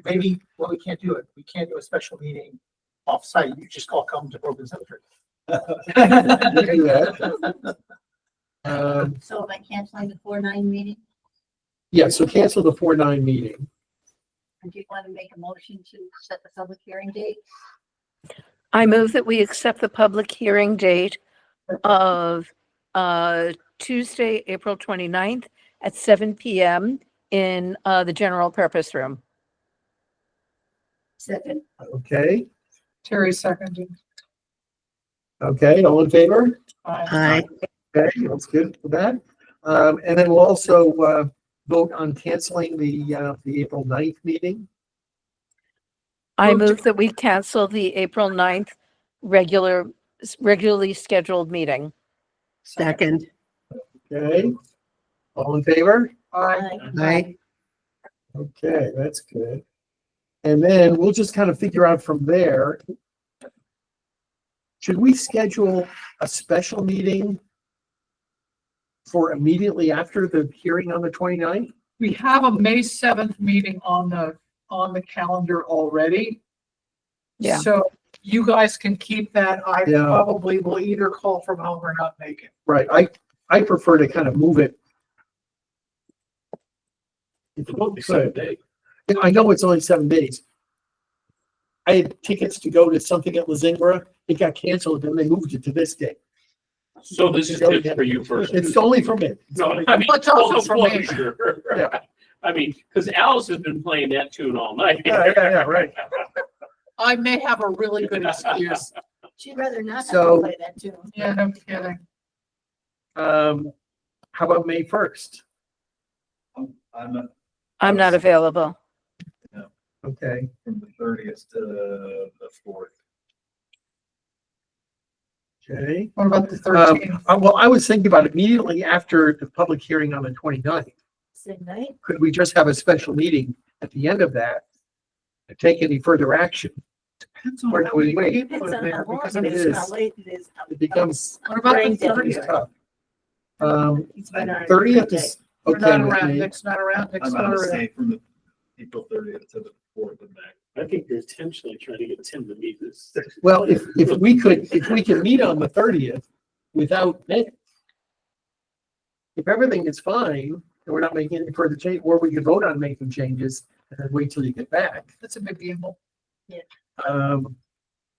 Maybe, well, we can't do it. We can't do a special meeting off-site. You just come to Broken Center. So am I canceling the 4/9 meeting? Yeah, so cancel the 4/9 meeting. And do you want to make a motion to set the public hearing date? I move that we accept the public hearing date of Tuesday, April 29th at 7 PM in the general purpose room. Second. Okay, Terry seconded. okay, all in favor? Aye. Okay, that's good for that. And then we'll also vote on canceling the April 9th meeting. I move that we cancel the April 9th regularly scheduled meeting. Second. Okay, all in favor? Aye. Aye. Okay, that's good. And then we'll just kind of figure out from there. Should we schedule a special meeting for immediately after the hearing on the 29th? We have a May 7th meeting on the calendar already. Yeah. So you guys can keep that. I Yeah. probably will either call from home or not make it. Right, I prefer to kind of move it. It's only 7 days. I know it's only 7 days. I had tickets to go to something at Lazingra. It got canceled, then they moved it to this day. So this is just for you first. It's only for me. No, I mean, It's also for me. closure. Yeah. I mean, because Alice has been playing that tune all night. Yeah, right. I may have a really good excuse. She'd rather not have So- to play that tune. Yeah, no kidding. How about May 1st? I'm not I'm not available. Okay, from the 30th to the 4th. okay. What about the 13th? Well, I was thinking about immediately after the public hearing on the 29th. Same night. Could we just have a special meeting at the end of that? To take any further action? Depends on Or how do we many wait? people Depends are on there, how long because it it is, is. how late it is. It becomes What about the Brain dead. 30th? tough. It's been our 30th birthday. is We're okay not with around, me. Nick's not around, Nick's I'm not out of around. state from the April 30th to the 4th of May. I think you're intentionally trying to get Tim to meet this. Well, if we can meet on the 30th without Nick. If everything is fine, and we're not making any further change, or we could vote on making changes and then wait till you get back. That's a big gamble.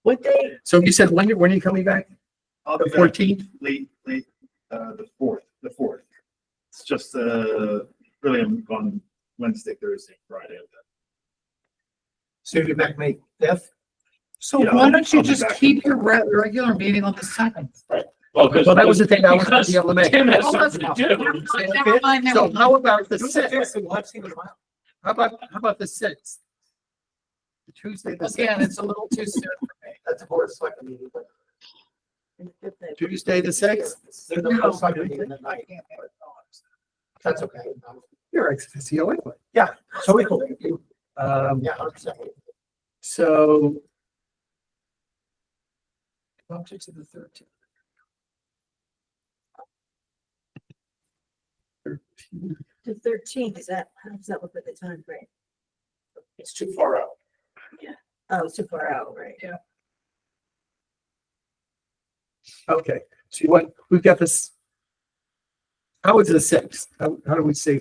What day? So you said, when are you coming back? I'll The be back 14th? late, the 4th. It's just, really I'm on Wednesday, Thursday, Friday. So you'll be back May 5th? So Yeah, why don't you I'll be just back. keep your regular meeting on the 7th? Well, Well, that was the thing I was gonna be able to make. Tim has Oh, that's something to do. Never mind, never So mind. how about the Who's the 6th? fifth? We'll have to see what tomorrow. How about the 6th? Tuesday, the Again, 6th. it's a little too soon for me. That's a board of selectmen meeting, but Tuesday, the 6th? there's no board of selectmen meeting that night. That's okay. You're ex officio anyway. Yeah, so we can, Yeah, 100%. so Bump it to the 13th. The 13th, is that, how does that look at the time frame? It's too far out. Oh, it's too far out, right? okay, so we've got this. How is the 6th? How do we say?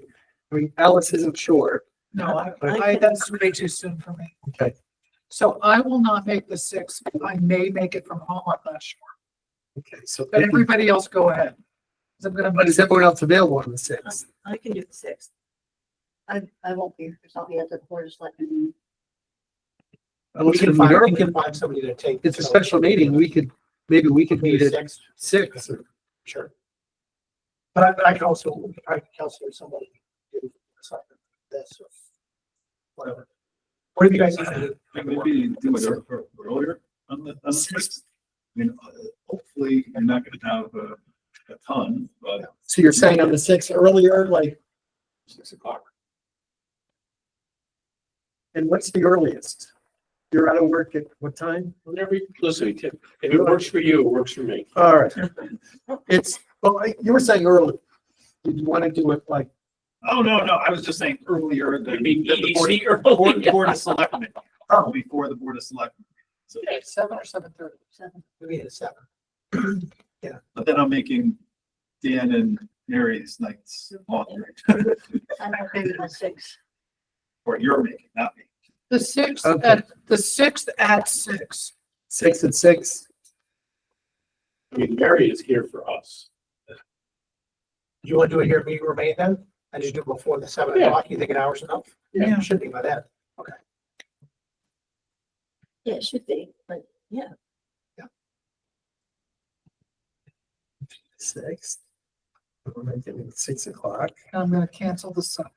I mean, Alice isn't sure. No, that's way too soon for me. Okay. So I will not make the 6th. I may make it from home, I'm not sure. Okay, so, But everybody else go ahead. 'Cause I'm gonna but miss is everyone else available on the 6th? I can do the 6th. I won't be, because I'll be at the board of selectmen meeting. Unless We we can meet early. find somebody to take. It's a special meeting. Maybe we could meet at Six, 6. sure. But I can also, do somebody. Do something, this or whatever. What do you guys think? Maybe do it earlier on the 6th. I mean, hopefully you're not gonna have a ton, but So you're saying on the 6th earlier, like, 6 o'clock. and what's the earliest? You're out of work at what time? Whenever, listen, Tim, if it works for you, it works for me. All right. You were saying early. Did you want to do it like, oh, no, I was just saying earlier than Maybe the board, EDC early. board of selectmen. Oh. Before the board of selectmen. So, 7 or 7:30? Maybe at 7. but then I'm making Dan and Mary's nights longer. I'm okay with the 6th. Or you're making, not me. The 6th Okay. at 6. 6 and 6? I mean, Mary is here for us. Do you want to do it here, meeting remain then? And just do it before the 7 Yeah. o'clock? You think an hour's enough? Yeah. Should be by then. Yeah, it should be, but yeah. 6. We're making it 6 o'clock. I'm gonna cancel the 7th.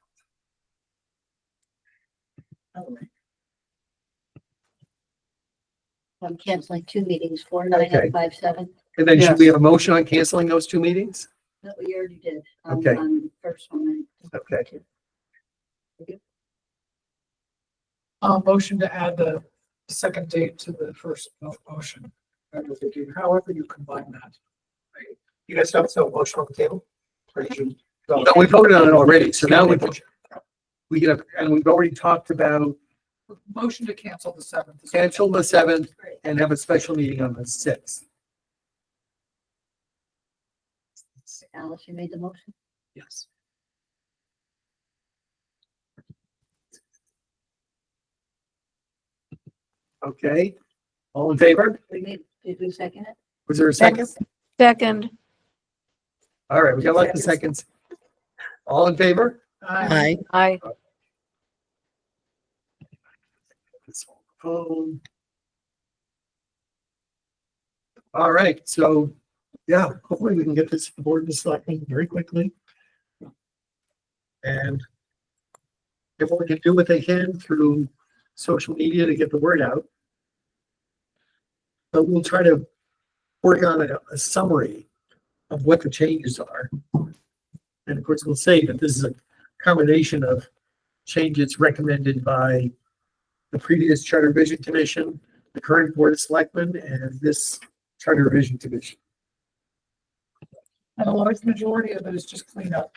I'm canceling 2 meetings, 4/9 Okay. and 5/7. And then should we Yes. have a motion on canceling those 2 meetings? That we already did. Okay. On the first one. Okay. Motion to add the second date to the first motion. However you combine that. You guys have some motion on the table? Or did you go? No, we voted on it already, so now we get, and we've already talked about Motion to cancel the 7th. cancel the 7th and have a special meeting on the 6th. Alice, you made the motion? Yes. Okay, all in favor? Did we second it? Was there a second? Second, All right, we got lots of seconds. All in favor? Aye. I, Phone. All right, so, yeah, hopefully we can get this to the board of selectmen very quickly. And everyone can do what they can through social media to get the word out. But we'll try to work on a summary of what the changes are. And of course, we'll say that this is a combination of changes recommended by the previous Charter Revision Commission, the current Board of Selectmen, and this Charter Revision Commission. And a large majority of it is just cleanup.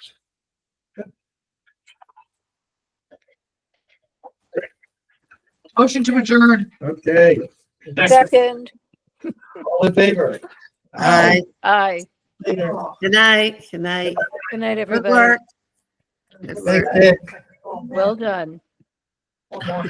Motion to adjourn. Okay, Second, all in favor? Aye. aye. Good night. Good night. Good night, Good everybody. work. Good work. Thanks, Nick. Well done. One more.